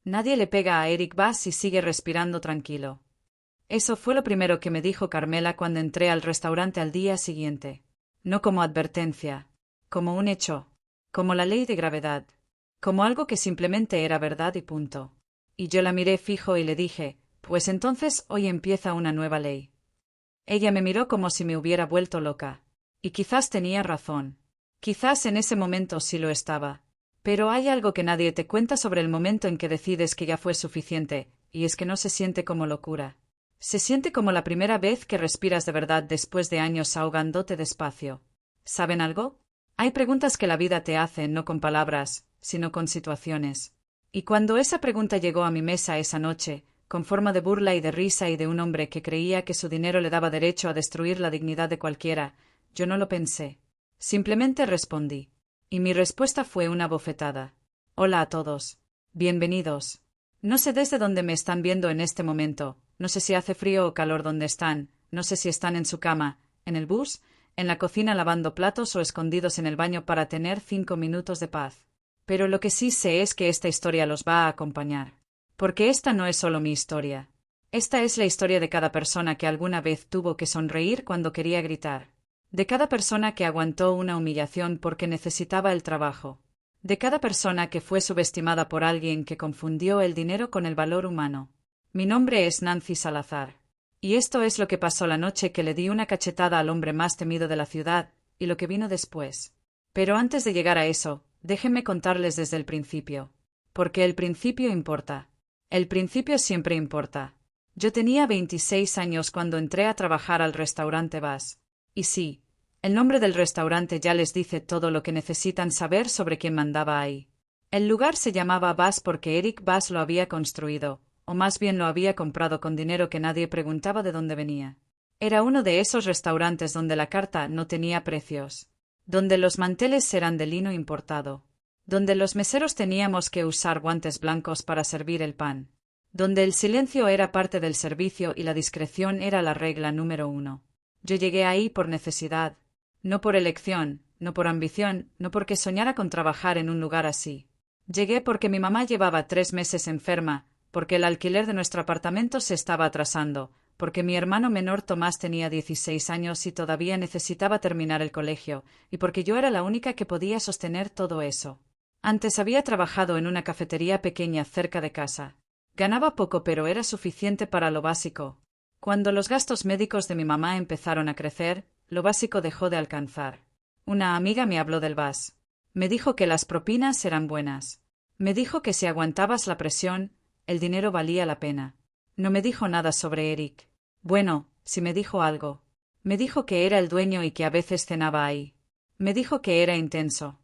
Nadie le pega a Eric Bass y sigue respirando tranquilo. Eso fue lo primero que me dijo Carmela cuando entré al restaurante al día siguiente. No como advertencia, como un hecho, como la ley de gravedad, como algo que simplemente era verdad y punto. Y yo la miré fijo y le dije, pues entonces hoy empieza una nueva ley. Ella me miró como si me hubiera vuelto loca. Y quizás tenía razón. Quizás en ese momento sí lo estaba. Pero hay algo que nadie te cuenta sobre el momento en que decides que ya fue suficiente, y es que no se siente como locura. Se siente como la primera vez que respiras de verdad después de años ahogándote despacio. ¿Saben algo? Hay preguntas que la vida te hace no con palabras, sino con situaciones. Y cuando esa pregunta llegó a mi mesa esa noche, con forma de burla y de risa y de un hombre que creía que su dinero le daba derecho a destruir la dignidad de cualquiera, yo no lo pensé. Simplemente respondí. Y mi respuesta fue una bofetada. Hola a todos. Bienvenidos. No sé desde dónde me están viendo en este momento, no sé si hace frío o calor donde están, no sé si están en su cama, en el bus, en la cocina lavando platos o escondidos en el baño para tener 5 minutos de paz. Pero lo que sí sé es que esta historia los va a acompañar. Porque esta no es solo mi historia. Esta es la historia de cada persona que alguna vez tuvo que sonreír cuando quería gritar. De cada persona que aguantó una humillación porque necesitaba el trabajo. De cada persona que fue subestimada por alguien que confundió el dinero con el valor humano. Mi nombre es Nancy Salazar. Y esto es lo que pasó la noche que le di una cachetada al hombre más temido de la ciudad, y lo que vino después. Pero antes de llegar a eso, déjenme contarles desde el principio. Porque el principio importa. El principio siempre importa. Yo tenía 26 años cuando entré a trabajar al restaurante Bass. Y sí, el nombre del restaurante ya les dice todo lo que necesitan saber sobre quién mandaba ahí. El lugar se llamaba Bass porque Eric Bass lo había construido, o más bien lo había comprado con dinero que nadie preguntaba de dónde venía. Era uno de esos restaurantes donde la carta no tenía precios, donde los manteles eran de lino importado, donde los meseros teníamos que usar guantes blancos para servir el pan, donde el silencio era parte del servicio y la discreción era la regla número 1. Yo llegué ahí por necesidad, no por elección, no por ambición, no porque soñara con trabajar en un lugar así. Llegué porque mi mamá llevaba 3 meses enferma, porque el alquiler de nuestro apartamento se estaba atrasando, porque mi hermano menor Tomás tenía 16 años y todavía necesitaba terminar el colegio, y porque yo era la única que podía sostener todo eso. Antes había trabajado en una cafetería pequeña cerca de casa. Ganaba poco, pero era suficiente para lo básico. Cuando los gastos médicos de mi mamá empezaron a crecer, lo básico dejó de alcanzar. Una amiga me habló del Bass. Me dijo que las propinas eran buenas. Me dijo que si aguantabas la presión, el dinero valía la pena. No me dijo nada sobre Eric. Bueno, sí me dijo algo. Me dijo que era el dueño y que a veces cenaba ahí. Me dijo que era intenso.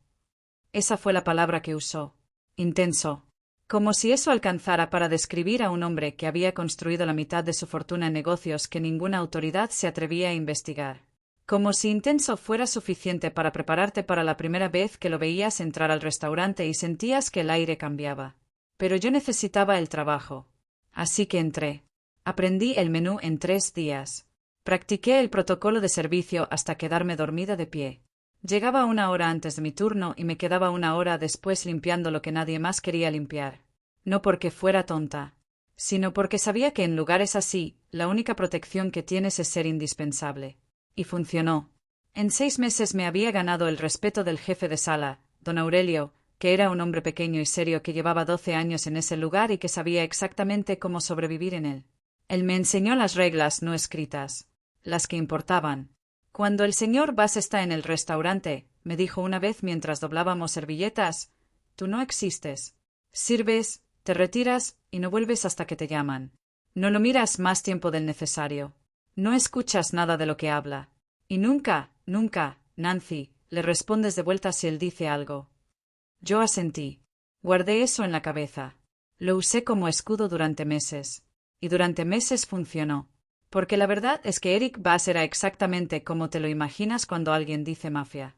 Esa fue la palabra que usó. Intenso. Como si eso alcanzara para describir a un hombre que había construido la mitad de su fortuna en negocios que ninguna autoridad se atrevía a investigar. Como si intenso fuera suficiente para prepararte para la primera vez que lo veías entrar al restaurante y sentías que el aire cambiaba. Pero yo necesitaba el trabajo. Así que entré. Aprendí el menú en 3 días. Practiqué el protocolo de servicio hasta quedarme dormida de pie. Llegaba 1 hora antes de mi turno y me quedaba 1 hora después limpiando lo que nadie más quería limpiar. No porque fuera tonta, sino porque sabía que en lugares así, la única protección que tienes es ser indispensable. Y funcionó. En 6 meses me había ganado el respeto del jefe de sala, don Aurelio, que era un hombre pequeño y serio que llevaba 12 años en ese lugar y que sabía exactamente cómo sobrevivir en él. Él me enseñó las reglas no escritas, las que importaban. Cuando el señor Bass está en el restaurante, me dijo una vez mientras doblábamos servilletas, tú no existes. Sirves, te retiras y no vuelves hasta que te llaman. No lo miras más tiempo del necesario. No escuchas nada de lo que habla. Y nunca, nunca, Nancy, le respondes de vuelta si él dice algo. Yo asentí. Guardé eso en la cabeza. Lo usé como escudo durante meses. Y durante meses funcionó. Porque la verdad es que Eric Bass era exactamente como te lo imaginas cuando alguien dice mafia.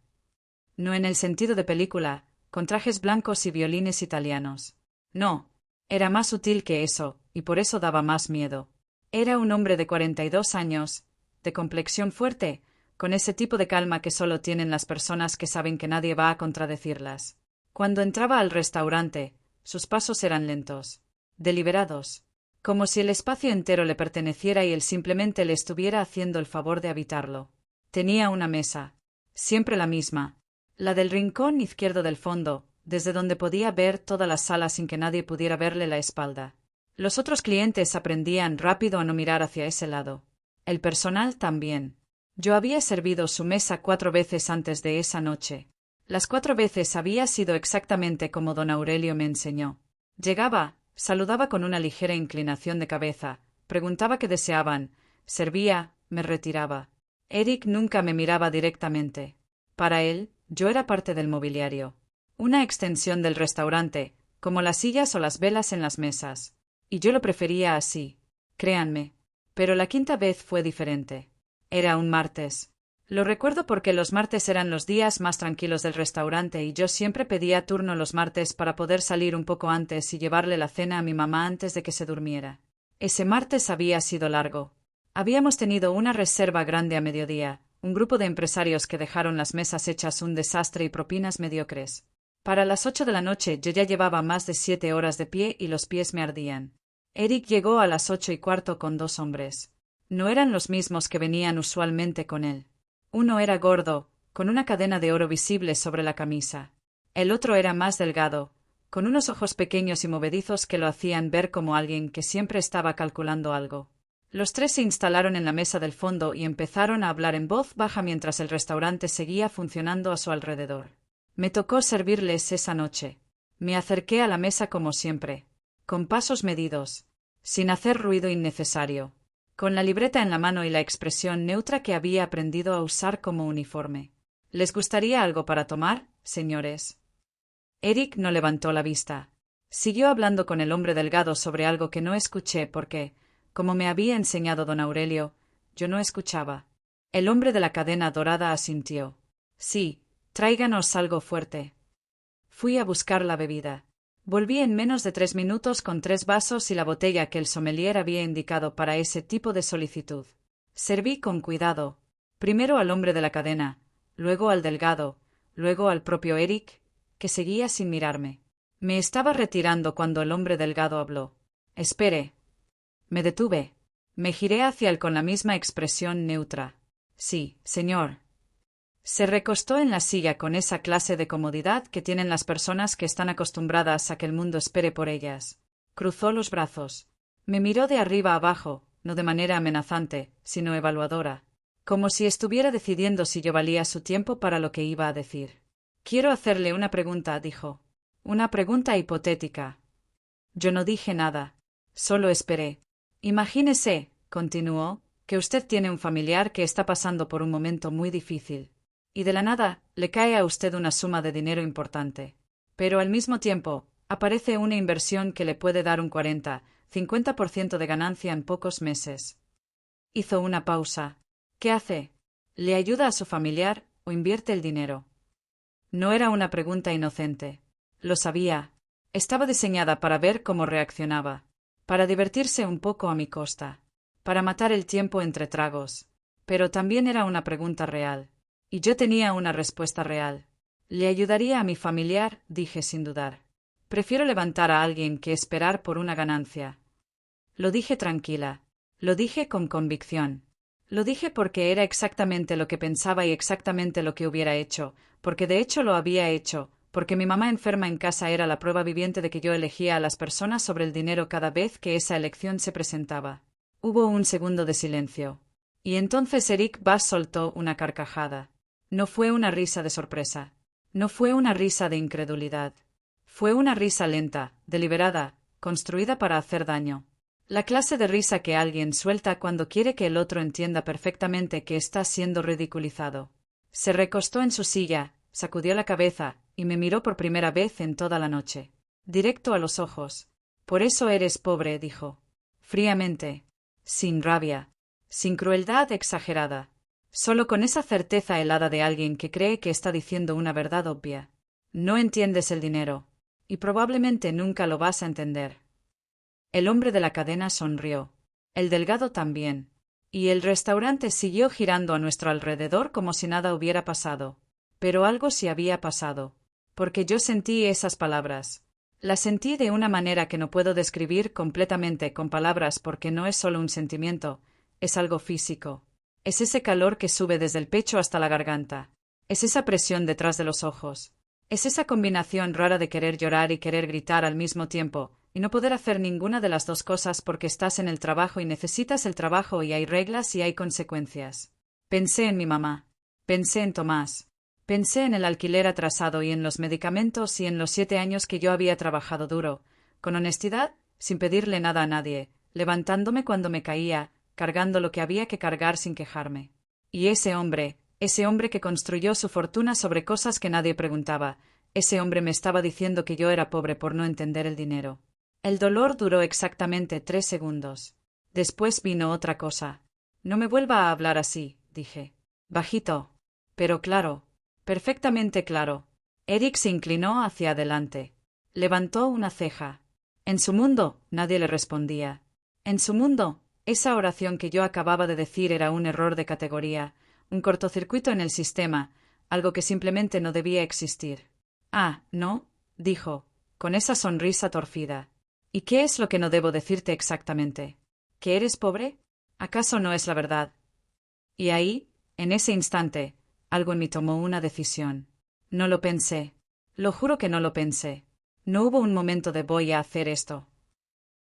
No en el sentido de película, con trajes blancos y violines italianos. No, era más sutil que eso, y por eso daba más miedo. Era un hombre de 42 años, de complexión fuerte, con ese tipo de calma que solo tienen las personas que saben que nadie va a contradecirlas. Cuando entraba al restaurante, sus pasos eran lentos. deliberados. Como si el espacio entero le perteneciera y él simplemente le estuviera haciendo el favor de habitarlo. Tenía una mesa. Siempre la misma. La del rincón izquierdo del fondo, desde donde podía ver toda la sala sin que nadie pudiera verle la espalda. Los otros clientes aprendían rápido a no mirar hacia ese lado. El personal también. Yo había servido su mesa 4 veces antes de esa noche. Las 4 veces había sido exactamente como don Aurelio me enseñó. Llegaba, saludaba con una ligera inclinación de cabeza, preguntaba qué deseaban, servía, me retiraba. Eric nunca me miraba directamente. Para él, yo era parte del mobiliario. Una extensión del restaurante, como las sillas o las velas en las mesas. Y yo lo prefería así. Créanme. Pero la 5ª vez fue diferente. Era un martes. Lo recuerdo porque los martes eran los días más tranquilos del restaurante y yo siempre pedía turno los martes para poder salir un poco antes y llevarle la cena a mi mamá antes de que se durmiera. Ese martes había sido largo. Habíamos tenido una reserva grande a mediodía, un grupo de empresarios que dejaron las mesas hechas un desastre y propinas mediocres. Para las 8 de la noche yo ya llevaba más de 7 horas de pie y los pies me ardían. Eric llegó a las 8:15 con 2 hombres. No eran los mismos que venían usualmente con él. Uno era gordo, con una cadena de oro visible sobre la camisa. El otro era más delgado, con unos ojos pequeños y movedizos que lo hacían ver como alguien que siempre estaba calculando algo. Los 3 se instalaron en la mesa del fondo y empezaron a hablar en voz baja mientras el restaurante seguía funcionando a su alrededor. Me tocó servirles esa noche. Me acerqué a la mesa como siempre, con pasos medidos, sin hacer ruido innecesario, con la libreta en la mano y la expresión neutra que había aprendido a usar como uniforme. ¿Les gustaría algo para tomar, señores? Eric no levantó la vista. Siguió hablando con el hombre delgado sobre algo que no escuché porque, como me había enseñado don Aurelio, yo no escuchaba. El hombre de la cadena dorada asintió. Sí, tráiganos algo fuerte. Fui a buscar la bebida. Volví en menos de 3 minutos con 3 vasos y la botella que el sommelier había indicado para ese tipo de solicitud. Serví con cuidado. Primero al hombre de la cadena, luego al delgado, luego al propio Eric, que seguía sin mirarme. Me estaba retirando cuando el hombre delgado habló. Espere. Me detuve. Me giré hacia él con la misma expresión neutra. Sí, señor. Se recostó en la silla con esa clase de comodidad que tienen las personas que están acostumbradas a que el mundo espere por ellas. Cruzó los brazos. Me miró de arriba abajo, no de manera amenazante, sino evaluadora, como si estuviera decidiendo si yo valía su tiempo para lo que iba a decir. Quiero hacerle una pregunta, dijo. Una pregunta hipotética. Yo no dije nada. Solo esperé. Imagínese, continuó, que usted tiene un familiar que está pasando por un momento muy difícil. Y de la nada, le cae a usted una suma de dinero importante. Pero al mismo tiempo, aparece una inversión que le puede dar un 40-50% de ganancia en pocos meses. Hizo una pausa. ¿Qué hace? ¿Le ayuda a su familiar o invierte el dinero? No era una pregunta inocente. Lo sabía. Estaba diseñada para ver cómo reaccionaba. Para divertirse un poco a mi costa. Para matar el tiempo entre tragos. Pero también era una pregunta real. Y yo tenía una respuesta real. Le ayudaría a mi familiar, dije sin dudar. Prefiero levantar a alguien que esperar por una ganancia. Lo dije tranquila. Lo dije con convicción. Lo dije porque era exactamente lo que pensaba y exactamente lo que hubiera hecho, porque de hecho lo había hecho, porque mi mamá enferma en casa era la prueba viviente de que yo elegía a las personas sobre el dinero cada vez que esa elección se presentaba. Hubo un segundo de silencio. Y entonces Eric Bass soltó una carcajada. No fue una risa de sorpresa. No fue una risa de incredulidad. Fue una risa lenta, deliberada, construida para hacer daño. La clase de risa que alguien suelta cuando quiere que el otro entienda perfectamente que está siendo ridiculizado. Se recostó en su silla, sacudió la cabeza, y me miró por primera vez en toda la noche. Directo a los ojos. Por eso eres pobre, dijo. Fríamente. Sin rabia. Sin crueldad exagerada. Solo con esa certeza helada de alguien que cree que está diciendo una verdad obvia. No entiendes el dinero. Y probablemente nunca lo vas a entender. El hombre de la cadena sonrió. El delgado también. Y el restaurante siguió girando a nuestro alrededor como si nada hubiera pasado. Pero algo sí había pasado. Porque yo sentí esas palabras. La sentí de una manera que no puedo describir completamente con palabras porque no es solo un sentimiento, es algo físico. Es ese calor que sube desde el pecho hasta la garganta. Es esa presión detrás de los ojos. Es esa combinación rara de querer llorar y querer gritar al mismo tiempo, y no poder hacer ninguna de las dos cosas porque estás en el trabajo y necesitas el trabajo y hay reglas y hay consecuencias. Pensé en mi mamá. Pensé en Tomás. Pensé en el alquiler atrasado y en los medicamentos y en los 7 años que yo había trabajado duro, con honestidad, sin pedirle nada a nadie, levantándome cuando me caía, cargando lo que había que cargar sin quejarme. Y ese hombre que construyó su fortuna sobre cosas que nadie preguntaba, ese hombre me estaba diciendo que yo era pobre por no entender el dinero. El dolor duró exactamente 3 segundos. Después vino otra cosa. No me vuelva a hablar así, dije. Bajito. Pero claro. Perfectamente claro. Eric se inclinó hacia adelante. Levantó una ceja. En su mundo, nadie le respondía. En su mundo, esa oración que yo acababa de decir era un error de categoría, un cortocircuito en el sistema, algo que simplemente no debía existir. Ah, ¿no? Dijo, con esa sonrisa torcida. ¿Y qué es lo que no debo decirte exactamente? ¿Que eres pobre? ¿Acaso no es la verdad? Y ahí, en ese instante, algo en mí tomó una decisión. No lo pensé. Lo juro que no lo pensé. No hubo un momento de voy a hacer esto.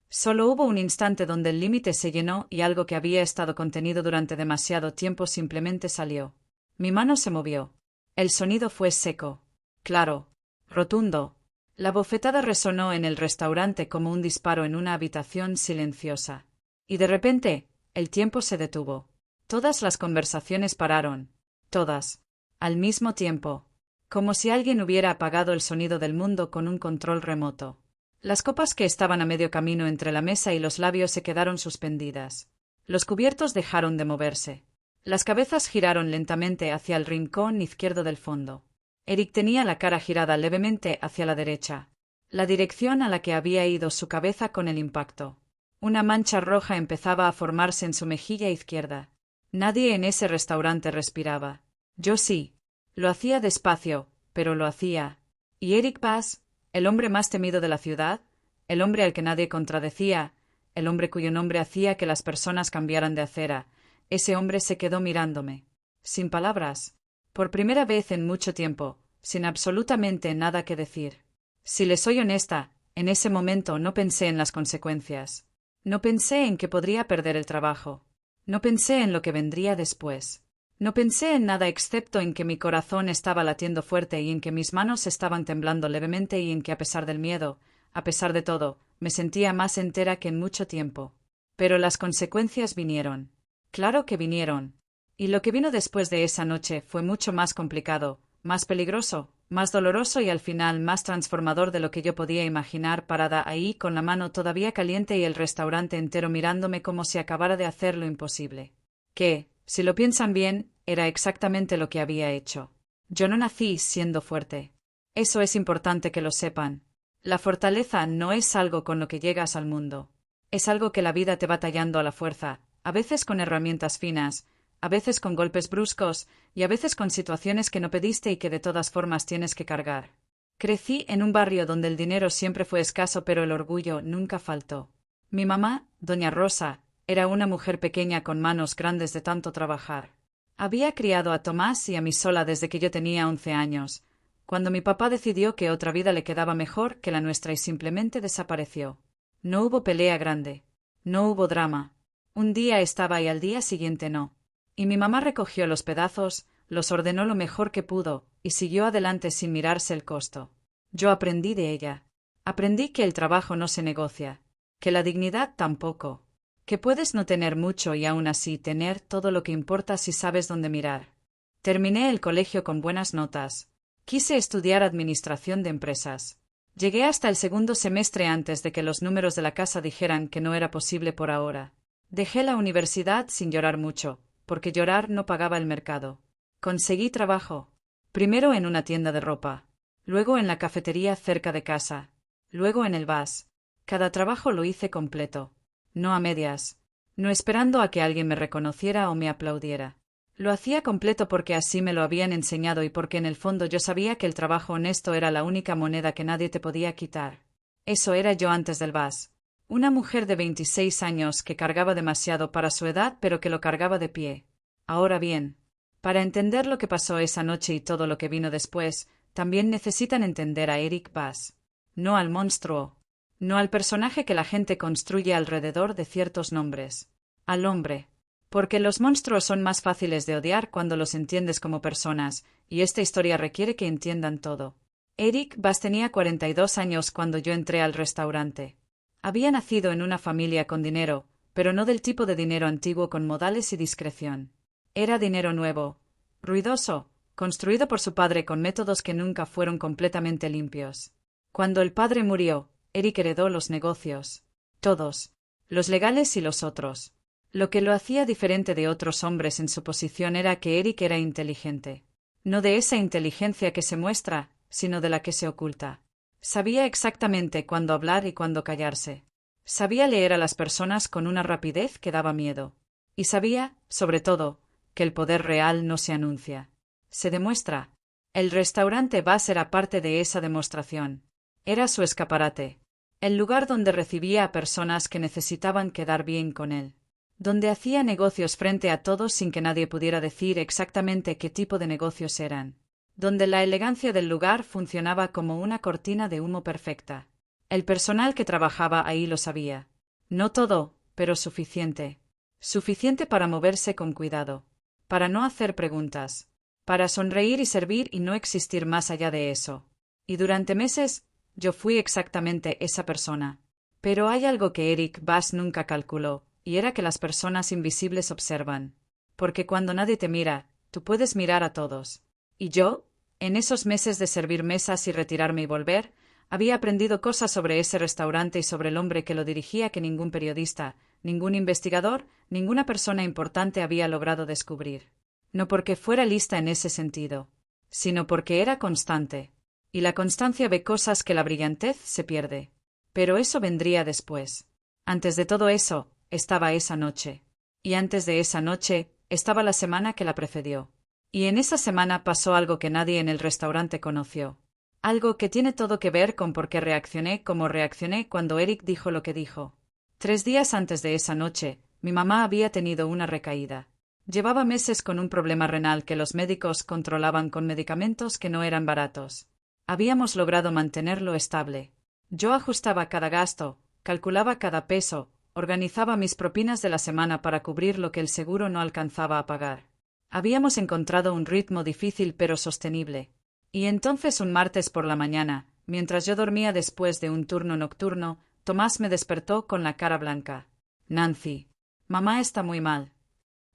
Solo hubo un instante donde el límite se llenó y algo que había estado contenido durante demasiado tiempo simplemente salió. Mi mano se movió. El sonido fue seco. Claro. Rotundo. La bofetada resonó en el restaurante como un disparo en una habitación silenciosa. Y de repente, el tiempo se detuvo. Todas las conversaciones pararon. Todas. Al mismo tiempo. Como si alguien hubiera apagado el sonido del mundo con un control remoto. Las copas que estaban a medio camino entre la mesa y los labios se quedaron suspendidas. Los cubiertos dejaron de moverse. Las cabezas giraron lentamente hacia el rincón izquierdo del fondo. Eric tenía la cara girada levemente hacia la derecha, la dirección a la que había ido su cabeza con el impacto. Una mancha roja empezaba a formarse en su mejilla izquierda. Nadie en ese restaurante respiraba. Yo sí. Lo hacía despacio, pero lo hacía. Y Eric Bass, el hombre más temido de la ciudad, el hombre al que nadie contradecía, el hombre cuyo nombre hacía que las personas cambiaran de acera, ese hombre se quedó mirándome. Sin palabras. Por primera vez en mucho tiempo, sin absolutamente nada que decir. Si le soy honesta, en ese momento no pensé en las consecuencias. No pensé en que podría perder el trabajo. No pensé en lo que vendría después. No pensé en nada excepto en que mi corazón estaba latiendo fuerte y en que mis manos estaban temblando levemente y en que a pesar del miedo, a pesar de todo, me sentía más entera que en mucho tiempo. Pero las consecuencias vinieron. Claro que vinieron. Y lo que vino después de esa noche fue mucho más complicado, más peligroso, más doloroso y al final más transformador de lo que yo podía imaginar parada ahí con la mano todavía caliente y el restaurante entero mirándome como si acabara de hacer lo imposible. Que, si lo piensan bien, era exactamente lo que había hecho. Yo no nací siendo fuerte. Eso es importante que lo sepan. La fortaleza no es algo con lo que llegas al mundo. Es algo que la vida te va tallando a la fuerza, a veces con herramientas finas, a veces con golpes bruscos y a veces con situaciones que no pediste y que de todas formas tienes que cargar. Crecí en un barrio donde el dinero siempre fue escaso pero el orgullo nunca faltó. Mi mamá, doña Rosa, era una mujer pequeña con manos grandes de tanto trabajar. Había criado a Tomás y a mí sola desde que yo tenía 11 años, cuando mi papá decidió que otra vida le quedaba mejor que la nuestra y simplemente desapareció. No hubo pelea grande. No hubo drama. Un día estaba y al día siguiente no. Y mi mamá recogió los pedazos, los ordenó lo mejor que pudo, y siguió adelante sin mirarse el costo. Yo aprendí de ella. Aprendí que el trabajo no se negocia, que la dignidad tampoco, que puedes no tener mucho y aún así tener todo lo que importa si sabes dónde mirar. Terminé el colegio con buenas notas. Quise estudiar administración de empresas. Llegué hasta el segundo semestre antes de que los números de la casa dijeran que no era posible por ahora. Dejé la universidad sin llorar mucho, porque llorar no pagaba el mercado. Conseguí trabajo. Primero en una tienda de ropa, luego en la cafetería cerca de casa, luego en el VAS. Cada trabajo lo hice completo, no a medias, no esperando a que alguien me reconociera o me aplaudiera. Lo hacía completo porque así me lo habían enseñado y porque en el fondo yo sabía que el trabajo honesto era la única moneda que nadie te podía quitar. Eso era yo antes del VAS. Una mujer de 26 años que cargaba demasiado para su edad, pero que lo cargaba de pie. Ahora bien, para entender lo que pasó esa noche y todo lo que vino después, también necesitan entender a Eric Bass. No al monstruo. No al personaje que la gente construye alrededor de ciertos nombres. Al hombre. Porque los monstruos son más fáciles de odiar cuando los entiendes como personas, y esta historia requiere que entiendan todo. Eric Bass tenía 42 años cuando yo entré al restaurante. Había nacido en una familia con dinero, pero no del tipo de dinero antiguo con modales y discreción. Era dinero nuevo, ruidoso, construido por su padre con métodos que nunca fueron completamente limpios. Cuando el padre murió, Eric heredó los negocios. Todos. Los legales y los otros. Lo que lo hacía diferente de otros hombres en su posición era que Eric era inteligente. No de esa inteligencia que se muestra, sino de la que se oculta. Sabía exactamente cuándo hablar y cuándo callarse. Sabía leer a las personas con una rapidez que daba miedo. Y sabía, sobre todo, que el poder real no se anuncia. Se demuestra. El restaurante Bass era parte de esa demostración. Era su escaparate. El lugar donde recibía a personas que necesitaban quedar bien con él. Donde hacía negocios frente a todos sin que nadie pudiera decir exactamente qué tipo de negocios eran. Donde la elegancia del lugar funcionaba como una cortina de humo perfecta. El personal que trabajaba ahí lo sabía. No todo, pero suficiente. Suficiente para moverse con cuidado. Para no hacer preguntas. Para sonreír y servir y no existir más allá de eso. Y durante meses, yo fui exactamente esa persona. Pero hay algo que Eric Bass nunca calculó, y era que las personas invisibles observan. Porque cuando nadie te mira, tú puedes mirar a todos. Y yo, en esos meses de servir mesas y retirarme y volver, había aprendido cosas sobre ese restaurante y sobre el hombre que lo dirigía que ningún periodista, ningún investigador, ninguna persona importante había logrado descubrir. No porque fuera lista en ese sentido, sino porque era constante. Y la constancia ve cosas que la brillantez se pierde. Pero eso vendría después. Antes de todo eso, estaba esa noche. Y antes de esa noche, estaba la semana que la precedió. Y en esa semana pasó algo que nadie en el restaurante conoció. Algo que tiene todo que ver con por qué reaccioné como reaccioné cuando Eric dijo lo que dijo. 3 días antes de esa noche, mi mamá había tenido una recaída. Llevaba meses con un problema renal que los médicos controlaban con medicamentos que no eran baratos. Habíamos logrado mantenerlo estable. Yo ajustaba cada gasto, calculaba cada peso, organizaba mis propinas de la semana para cubrir lo que el seguro no alcanzaba a pagar. Habíamos encontrado un ritmo difícil pero sostenible. Y entonces un martes por la mañana, mientras yo dormía después de un turno nocturno, Tomás me despertó con la cara blanca. Nancy, mamá está muy mal.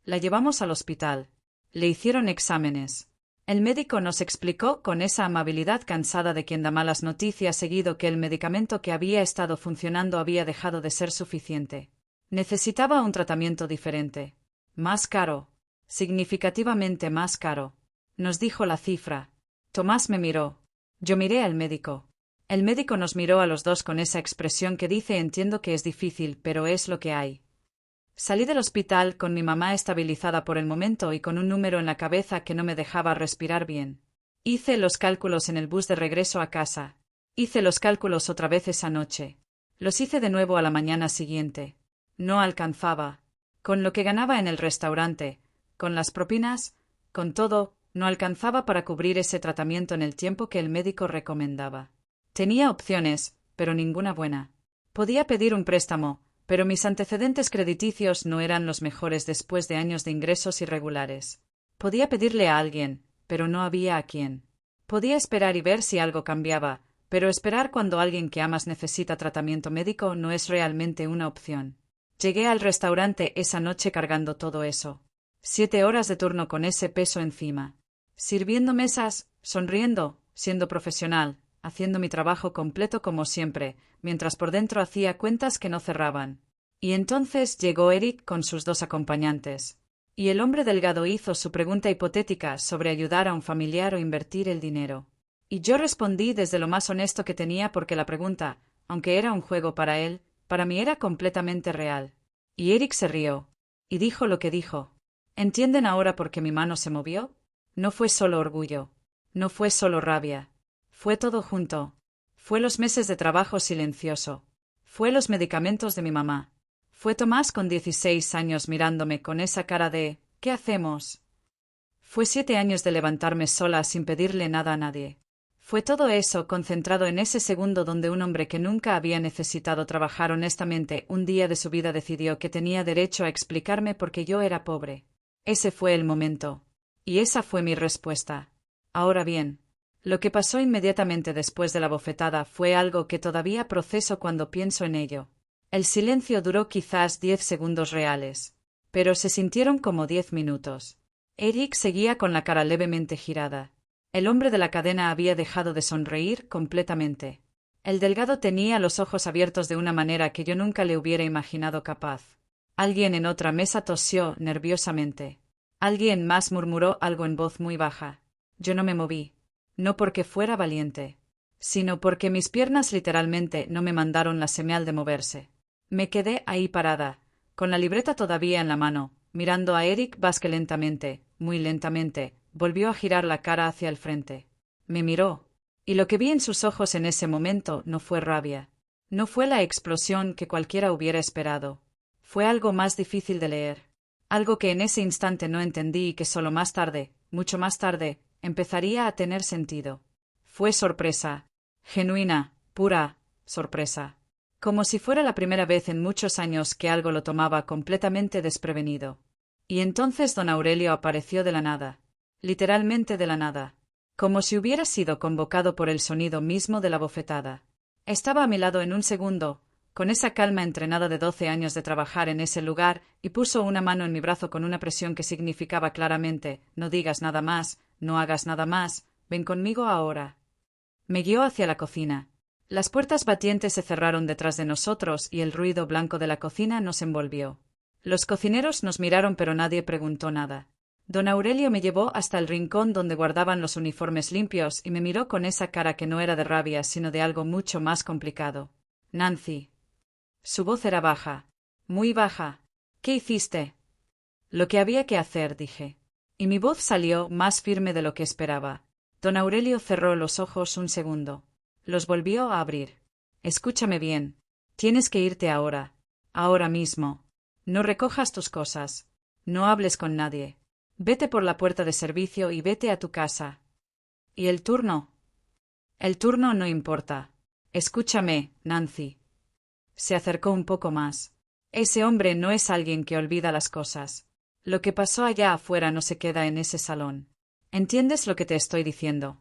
La llevamos al hospital. Le hicieron exámenes. El médico nos explicó con esa amabilidad cansada de quien da malas noticias seguido que el medicamento que había estado funcionando había dejado de ser suficiente. Necesitaba un tratamiento diferente. Más caro. Significativamente más caro. Nos dijo la cifra. Tomás me miró. Yo miré al médico. El médico nos miró a los dos con esa expresión que dice entiendo que es difícil, pero es lo que hay. Salí del hospital con mi mamá estabilizada por el momento y con un número en la cabeza que no me dejaba respirar bien. Hice los cálculos en el bus de regreso a casa. Hice los cálculos otra vez esa noche. Los hice de nuevo a la mañana siguiente. No alcanzaba. Con lo que ganaba en el restaurante, con las propinas, con todo, no alcanzaba para cubrir ese tratamiento en el tiempo que el médico recomendaba. Tenía opciones, pero ninguna buena. Podía pedir un préstamo, pero mis antecedentes crediticios no eran los mejores después de años de ingresos irregulares. Podía pedirle a alguien, pero no había a quién. Podía esperar y ver si algo cambiaba, pero esperar cuando alguien que amas necesita tratamiento médico no es realmente una opción. Llegué al restaurante esa noche cargando todo eso. 7 horas de turno con ese peso encima. Sirviendo mesas, sonriendo, siendo profesional, haciendo mi trabajo completo como siempre, mientras por dentro hacía cuentas que no cerraban. Y entonces llegó Eric con sus 2 acompañantes. Y el hombre delgado hizo su pregunta hipotética sobre ayudar a un familiar o invertir el dinero. Y yo respondí desde lo más honesto que tenía porque la pregunta, aunque era un juego para él, para mí era completamente real. Y Eric se rió. Y dijo lo que dijo. ¿Entienden ahora por qué mi mano se movió? No fue solo orgullo. No fue solo rabia. Fue todo junto. Fue los meses de trabajo silencioso. Fue los medicamentos de mi mamá. Fue Tomás con 16 años mirándome con esa cara de ¿qué hacemos? Fue 7 años de levantarme sola sin pedirle nada a nadie. Fue todo eso concentrado en ese segundo donde un hombre que nunca había necesitado trabajar honestamente un día de su vida decidió que tenía derecho a explicarme por qué yo era pobre. Ese fue el momento. Y esa fue mi respuesta. Ahora bien, lo que pasó inmediatamente después de la bofetada fue algo que todavía proceso cuando pienso en ello. El silencio duró quizás 10 segundos reales, pero se sintieron como 10 minutos. Eric seguía con la cara levemente girada. El hombre de la cadena había dejado de sonreír completamente. El delgado tenía los ojos abiertos de una manera que yo nunca le hubiera imaginado capaz. Alguien en otra mesa tosió nerviosamente. Alguien más murmuró algo en voz muy baja. Yo no me moví. No porque fuera valiente, sino porque mis piernas literalmente no me mandaron la señal de moverse. Me quedé ahí parada, con la libreta todavía en la mano, mirando a Eric Basque lentamente, muy lentamente, volvió a girar la cara hacia el frente. Me miró, y lo que vi en sus ojos en ese momento no fue rabia. No fue la explosión que cualquiera hubiera esperado. Fue algo más difícil de leer. Algo que en ese instante no entendí y que solo más tarde, mucho más tarde, empezaría a tener sentido. Fue sorpresa. Genuina, pura, sorpresa. Como si fuera la primera vez en muchos años que algo lo tomaba completamente desprevenido. Y entonces don Aurelio apareció de la nada. Literalmente de la nada. Como si hubiera sido convocado por el sonido mismo de la bofetada. Estaba a mi lado en un segundo, con esa calma entrenada de 12 años de trabajar en ese lugar, y puso una mano en mi brazo con una presión que significaba claramente, no digas nada más, no hagas nada más, ven conmigo ahora. Me guió hacia la cocina. Las puertas batientes se cerraron detrás de nosotros y el ruido blanco de la cocina nos envolvió. Los cocineros nos miraron pero nadie preguntó nada. Don Aurelio me llevó hasta el rincón donde guardaban los uniformes limpios y me miró con esa cara que no era de rabia sino de algo mucho más complicado. Nancy. Su voz era baja. Muy baja. ¿Qué hiciste? Lo que había que hacer, dije. Y mi voz salió más firme de lo que esperaba. Don Aurelio cerró los ojos un segundo. Los volvió a abrir. Escúchame bien. Tienes que irte ahora. Ahora mismo. No recojas tus cosas. No hables con nadie. Vete por la puerta de servicio y vete a tu casa. ¿Y el turno? El turno no importa. Escúchame, Nancy. Se acercó un poco más. Ese hombre no es alguien que olvida las cosas. Lo que pasó allá afuera no se queda en ese salón. ¿Entiendes lo que te estoy diciendo?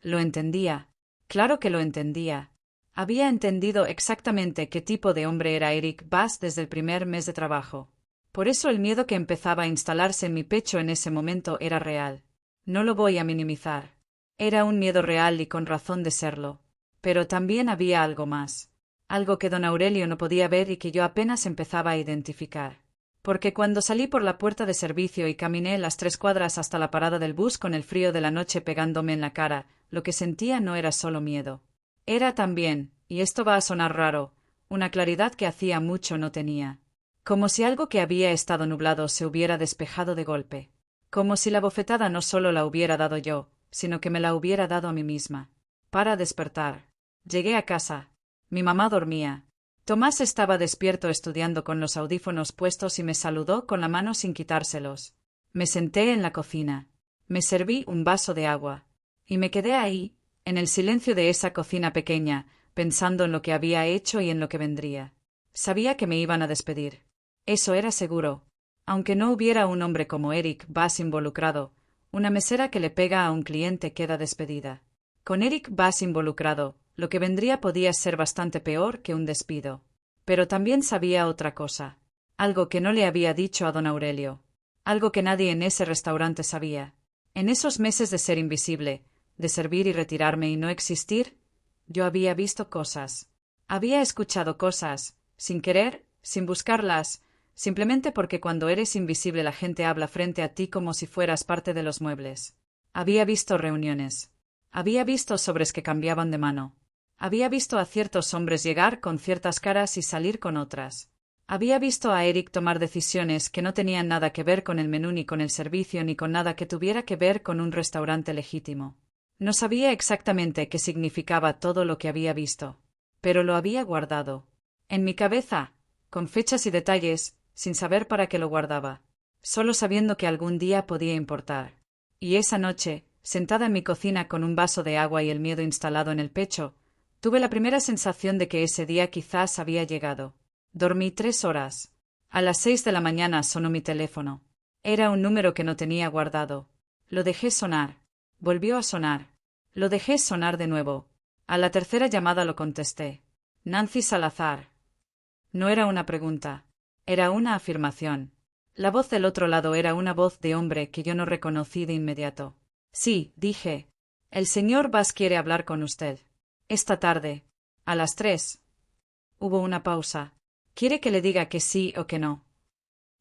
Lo entendía. Claro que lo entendía. Había entendido exactamente qué tipo de hombre era Eric Bass desde el primer mes de trabajo. Por eso el miedo que empezaba a instalarse en mi pecho en ese momento era real. No lo voy a minimizar. Era un miedo real y con razón de serlo. Pero también había algo más. Algo que don Aurelio no podía ver y que yo apenas empezaba a identificar. Porque cuando salí por la puerta de servicio y caminé las 3 cuadras hasta la parada del bus con el frío de la noche pegándome en la cara, lo que sentía no era solo miedo. Era también, y esto va a sonar raro, una claridad que hacía mucho no tenía. Como si algo que había estado nublado se hubiera despejado de golpe. Como si la bofetada no solo la hubiera dado yo, sino que me la hubiera dado a mí misma. Para despertar. Llegué a casa. Mi mamá dormía. Tomás estaba despierto estudiando con los audífonos puestos y me saludó con la mano sin quitárselos. Me senté en la cocina. Me serví un vaso de agua. Y me quedé ahí, en el silencio de esa cocina pequeña, pensando en lo que había hecho y en lo que vendría. Sabía que me iban a despedir. Eso era seguro. Aunque no hubiera un hombre como Eric Bass involucrado, una mesera que le pega a un cliente queda despedida. Con Eric Bass involucrado, lo que vendría podía ser bastante peor que un despido. Pero también sabía otra cosa. Algo que no le había dicho a don Aurelio. Algo que nadie en ese restaurante sabía. En esos meses de ser invisible, de servir y retirarme y no existir, yo había visto cosas. Había escuchado cosas, sin querer, sin buscarlas, simplemente porque cuando eres invisible la gente habla frente a ti como si fueras parte de los muebles. Había visto reuniones. Había visto sobres que cambiaban de mano. Había visto a ciertos hombres llegar con ciertas caras y salir con otras. Había visto a Eric tomar decisiones que no tenían nada que ver con el menú ni con el servicio ni con nada que tuviera que ver con un restaurante legítimo. No sabía exactamente qué significaba todo lo que había visto, pero lo había guardado. En mi cabeza, con fechas y detalles, sin saber para qué lo guardaba, solo sabiendo que algún día podía importar. Y esa noche, sentada en mi cocina con un vaso de agua y el miedo instalado en el pecho, tuve la primera sensación de que ese día quizás había llegado. Dormí 3 horas. A las 6 de la mañana sonó mi teléfono. Era un número que no tenía guardado. Lo dejé sonar. Volvió a sonar. Lo dejé sonar de nuevo. A la tercera llamada lo contesté. Nancy Salazar. No era una pregunta. Era una afirmación. La voz del otro lado era una voz de hombre que yo no reconocí de inmediato. Sí, dije. El señor Bass quiere hablar con usted. Esta tarde. A las 3. Hubo una pausa. ¿Quiere que le diga que sí o que no?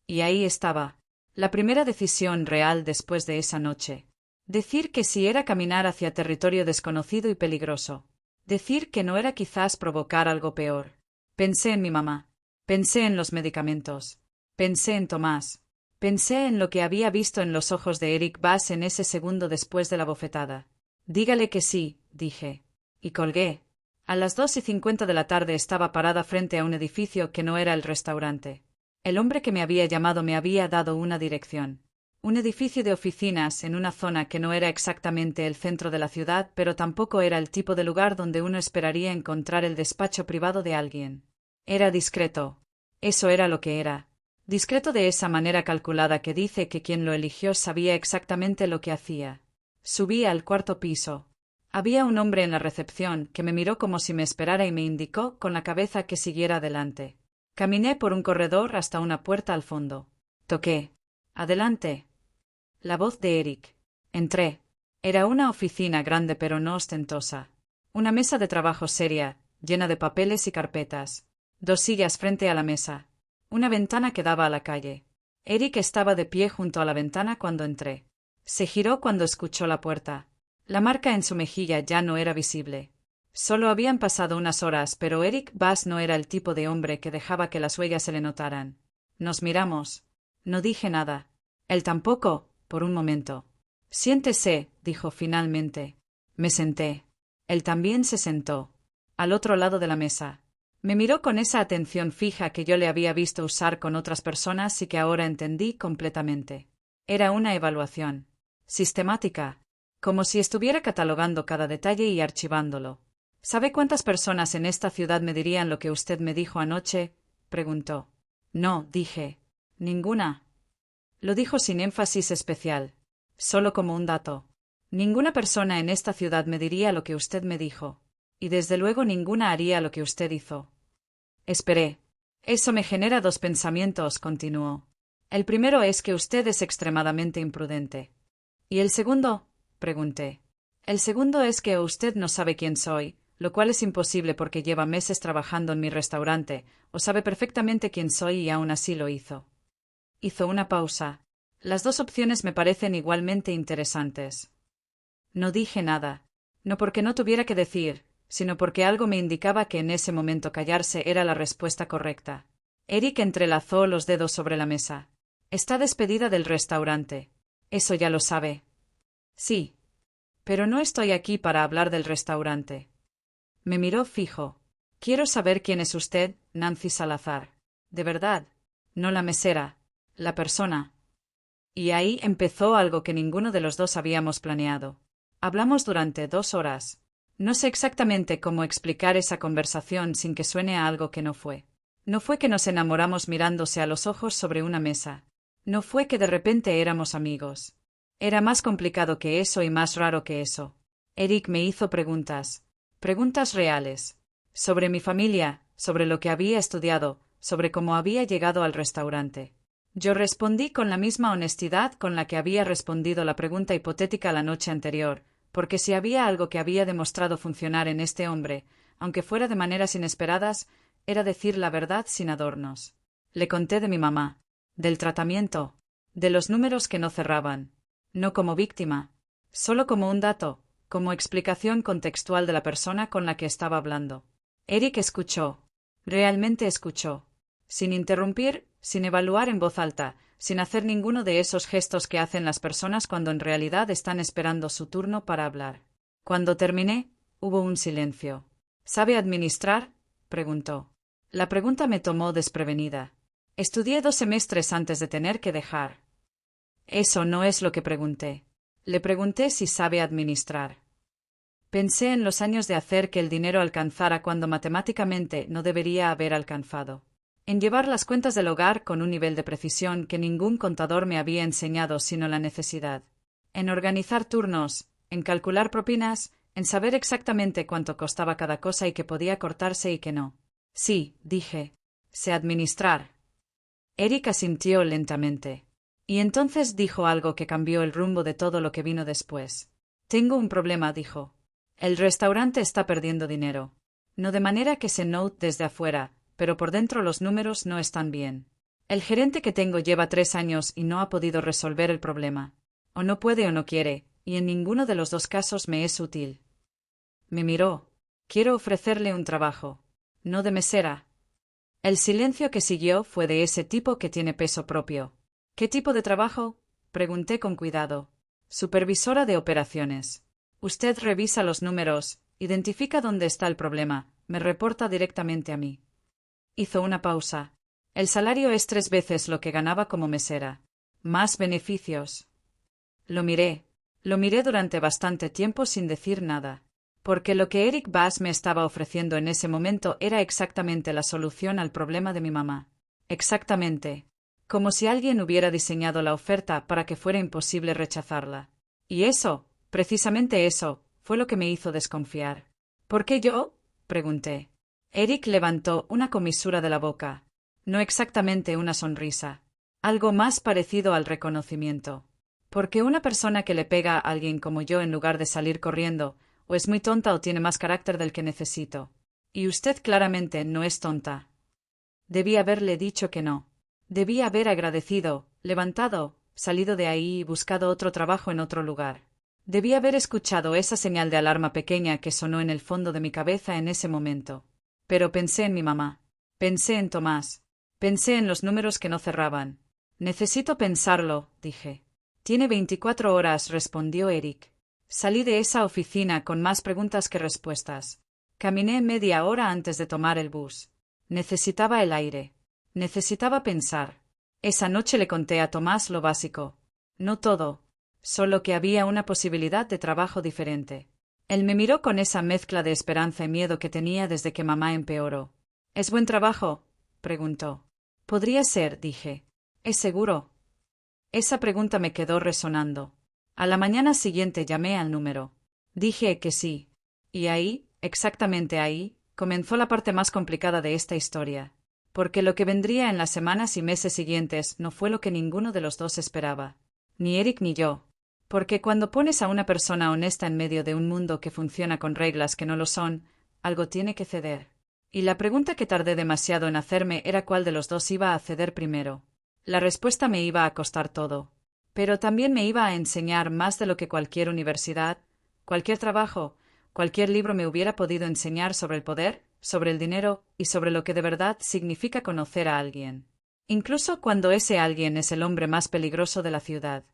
Y ahí estaba. La primera decisión real después de esa noche. Decir que sí era caminar hacia territorio desconocido y peligroso. Decir que no era quizás provocar algo peor. Pensé en mi mamá. Pensé en los medicamentos. Pensé en Tomás. Pensé en lo que había visto en los ojos de Eric Bass en ese segundo después de la bofetada. Dígale que sí, dije. Y colgué. A las 2:50 de la tarde estaba parada frente a un edificio que no era el restaurante. El hombre que me había llamado me había dado una dirección. Un edificio de oficinas en una zona que no era exactamente el centro de la ciudad, pero tampoco era el tipo de lugar donde uno esperaría encontrar el despacho privado de alguien. Era discreto. Eso era lo que era. Discreto de esa manera calculada que dice que quien lo eligió sabía exactamente lo que hacía. Subí al 4.º piso. Había un hombre en la recepción que me miró como si me esperara y me indicó con la cabeza que siguiera adelante. Caminé por un corredor hasta una puerta al fondo. Toqué. Adelante. La voz de Eric. Entré. Era una oficina grande pero no ostentosa. Una mesa de trabajo seria, llena de papeles y carpetas. 2 sillas frente a la mesa. Una ventana que daba a la calle. Eric estaba de pie junto a la ventana cuando entré. Se giró cuando escuchó la puerta. La marca en su mejilla ya no era visible. Solo habían pasado unas horas, pero Eric Bass no era el tipo de hombre que dejaba que las huellas se le notaran. Nos miramos. No dije nada. Él tampoco, por un momento. Siéntese, dijo finalmente. Me senté. Él también se sentó. Al otro lado de la mesa. Me miró con esa atención fija que yo le había visto usar con otras personas y que ahora entendí completamente. Era una evaluación. Sistemática. Como si estuviera catalogando cada detalle y archivándolo. ¿Sabe cuántas personas en esta ciudad me dirían lo que usted me dijo anoche? Preguntó. No, dije. Ninguna. Lo dijo sin énfasis especial. Solo como un dato. Ninguna persona en esta ciudad me diría lo que usted me dijo. Y desde luego ninguna haría lo que usted hizo. Esperé. Eso me genera 2 pensamientos, continuó. El primero es que usted es extremadamente imprudente. ¿Y el segundo? Pregunté. El segundo es que usted no sabe quién soy, lo cual es imposible porque lleva meses trabajando en mi restaurante, o sabe perfectamente quién soy y aún así lo hizo. Hizo una pausa. Las 2 opciones me parecen igualmente interesantes. No dije nada. No porque no tuviera que decir, sino porque algo me indicaba que en ese momento callarse era la respuesta correcta. Eric entrelazó los dedos sobre la mesa. Está despedida del restaurante. Eso ya lo sabe. Sí. Pero no estoy aquí para hablar del restaurante. Me miró fijo. Quiero saber quién es usted, Nancy Salazar. De verdad. No la mesera. La persona. Y ahí empezó algo que ninguno de los dos habíamos planeado. Hablamos durante 2 horas. No sé exactamente cómo explicar esa conversación sin que suene a algo que no fue. No fue que nos enamoramos mirándose a los ojos sobre una mesa. No fue que de repente éramos amigos. Era más complicado que eso y más raro que eso. Eric me hizo preguntas. Preguntas reales. Sobre mi familia, sobre lo que había estudiado, sobre cómo había llegado al restaurante. Yo respondí con la misma honestidad con la que había respondido la pregunta hipotética la noche anterior, porque si había algo que había demostrado funcionar en este hombre, aunque fuera de maneras inesperadas, era decir la verdad sin adornos. Le conté de mi mamá, del tratamiento, de los números que no cerraban. No como víctima, solo como un dato, como explicación contextual de la persona con la que estaba hablando. Eric escuchó. Realmente escuchó. Sin interrumpir, sin evaluar en voz alta, sin hacer ninguno de esos gestos que hacen las personas cuando en realidad están esperando su turno para hablar. Cuando terminé, hubo un silencio. ¿Sabe administrar?, preguntó. La pregunta me tomó desprevenida. Estudié 2 semestres antes de tener que dejar. Eso no es lo que pregunté. Le pregunté si sabe administrar. Pensé en los años de hacer que el dinero alcanzara cuando matemáticamente no debería haber alcanzado. En llevar las cuentas del hogar con un nivel de precisión que ningún contador me había enseñado sino la necesidad. En organizar turnos, en calcular propinas, en saber exactamente cuánto costaba cada cosa y que podía cortarse y que no. Sí, dije. Sé administrar. Eric asintió lentamente. Y entonces dijo algo que cambió el rumbo de todo lo que vino después. Tengo un problema, dijo. El restaurante está perdiendo dinero. No de manera que se note desde afuera, pero por dentro los números no están bien. El gerente que tengo lleva 3 años y no ha podido resolver el problema. O no puede o no quiere, y en ninguno de los 2 casos me es útil. Me miró. Quiero ofrecerle un trabajo. No de mesera. El silencio que siguió fue de ese tipo que tiene peso propio. ¿Qué tipo de trabajo?, pregunté con cuidado. Supervisora de operaciones. Usted revisa los números, identifica dónde está el problema, me reporta directamente a mí. Hizo una pausa. El salario es 3 veces lo que ganaba como mesera. Más beneficios. Lo miré durante bastante tiempo sin decir nada. Porque lo que Eric Bass me estaba ofreciendo en ese momento era exactamente la solución al problema de mi mamá. Exactamente. Como si alguien hubiera diseñado la oferta para que fuera imposible rechazarla. Y eso, precisamente eso, fue lo que me hizo desconfiar. ¿Por qué yo?, pregunté. Eric levantó una comisura de la boca. No exactamente una sonrisa. Algo más parecido al reconocimiento. Porque una persona que le pega a alguien como yo en lugar de salir corriendo, o es muy tonta o tiene más carácter del que necesito. Y usted claramente no es tonta. Debí haberle dicho que no. Debí haber agradecido, levantado, salido de ahí y buscado otro trabajo en otro lugar. Debí haber escuchado esa señal de alarma pequeña que sonó en el fondo de mi cabeza en ese momento. Pero pensé en mi mamá. Pensé en Tomás. Pensé en los números que no cerraban. Necesito pensarlo, dije. Tiene 24 horas, respondió Eric. Salí de esa oficina con más preguntas que respuestas. Caminé media hora antes de tomar el bus. Necesitaba el aire. Necesitaba pensar. Esa noche le conté a Tomás lo básico. No todo. Solo que había una posibilidad de trabajo diferente. Él me miró con esa mezcla de esperanza y miedo que tenía desde que mamá empeoró. ¿Es buen trabajo?, preguntó. Podría ser, dije. ¿Es seguro? Esa pregunta me quedó resonando. A la mañana siguiente llamé al número. Dije que sí. Y ahí, exactamente ahí, comenzó la parte más complicada de esta historia. Porque lo que vendría en las semanas y meses siguientes no fue lo que ninguno de los 2 esperaba. Ni Eric ni yo. Porque cuando pones a una persona honesta en medio de un mundo que funciona con reglas que no lo son, algo tiene que ceder. Y la pregunta que tardé demasiado en hacerme era cuál de los 2 iba a ceder primero. La respuesta me iba a costar todo. Pero también me iba a enseñar más de lo que cualquier universidad, cualquier trabajo, cualquier libro me hubiera podido enseñar sobre el poder, sobre el dinero y sobre lo que de verdad significa conocer a alguien. Incluso cuando ese alguien es el hombre más peligroso de la ciudad.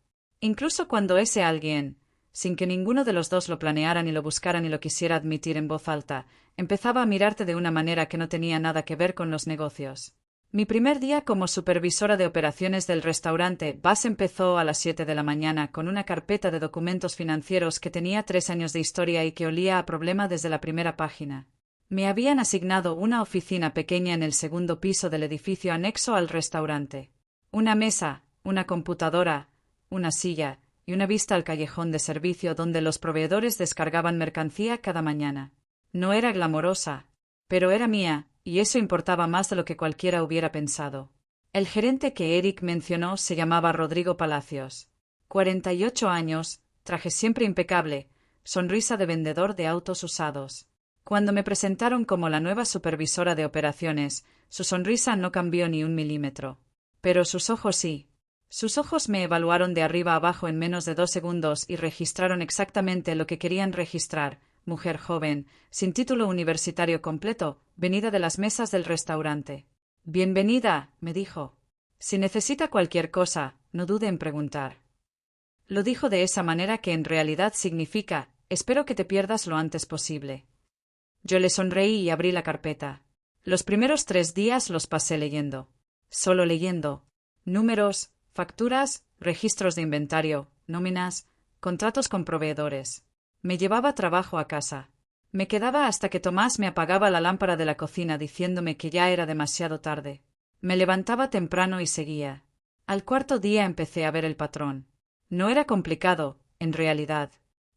Incluso cuando ese alguien, sin que ninguno de los 2 lo planeara ni lo buscara ni lo quisiera admitir en voz alta, empezaba a mirarte de una manera que no tenía nada que ver con los negocios. Mi primer día como supervisora de operaciones del restaurante Bass empezó a las 7 de la mañana con una carpeta de documentos financieros que tenía 3 años de historia y que olía a problema desde la primera página. Me habían asignado una oficina pequeña en el 2.º piso del edificio anexo al restaurante. Una mesa, una computadora, una silla y una vista al callejón de servicio donde los proveedores descargaban mercancía cada mañana. No era glamorosa, pero era mía, y eso importaba más de lo que cualquiera hubiera pensado. El gerente que Eric mencionó se llamaba Rodrigo Palacios. 48 años, traje siempre impecable, sonrisa de vendedor de autos usados. Cuando me presentaron como la nueva supervisora de operaciones, su sonrisa no cambió ni 1 milímetro. Pero sus ojos sí. Sus ojos me evaluaron de arriba a abajo en menos de 2 segundos y registraron exactamente lo que querían registrar. Mujer joven, sin título universitario completo, venida de las mesas del restaurante. Bienvenida, me dijo. Si necesita cualquier cosa, no dude en preguntar. Lo dijo de esa manera que en realidad significa, Espero que te pierdas lo antes posible. Yo le sonreí y abrí la carpeta. Los primeros 3 días los pasé leyendo. Solo leyendo. Números, facturas, registros de inventario, nóminas, contratos con proveedores. Me llevaba trabajo a casa. Me quedaba hasta que Tomás me apagaba la lámpara de la cocina diciéndome que ya era demasiado tarde. Me levantaba temprano y seguía. Al 4.º día empecé a ver el patrón. No era complicado, en realidad.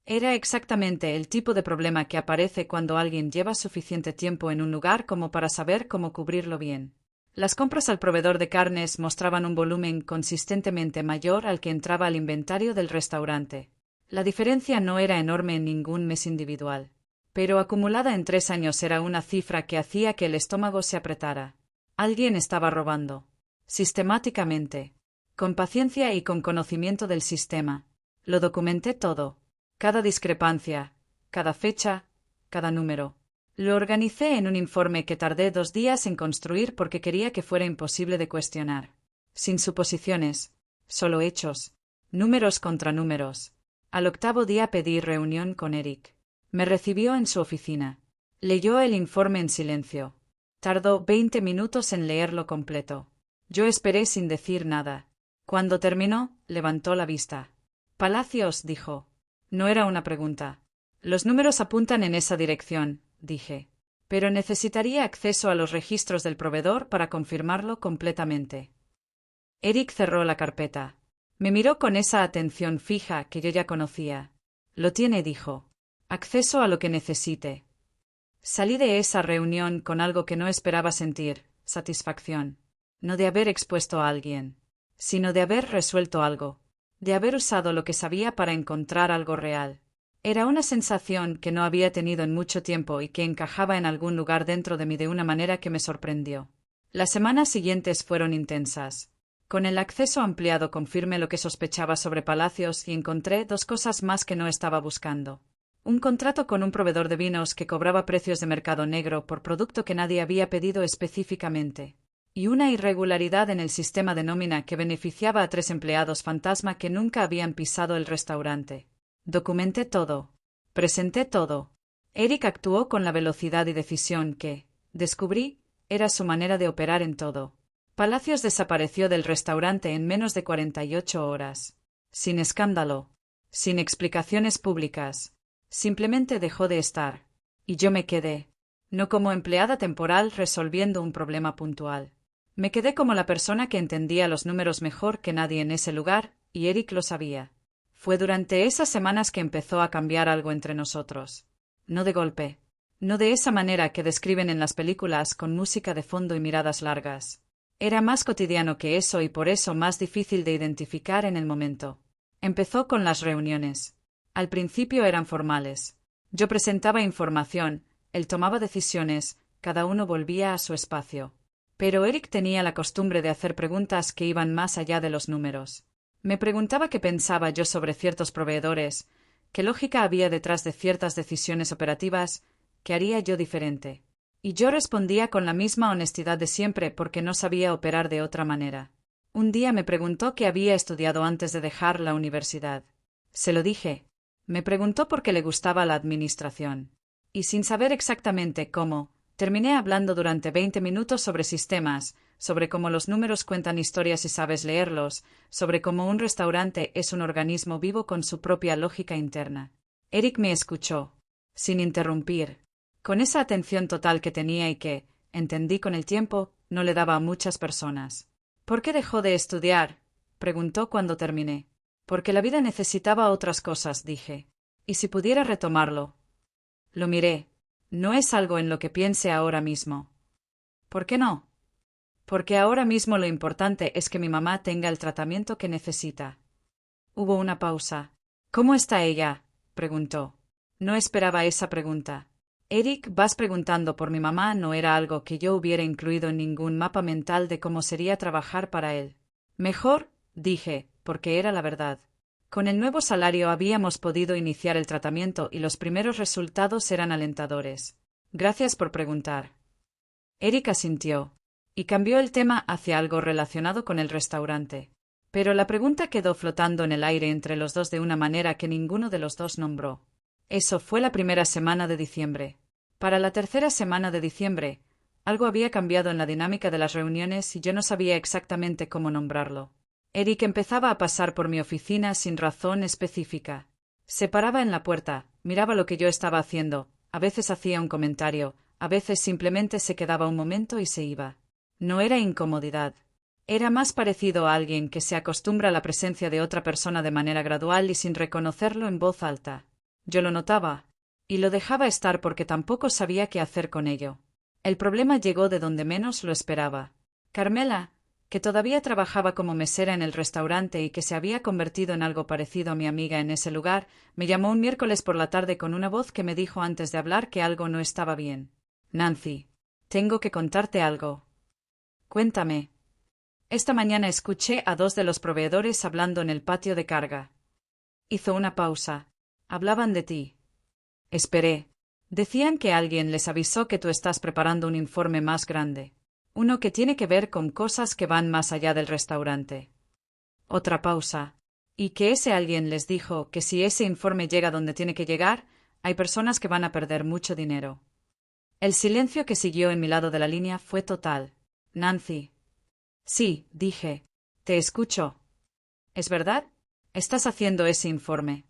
Era exactamente el tipo de problema que aparece cuando alguien lleva suficiente tiempo en un lugar como para saber cómo cubrirlo bien. Las compras al proveedor de carnes mostraban un volumen consistentemente mayor al que entraba al inventario del restaurante. La diferencia no era enorme en ningún mes individual, pero acumulada en 3 años era una cifra que hacía que el estómago se apretara. Alguien estaba robando. Sistemáticamente. Con paciencia y con conocimiento del sistema. Lo documenté todo. Cada discrepancia, cada fecha, cada número. Lo organicé en un informe que tardé 2 días en construir porque quería que fuera imposible de cuestionar. Sin suposiciones, solo hechos. Números contra números. Al 8.º día pedí reunión con Eric. Me recibió en su oficina. Leyó el informe en silencio. Tardó 20 minutos en leerlo completo. Yo esperé sin decir nada. Cuando terminó, levantó la vista. Palacios, dijo. No era una pregunta. Los números apuntan en esa dirección, dije. Pero necesitaría acceso a los registros del proveedor para confirmarlo completamente. Eric cerró la carpeta. Me miró con esa atención fija que yo ya conocía. Lo tiene, dijo. Acceso a lo que necesite. Salí de esa reunión con algo que no esperaba sentir, satisfacción. No de haber expuesto a alguien, sino de haber resuelto algo. De haber usado lo que sabía para encontrar algo real. Era una sensación que no había tenido en mucho tiempo y que encajaba en algún lugar dentro de mí de una manera que me sorprendió. Las semanas siguientes fueron intensas. Con el acceso ampliado confirmé lo que sospechaba sobre Palacios y encontré 2 cosas más que no estaba buscando. Un contrato con un proveedor de vinos que cobraba precios de mercado negro por producto que nadie había pedido específicamente. Y una irregularidad en el sistema de nómina que beneficiaba a 3 empleados fantasma que nunca habían pisado el restaurante. Documenté todo. Presenté todo. Eric actuó con la velocidad y decisión que, descubrí, era su manera de operar en todo. Palacios desapareció del restaurante en menos de 48 horas. Sin escándalo. Sin explicaciones públicas. Simplemente dejó de estar. Y yo me quedé. No como empleada temporal resolviendo un problema puntual. Me quedé como la persona que entendía los números mejor que nadie en ese lugar, y Eric lo sabía. Fue durante esas semanas que empezó a cambiar algo entre nosotros. No de golpe. No de esa manera que describen en las películas con música de fondo y miradas largas. Era más cotidiano que eso y por eso más difícil de identificar en el momento. Empezó con las reuniones. Al principio eran formales. Yo presentaba información, él tomaba decisiones, cada uno volvía a su espacio. Pero Eric tenía la costumbre de hacer preguntas que iban más allá de los números. Me preguntaba qué pensaba yo sobre ciertos proveedores, qué lógica había detrás de ciertas decisiones operativas, qué haría yo diferente. Y yo respondía con la misma honestidad de siempre porque no sabía operar de otra manera. Un día me preguntó qué había estudiado antes de dejar la universidad. Se lo dije. Me preguntó por qué le gustaba la administración. Y sin saber exactamente cómo, terminé hablando durante 20 minutos sobre sistemas, sobre cómo los números cuentan historias y sabes leerlos, sobre cómo un restaurante es un organismo vivo con su propia lógica interna. Eric me escuchó, sin interrumpir, con esa atención total que tenía y que, entendí con el tiempo, no le daba a muchas personas. ¿Por qué dejó de estudiar?, preguntó cuando terminé. Porque la vida necesitaba otras cosas, dije. ¿Y si pudiera retomarlo? Lo miré. No es algo en lo que piense ahora mismo. ¿Por qué no? Porque ahora mismo lo importante es que mi mamá tenga el tratamiento que necesita. Hubo una pausa. ¿Cómo está ella?, preguntó. No esperaba esa pregunta. Eric, vas preguntando por mi mamá no era algo que yo hubiera incluido en ningún mapa mental de cómo sería trabajar para él. Mejor, dije, porque era la verdad. Con el nuevo salario habíamos podido iniciar el tratamiento y los primeros resultados eran alentadores. Gracias por preguntar. Eric asintió, y cambió el tema hacia algo relacionado con el restaurante. Pero la pregunta quedó flotando en el aire entre los dos de una manera que ninguno de los dos nombró. Eso fue la primera semana de diciembre. Para la tercera semana de diciembre, algo había cambiado en la dinámica de las reuniones y yo no sabía exactamente cómo nombrarlo. Eric empezaba a pasar por mi oficina sin razón específica. Se paraba en la puerta, miraba lo que yo estaba haciendo, a veces hacía un comentario, a veces simplemente se quedaba un momento y se iba. No era incomodidad. Era más parecido a alguien que se acostumbra a la presencia de otra persona de manera gradual y sin reconocerlo en voz alta. Yo lo notaba, y lo dejaba estar porque tampoco sabía qué hacer con ello. El problema llegó de donde menos lo esperaba. Carmela, que todavía trabajaba como mesera en el restaurante y que se había convertido en algo parecido a mi amiga en ese lugar, me llamó un miércoles por la tarde con una voz que me dijo antes de hablar que algo no estaba bien. Nancy, tengo que contarte algo. Cuéntame. Esta mañana escuché a 2 de los proveedores hablando en el patio de carga. Hizo una pausa. Hablaban de ti. Esperé. Decían que alguien les avisó que tú estás preparando un informe más grande. Uno que tiene que ver con cosas que van más allá del restaurante. Otra pausa. Y que ese alguien les dijo que si ese informe llega donde tiene que llegar, hay personas que van a perder mucho dinero. El silencio que siguió en mi lado de la línea fue total. Nancy. Sí, dije. Te escucho. ¿Es verdad? Estás haciendo ese informe.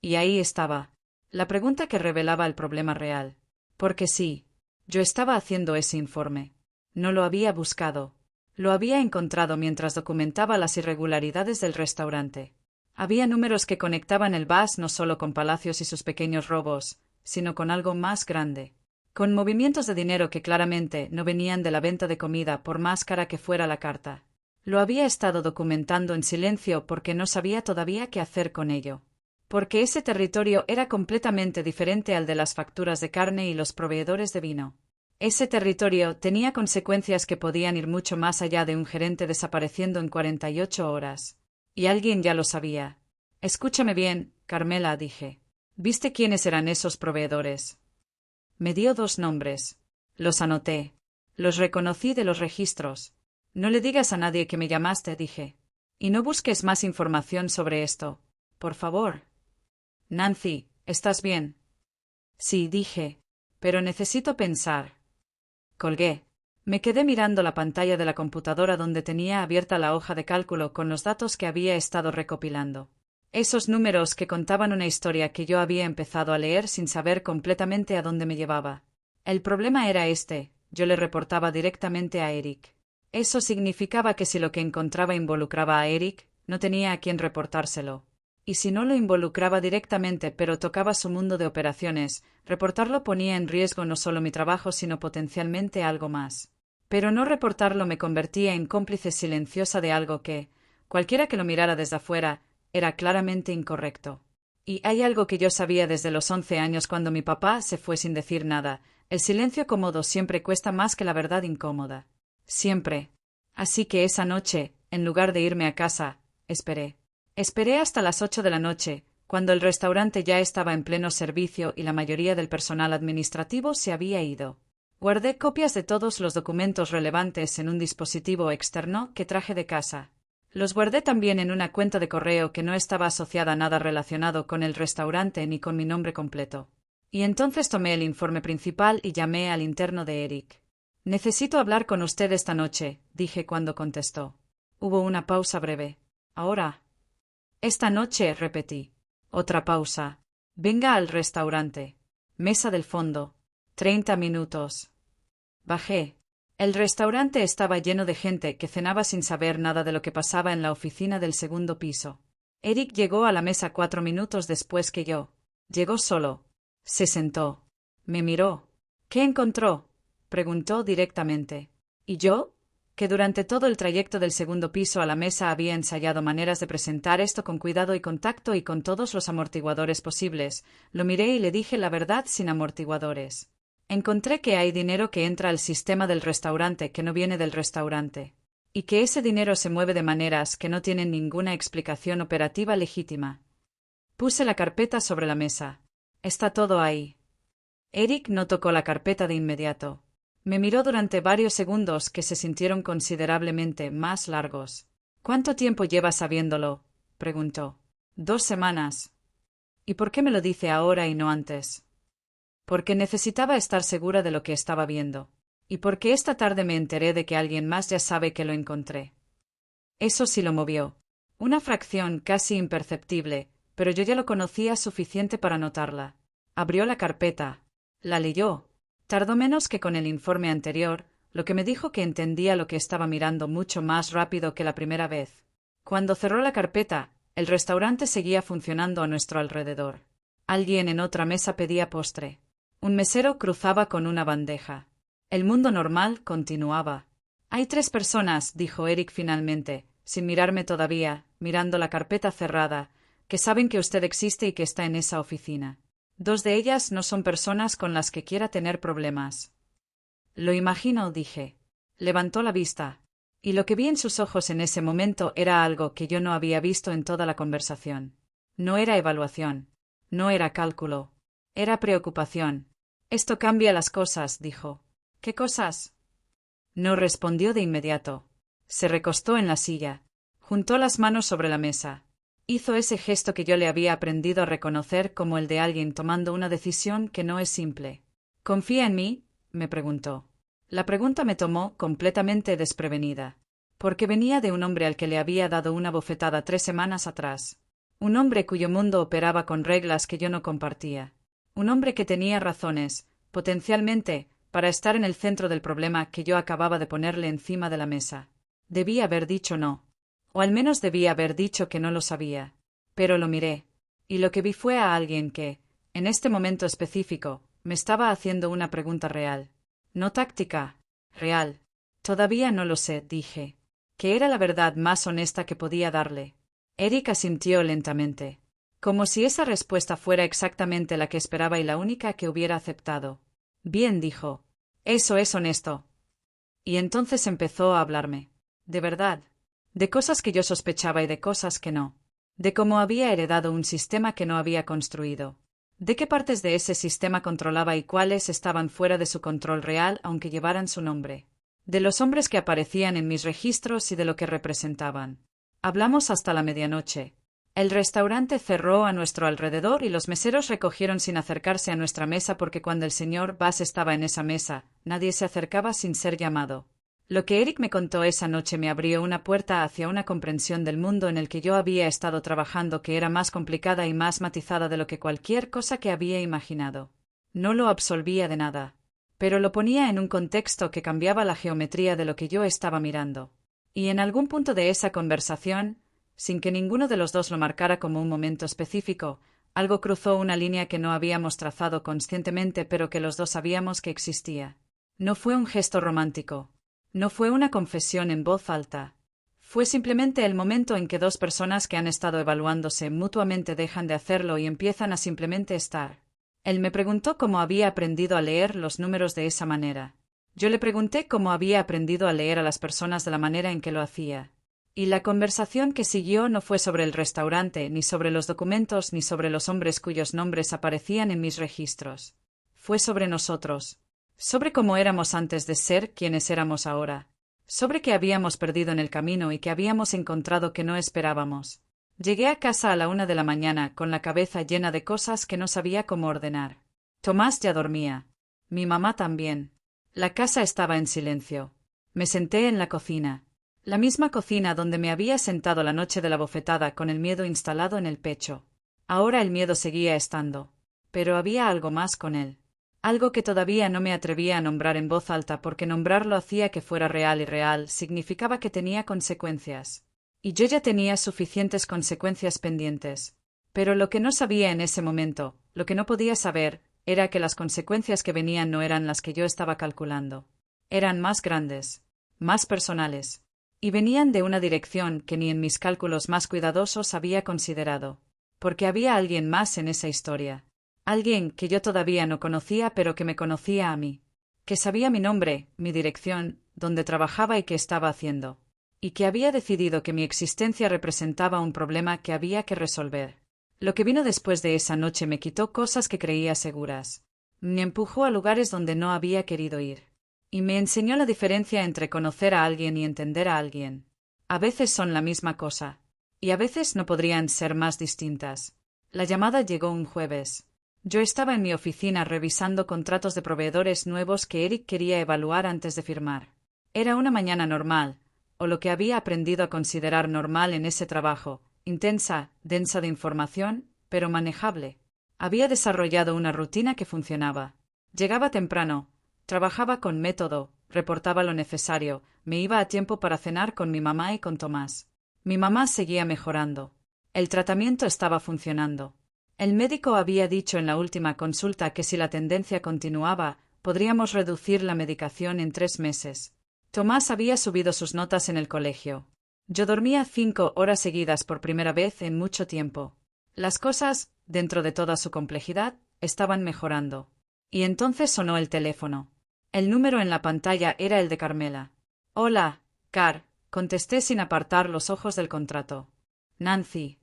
Y ahí estaba. La pregunta que revelaba el problema real. Porque sí, yo estaba haciendo ese informe. No lo había buscado. Lo había encontrado mientras documentaba las irregularidades del restaurante. Había números que conectaban el VAS no solo con Palacios y sus pequeños robos, sino con algo más grande. Con movimientos de dinero que claramente no venían de la venta de comida por más cara que fuera la carta. Lo había estado documentando en silencio porque no sabía todavía qué hacer con ello. Porque ese territorio era completamente diferente al de las facturas de carne y los proveedores de vino. Ese territorio tenía consecuencias que podían ir mucho más allá de un gerente desapareciendo en 48 horas. Y alguien ya lo sabía. Escúchame bien, Carmela, dije. ¿Viste quiénes eran esos proveedores? Me dio 2 nombres. Los anoté. Los reconocí de los registros. No le digas a nadie que me llamaste, dije. Y no busques más información sobre esto. Por favor. Nancy, ¿estás bien? Sí, dije. Pero necesito pensar. Colgué. Me quedé mirando la pantalla de la computadora donde tenía abierta la hoja de cálculo con los datos que había estado recopilando. Esos números que contaban una historia que yo había empezado a leer sin saber completamente a dónde me llevaba. El problema era este, yo le reportaba directamente a Eric. Eso significaba que si lo que encontraba involucraba a Eric, no tenía a quién reportárselo. Y si no lo involucraba directamente pero tocaba su mundo de operaciones, reportarlo ponía en riesgo no solo mi trabajo sino potencialmente algo más. Pero no reportarlo me convertía en cómplice silenciosa de algo que, cualquiera que lo mirara desde afuera, era claramente incorrecto. Y hay algo que yo sabía desde los 11 años cuando mi papá se fue sin decir nada. El silencio cómodo siempre cuesta más que la verdad incómoda. Siempre. Así que esa noche, en lugar de irme a casa, esperé. Esperé hasta las 8 de la noche, cuando el restaurante ya estaba en pleno servicio y la mayoría del personal administrativo se había ido. Guardé copias de todos los documentos relevantes en un dispositivo externo que traje de casa. Los guardé también en una cuenta de correo que no estaba asociada a nada relacionado con el restaurante ni con mi nombre completo. Y entonces tomé el informe principal y llamé al interno de Eric. Necesito hablar con usted esta noche, dije cuando contestó. Hubo una pausa breve. ¿Ahora? Esta noche, repetí. Otra pausa. Venga al restaurante. Mesa del fondo. 30 minutos. Bajé. El restaurante estaba lleno de gente que cenaba sin saber nada de lo que pasaba en la oficina del segundo piso. Eric llegó a la mesa 4 minutos después que yo. Llegó solo. Se sentó. Me miró. ¿Qué encontró? Preguntó directamente. ¿Y yo? Que durante todo el trayecto del segundo piso a la mesa había ensayado maneras de presentar esto con cuidado y con tacto y con todos los amortiguadores posibles. Lo miré y le dije la verdad sin amortiguadores. Encontré que hay dinero que entra al sistema del restaurante que no viene del restaurante. Y que ese dinero se mueve de maneras que no tienen ninguna explicación operativa legítima. Puse la carpeta sobre la mesa. Está todo ahí. Eric no tocó la carpeta de inmediato. Me miró durante varios segundos que se sintieron considerablemente más largos. ¿Cuánto tiempo llevas sabiéndolo? Preguntó. 2 semanas. ¿Y por qué me lo dice ahora y no antes? Porque necesitaba estar segura de lo que estaba viendo. Y porque esta tarde me enteré de que alguien más ya sabe que lo encontré. Eso sí lo movió. Una fracción casi imperceptible, pero yo ya lo conocía suficiente para notarla. Abrió la carpeta. La leyó. Tardó menos que con el informe anterior, lo que me dijo que entendía lo que estaba mirando mucho más rápido que la primera vez. Cuando cerró la carpeta, el restaurante seguía funcionando a nuestro alrededor. Alguien en otra mesa pedía postre. Un mesero cruzaba con una bandeja. El mundo normal continuaba. Hay 3 personas, dijo Eric finalmente, sin mirarme todavía, mirando la carpeta cerrada, que saben que usted existe y que está en esa oficina. 2 de ellas no son personas con las que quiera tener problemas. Lo imagino, dije. Levantó la vista. Y lo que vi en sus ojos en ese momento era algo que yo no había visto en toda la conversación. No era evaluación. No era cálculo. Era preocupación. Esto cambia las cosas, dijo. ¿Qué cosas? No respondió de inmediato. Se recostó en la silla. Juntó las manos sobre la mesa. Hizo ese gesto que yo le había aprendido a reconocer como el de alguien tomando una decisión que no es simple. ¿Confía en mí?, me preguntó. La pregunta me tomó completamente desprevenida, porque venía de un hombre al que le había dado una bofetada 3 semanas atrás. Un hombre cuyo mundo operaba con reglas que yo no compartía. Un hombre que tenía razones, potencialmente, para estar en el centro del problema que yo acababa de ponerle encima de la mesa. Debía haber dicho no. O al menos debía haber dicho que no lo sabía. Pero lo miré. Y lo que vi fue a alguien que, en este momento específico, me estaba haciendo una pregunta real. No táctica. Real. Todavía no lo sé, dije. Que era la verdad más honesta que podía darle. Eric asintió lentamente. Como si esa respuesta fuera exactamente la que esperaba y la única que hubiera aceptado. Bien, dijo. Eso es honesto. Y entonces empezó a hablarme. De verdad. De cosas que yo sospechaba y de cosas que no. De cómo había heredado un sistema que no había construido. De qué partes de ese sistema controlaba y cuáles estaban fuera de su control real aunque llevaran su nombre. De los hombres que aparecían en mis registros y de lo que representaban. Hablamos hasta la medianoche. El restaurante cerró a nuestro alrededor y los meseros recogieron sin acercarse a nuestra mesa porque cuando el señor Bass estaba en esa mesa, nadie se acercaba sin ser llamado. Lo que Eric me contó esa noche me abrió una puerta hacia una comprensión del mundo en el que yo había estado trabajando que era más complicada y más matizada de lo que cualquier cosa que había imaginado. No lo absolvía de nada, pero lo ponía en un contexto que cambiaba la geometría de lo que yo estaba mirando. Y en algún punto de esa conversación, sin que ninguno de los dos lo marcara como un momento específico, algo cruzó una línea que no habíamos trazado conscientemente pero que los dos sabíamos que existía. No fue un gesto romántico. No fue una confesión en voz alta. Fue simplemente el momento en que 2 personas que han estado evaluándose mutuamente dejan de hacerlo y empiezan a simplemente estar. Él me preguntó cómo había aprendido a leer los números de esa manera. Yo le pregunté cómo había aprendido a leer a las personas de la manera en que lo hacía. Y la conversación que siguió no fue sobre el restaurante, ni sobre los documentos, ni sobre los hombres cuyos nombres aparecían en mis registros. Fue sobre nosotros. Sobre cómo éramos antes de ser quienes éramos ahora. Sobre qué habíamos perdido en el camino y que habíamos encontrado que no esperábamos. Llegué a casa a la 1 de la mañana con la cabeza llena de cosas que no sabía cómo ordenar. Tomás ya dormía. Mi mamá también. La casa estaba en silencio. Me senté en la cocina. La misma cocina donde me había sentado la noche de la bofetada con el miedo instalado en el pecho. Ahora el miedo seguía estando. Pero había algo más con él. Algo que todavía no me atrevía a nombrar en voz alta porque nombrarlo hacía que fuera real y real significaba que tenía consecuencias. Y yo ya tenía suficientes consecuencias pendientes. Pero lo que no sabía en ese momento, lo que no podía saber, era que las consecuencias que venían no eran las que yo estaba calculando. Eran más grandes, más personales. Y venían de una dirección que ni en mis cálculos más cuidadosos había considerado. Porque había alguien más en esa historia. Alguien que yo todavía no conocía pero que me conocía a mí. Que sabía mi nombre, mi dirección, dónde trabajaba y qué estaba haciendo. Y que había decidido que mi existencia representaba un problema que había que resolver. Lo que vino después de esa noche me quitó cosas que creía seguras. Me empujó a lugares donde no había querido ir. Y me enseñó la diferencia entre conocer a alguien y entender a alguien. A veces son la misma cosa. Y a veces no podrían ser más distintas. La llamada llegó un jueves. Yo estaba en mi oficina revisando contratos de proveedores nuevos que Eric quería evaluar antes de firmar. Era una mañana normal, o lo que había aprendido a considerar normal en ese trabajo, intensa, densa de información, pero manejable. Había desarrollado una rutina que funcionaba. Llegaba temprano, trabajaba con método, reportaba lo necesario, me iba a tiempo para cenar con mi mamá y con Tomás. Mi mamá seguía mejorando. El tratamiento estaba funcionando. El médico había dicho en la última consulta que si la tendencia continuaba, podríamos reducir la medicación en 3 meses. Tomás había subido sus notas en el colegio. Yo dormía 5 horas seguidas por primera vez en mucho tiempo. Las cosas, dentro de toda su complejidad, estaban mejorando. Y entonces sonó el teléfono. El número en la pantalla era el de Carmela. «Hola, Car», contesté sin apartar los ojos del contrato. «Nancy».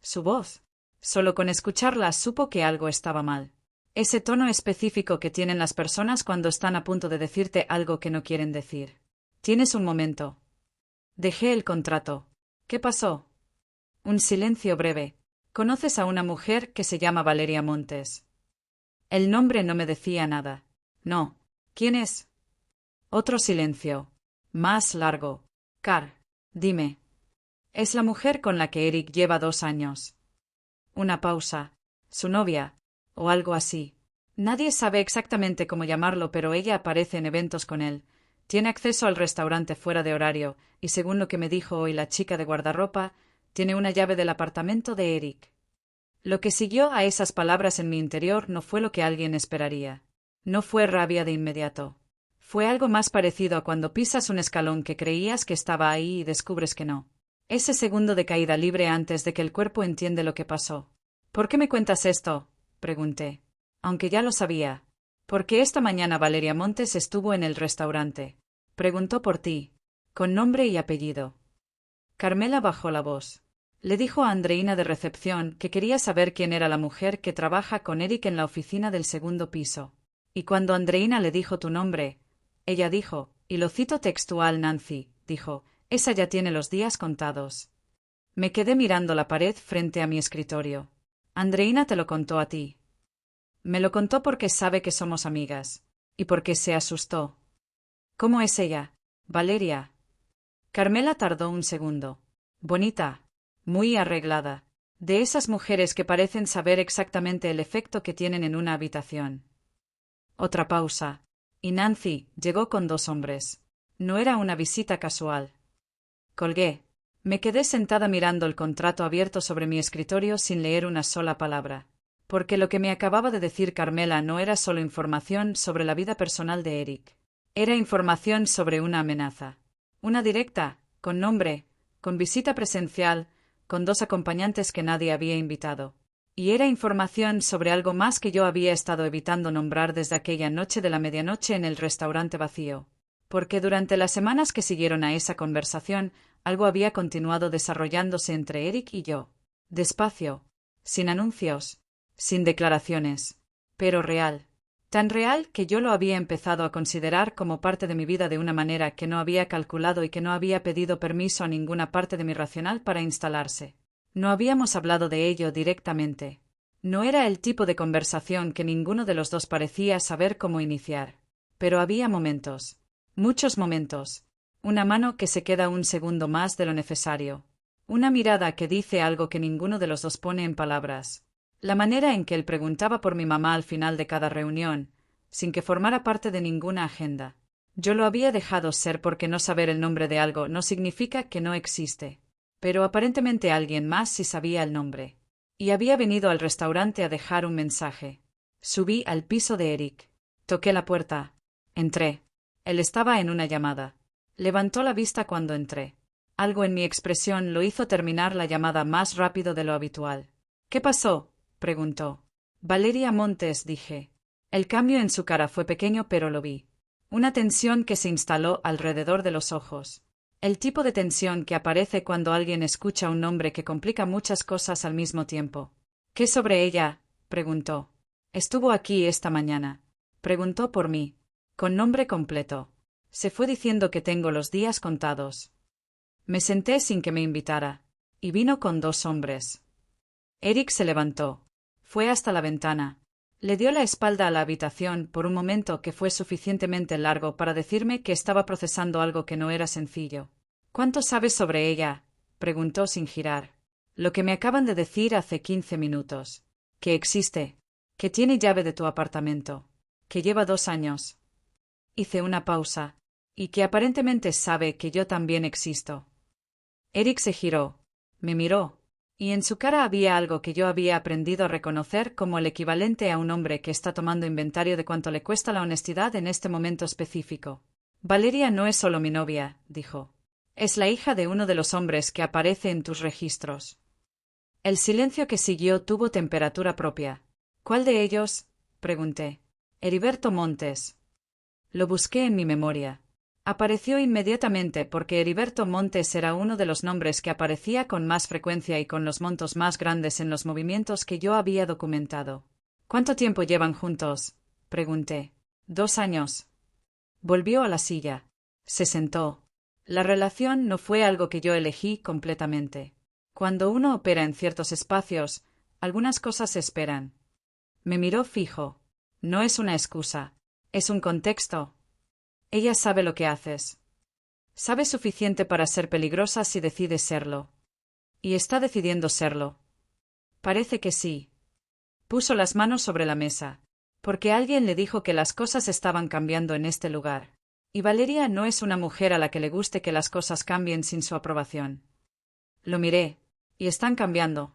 Su voz. Solo con escucharla supo que algo estaba mal. Ese tono específico que tienen las personas cuando están a punto de decirte algo que no quieren decir. «¿Tienes un momento?» Dejé el contrato. «¿Qué pasó?» Un silencio breve. «¿Conoces a una mujer que se llama Valeria Montes?» El nombre no me decía nada. «No». «¿Quién es?» Otro silencio. Más largo. «Car, dime». «Es la mujer con la que Eric lleva 2 años». Una pausa. «¿Su novia?» o algo así. Nadie sabe exactamente cómo llamarlo, pero ella aparece en eventos con él. Tiene acceso al restaurante fuera de horario, y según lo que me dijo hoy la chica de guardarropa, tiene una llave del apartamento de Eric. Lo que siguió a esas palabras en mi interior no fue lo que alguien esperaría. No fue rabia de inmediato. Fue algo más parecido a cuando pisas un escalón que creías que estaba ahí y descubres que no. Ese segundo de caída libre antes de que el cuerpo entiende lo que pasó. «¿Por qué me cuentas esto?», pregunté. Aunque ya lo sabía. «Porque esta mañana Valeria Montes estuvo en el restaurante. Preguntó por ti. Con nombre y apellido». Carmela bajó la voz. Le dijo a Andreina de recepción que quería saber quién era la mujer que trabaja con Eric en la oficina del segundo piso. Y cuando Andreina le dijo tu nombre, ella dijo, y lo cito textual, Nancy, dijo, «Esa ya tiene los días contados». Me quedé mirando la pared frente a mi escritorio. «Andreina te lo contó a ti». «Me lo contó porque sabe que somos amigas. Y porque se asustó». «¿Cómo es ella?» «Valeria». Carmela tardó un segundo. «Bonita. Muy arreglada. De esas mujeres que parecen saber exactamente el efecto que tienen en una habitación». Otra pausa. Y Nancy llegó con 2 hombres. No era una visita casual. Colgué. Me quedé sentada mirando el contrato abierto sobre mi escritorio sin leer una sola palabra. Porque lo que me acababa de decir Carmela no era solo información sobre la vida personal de Eric. Era información sobre una amenaza. Una directa, con nombre, con visita presencial, con 2 acompañantes que nadie había invitado. Y era información sobre algo más que yo había estado evitando nombrar desde aquella noche de la medianoche en el restaurante vacío. Porque durante las semanas que siguieron a esa conversación, algo había continuado desarrollándose entre Eric y yo. Despacio, sin anuncios, sin declaraciones, pero real. Tan real que yo lo había empezado a considerar como parte de mi vida de una manera que no había calculado y que no había pedido permiso a ninguna parte de mi racional para instalarse. No habíamos hablado de ello directamente. No era el tipo de conversación que ninguno de los dos parecía saber cómo iniciar. Pero había momentos. Muchos momentos. Una mano que se queda un segundo más de lo necesario. Una mirada que dice algo que ninguno de los dos pone en palabras. La manera en que él preguntaba por mi mamá al final de cada reunión, sin que formara parte de ninguna agenda. Yo lo había dejado ser porque no saber el nombre de algo no significa que no existe. Pero aparentemente alguien más sí sabía el nombre. Y había venido al restaurante a dejar un mensaje. Subí al piso de Eric. Toqué la puerta. Entré. Él estaba en una llamada. Levantó la vista cuando entré. Algo en mi expresión lo hizo terminar la llamada más rápido de lo habitual. «¿Qué pasó?», preguntó. «Valeria Montes», dije. El cambio en su cara fue pequeño, pero lo vi. Una tensión que se instaló alrededor de los ojos. El tipo de tensión que aparece cuando alguien escucha un nombre que complica muchas cosas al mismo tiempo. «¿Qué sobre ella?», preguntó. «Estuvo aquí esta mañana». Preguntó por mí. Con nombre completo. Se fue diciendo que tengo los días contados. Me senté sin que me invitara. Y vino con 2 hombres. Eric se levantó. Fue hasta la ventana. Le dio la espalda a la habitación por un momento que fue suficientemente largo para decirme que estaba procesando algo que no era sencillo. ¿Cuánto sabes sobre ella? Preguntó sin girar. Lo que me acaban de decir hace 15 minutos. Que existe. Que tiene llave de tu apartamento. Que lleva 2 años. Hice una pausa. Y que aparentemente sabe que yo también existo. Eric se giró. Me miró. Y en su cara había algo que yo había aprendido a reconocer como el equivalente a un hombre que está tomando inventario de cuánto le cuesta la honestidad en este momento específico. Valeria no es solo mi novia, dijo. Es la hija de uno de los hombres que aparece en tus registros. El silencio que siguió tuvo temperatura propia. ¿Cuál de ellos? Pregunté. Heriberto Montes. Lo busqué en mi memoria. Apareció inmediatamente porque Heriberto Montes era uno de los nombres que aparecía con más frecuencia y con los montos más grandes en los movimientos que yo había documentado. ¿Cuánto tiempo llevan juntos? Pregunté. 2 años. Volvió a la silla. Se sentó. La relación no fue algo que yo elegí completamente. Cuando uno opera en ciertos espacios, algunas cosas se esperan. Me miró fijo. No es una excusa. Es un contexto. Ella sabe lo que haces. Sabe suficiente para ser peligrosa si decides serlo. Y está decidiendo serlo. Parece que sí. Puso las manos sobre la mesa. Porque alguien le dijo que las cosas estaban cambiando en este lugar. Y Valeria no es una mujer a la que le guste que las cosas cambien sin su aprobación. Lo miré. Y están cambiando.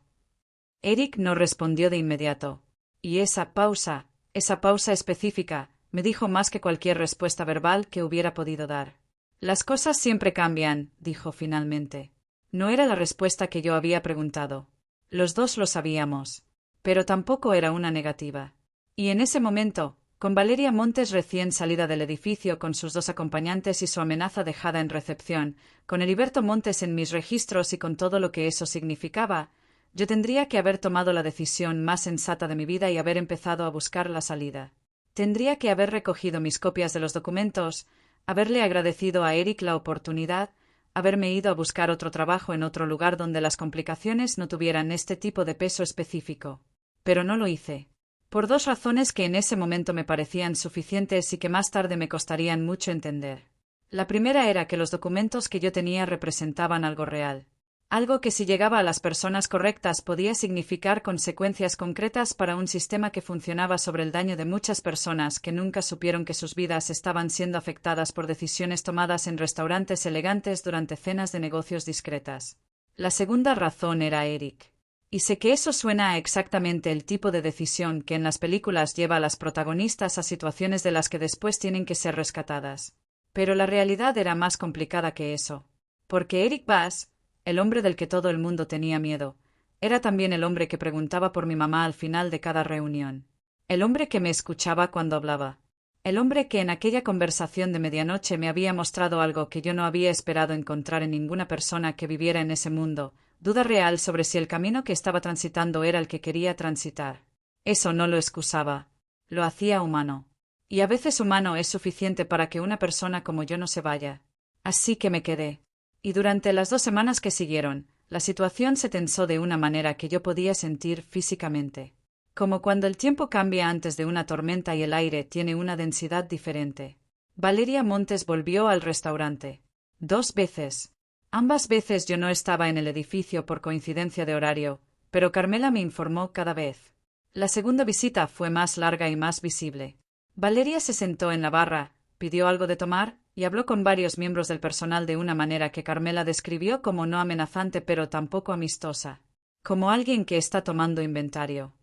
Eric no respondió de inmediato. Y esa pausa específica, me dijo más que cualquier respuesta verbal que hubiera podido dar. Las cosas siempre cambian, dijo finalmente. No era la respuesta que yo había preguntado. Los dos lo sabíamos. Pero tampoco era una negativa. Y en ese momento, con Valeria Montes recién salida del edificio con sus 2 acompañantes y su amenaza dejada en recepción, con Heriberto Montes en mis registros y con todo lo que eso significaba, yo tendría que haber tomado la decisión más sensata de mi vida y haber empezado a buscar la salida. Tendría que haber recogido mis copias de los documentos, haberle agradecido a Eric la oportunidad, haberme ido a buscar otro trabajo en otro lugar donde las complicaciones no tuvieran este tipo de peso específico. Pero no lo hice. Por 2 razones que en ese momento me parecían suficientes y que más tarde me costarían mucho entender. La primera era que los documentos que yo tenía representaban algo real. Algo que si llegaba a las personas correctas podía significar consecuencias concretas para un sistema que funcionaba sobre el daño de muchas personas que nunca supieron que sus vidas estaban siendo afectadas por decisiones tomadas en restaurantes elegantes durante cenas de negocios discretas. La segunda razón era Eric. Y sé que eso suena a exactamente el tipo de decisión que en las películas lleva a las protagonistas a situaciones de las que después tienen que ser rescatadas. Pero la realidad era más complicada que eso. Porque Eric Bass, el hombre del que todo el mundo tenía miedo, era también el hombre que preguntaba por mi mamá al final de cada reunión. El hombre que me escuchaba cuando hablaba. El hombre que en aquella conversación de medianoche me había mostrado algo que yo no había esperado encontrar en ninguna persona que viviera en ese mundo, duda real sobre si el camino que estaba transitando era el que quería transitar. Eso no lo excusaba. Lo hacía humano. Y a veces humano es suficiente para que una persona como yo no se vaya. Así que me quedé. Y durante las 2 semanas que siguieron, la situación se tensó de una manera que yo podía sentir físicamente. Como cuando el tiempo cambia antes de una tormenta y el aire tiene una densidad diferente. Valeria Montes volvió al restaurante. 2 veces. Ambas veces yo no estaba en el edificio por coincidencia de horario, pero Carmela me informó cada vez. La segunda visita fue más larga y más visible. Valeria se sentó en la barra, pidió algo de tomar y habló con varios miembros del personal de una manera que Carmela describió como no amenazante pero tampoco amistosa. Como alguien que está tomando inventario.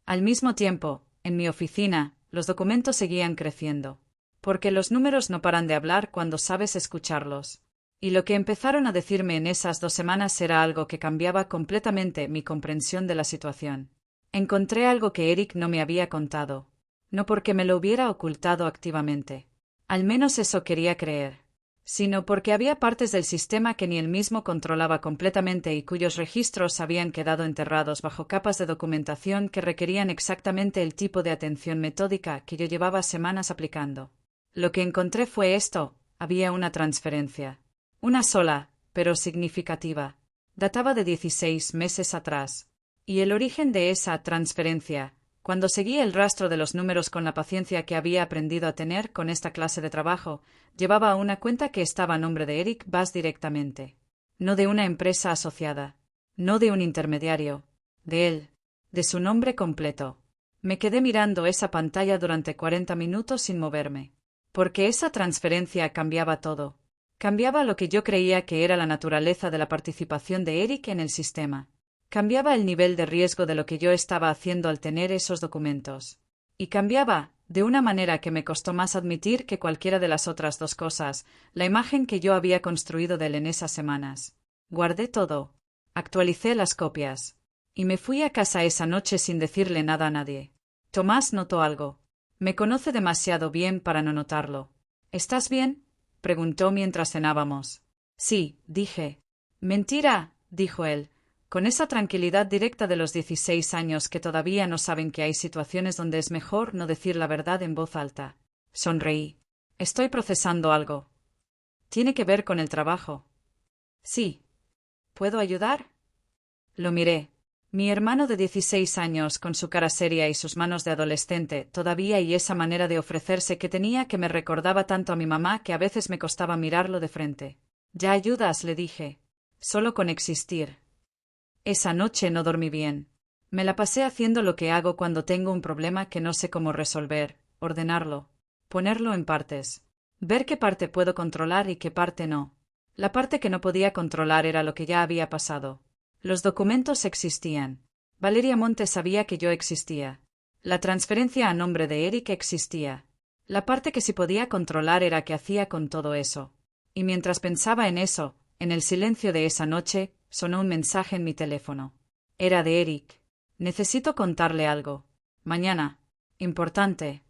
Al mismo tiempo, en mi oficina, los documentos seguían creciendo. Porque los números no paran de hablar cuando sabes escucharlos. Y lo que empezaron a decirme en esas 2 semanas era algo que cambiaba completamente mi comprensión de la situación. Encontré algo que Eric no me había contado. No porque me lo hubiera ocultado activamente. Al menos eso quería creer. Sino porque había partes del sistema que ni él mismo controlaba completamente y cuyos registros habían quedado enterrados bajo capas de documentación que requerían exactamente el tipo de atención metódica que yo llevaba semanas aplicando. Lo que encontré fue esto: había una transferencia. Una sola, pero significativa. Databa de 16 meses atrás. Y el origen de esa transferencia, cuando seguí el rastro de los números con la paciencia que había aprendido a tener con esta clase de trabajo, llevaba a una cuenta que estaba a nombre de Eric Bass directamente. No de una empresa asociada. No de un intermediario. De él. De su nombre completo. Me quedé mirando esa pantalla durante 40 minutos sin moverme. Porque esa transferencia cambiaba todo. Cambiaba lo que yo creía que era la naturaleza de la participación de Eric en el sistema. Cambiaba el nivel de riesgo de lo que yo estaba haciendo al tener esos documentos. Y cambiaba, de una manera que me costó más admitir que cualquiera de las otras dos cosas, la imagen que yo había construido de él en esas semanas. Guardé todo. Actualicé las copias. Y me fui a casa esa noche sin decirle nada a nadie. Tomás notó algo. Me conoce demasiado bien para no notarlo. ¿Estás bien?, preguntó mientras cenábamos. Sí, dije. Mentira, dijo él, con esa tranquilidad directa de los 16 años que todavía no saben que hay situaciones donde es mejor no decir la verdad en voz alta. Sonreí. Estoy procesando algo. ¿Tiene que ver con el trabajo? Sí. ¿Puedo ayudar? Lo miré. Mi hermano de 16 años, con su cara seria y sus manos de adolescente, todavía y esa manera de ofrecerse que tenía que me recordaba tanto a mi mamá que a veces me costaba mirarlo de frente. Ya ayudas, le dije. Solo con existir. Esa noche no dormí bien. Me la pasé haciendo lo que hago cuando tengo un problema que no sé cómo resolver, ordenarlo, ponerlo en partes, ver qué parte puedo controlar y qué parte no. La parte que no podía controlar era lo que ya había pasado. Los documentos existían. Valeria Monte sabía que yo existía. La transferencia a nombre de Eric existía. La parte que sí podía controlar era qué hacía con todo eso. Y mientras pensaba en eso, en el silencio de esa noche, sonó un mensaje en mi teléfono. Era de Eric. Necesito contarle algo. Mañana. Importante.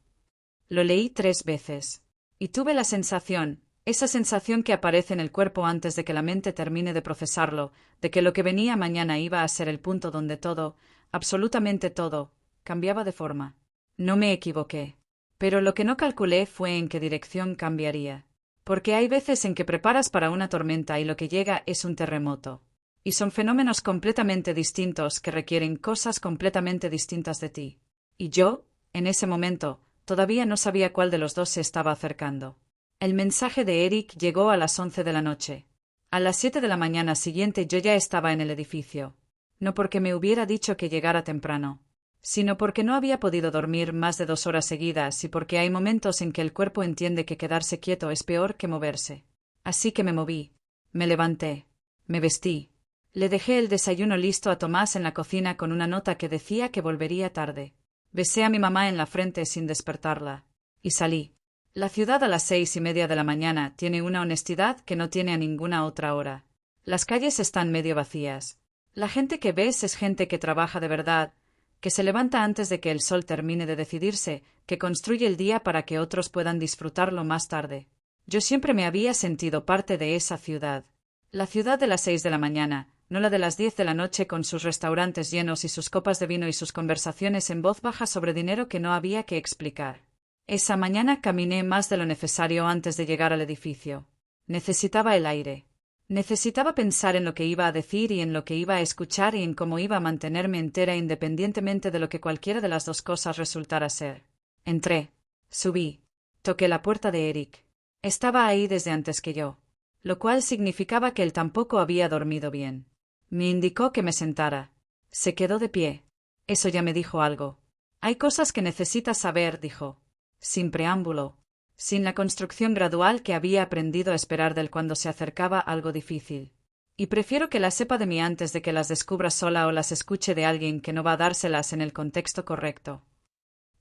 Lo leí 3 veces. Y tuve la sensación, esa sensación que aparece en el cuerpo antes de que la mente termine de procesarlo, de que lo que venía mañana iba a ser el punto donde todo, absolutamente todo, cambiaba de forma. No me equivoqué. Pero lo que no calculé fue en qué dirección cambiaría. Porque hay veces en que preparas para una tormenta y lo que llega es un terremoto. Y son fenómenos completamente distintos que requieren cosas completamente distintas de ti. Y yo, en ese momento, todavía no sabía cuál de los dos se estaba acercando. El mensaje de Eric llegó a las 11 de la noche. A las 7 de la mañana siguiente yo ya estaba en el edificio. No porque me hubiera dicho que llegara temprano, sino porque no había podido dormir más de 2 horas seguidas y porque hay momentos en que el cuerpo entiende que quedarse quieto es peor que moverse. Así que me moví. Me levanté. Me vestí. Le dejé el desayuno listo a Tomás en la cocina con una nota que decía que volvería tarde. Besé a mi mamá en la frente sin despertarla. Y salí. La ciudad a las 6:30 de la mañana tiene una honestidad que no tiene a ninguna otra hora. Las calles están medio vacías. La gente que ves es gente que trabaja de verdad, que se levanta antes de que el sol termine de decidirse, que construye el día para que otros puedan disfrutarlo más tarde. Yo siempre me había sentido parte de esa ciudad. La ciudad de las 6 de la mañana, no la de las 10 de la noche con sus restaurantes llenos y sus copas de vino y sus conversaciones en voz baja sobre dinero que no había que explicar. Esa mañana caminé más de lo necesario antes de llegar al edificio. Necesitaba el aire. Necesitaba pensar en lo que iba a decir y en lo que iba a escuchar y en cómo iba a mantenerme entera independientemente de lo que cualquiera de las dos cosas resultara ser. Entré. Subí. Toqué la puerta de Eric. Estaba ahí desde antes que yo, lo cual significaba que él tampoco había dormido bien. Me indicó que me sentara. Se quedó de pie. Eso ya me dijo algo. Hay cosas que necesitas saber, dijo. Sin preámbulo. Sin la construcción gradual que había aprendido a esperar del cuando se acercaba algo difícil. Y prefiero que las sepa de mí antes de que las descubra sola o las escuche de alguien que no va a dárselas en el contexto correcto.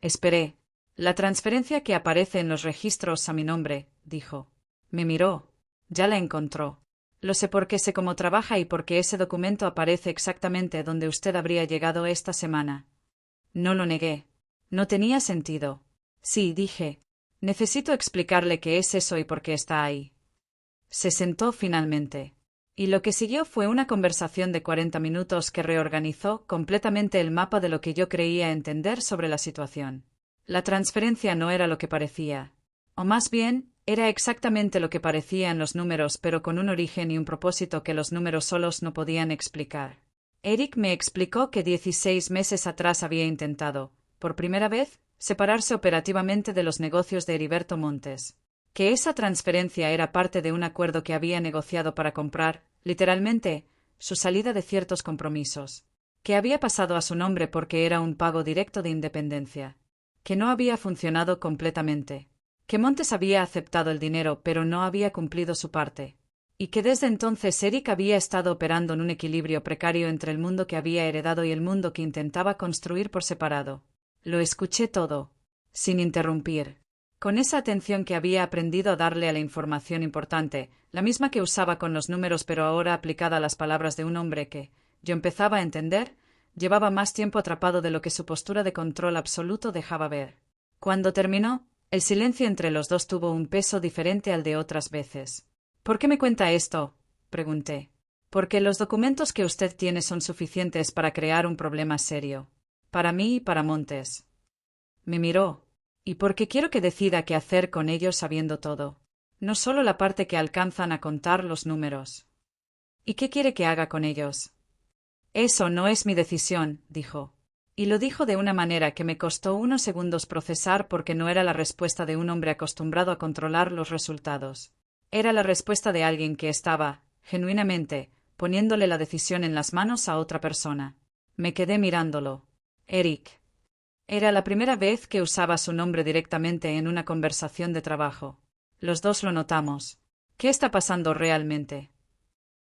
Esperé. La transferencia que aparece en los registros a mi nombre, dijo. Me miró. Ya la encontró. Lo sé porque sé cómo trabaja y porque ese documento aparece exactamente donde usted habría llegado esta semana. No lo negué. No tenía sentido. Sí, dije. Necesito explicarle qué es eso y por qué está ahí. Se sentó finalmente. Y lo que siguió fue una conversación de 40 minutos que reorganizó completamente el mapa de lo que yo creía entender sobre la situación. La transferencia no era lo que parecía. O más bien, era exactamente lo que parecía en los números, pero con un origen y un propósito que los números solos no podían explicar. Eric me explicó que 16 meses atrás había intentado, por primera vez, separarse operativamente de los negocios de Heriberto Montes. Que esa transferencia era parte de un acuerdo que había negociado para comprar, literalmente, su salida de ciertos compromisos. Que había pasado a su nombre porque era un pago directo de independencia. Que no había funcionado completamente. Que Montes había aceptado el dinero pero no había cumplido su parte. Y que desde entonces Eric había estado operando en un equilibrio precario entre el mundo que había heredado y el mundo que intentaba construir por separado. Lo escuché todo, sin interrumpir, con esa atención que había aprendido a darle a la información importante, la misma que usaba con los números pero ahora aplicada a las palabras de un hombre que, yo empezaba a entender, llevaba más tiempo atrapado de lo que su postura de control absoluto dejaba ver. Cuando terminó, el silencio entre los dos tuvo un peso diferente al de otras veces. ¿Por qué me cuenta esto?, pregunté. Porque los documentos que usted tiene son suficientes para crear un problema serio. Para mí y para Montes. Me miró. Y porque quiero que decida qué hacer con ellos sabiendo todo. No solo la parte que alcanzan a contar los números. ¿Y qué quiere que haga con ellos? Eso no es mi decisión, dijo. Y lo dijo de una manera que me costó unos segundos procesar porque no era la respuesta de un hombre acostumbrado a controlar los resultados. Era la respuesta de alguien que estaba, genuinamente, poniéndole la decisión en las manos a otra persona. Me quedé mirándolo. Eric. Era la primera vez que usaba su nombre directamente en una conversación de trabajo. Los dos lo notamos. ¿Qué está pasando realmente?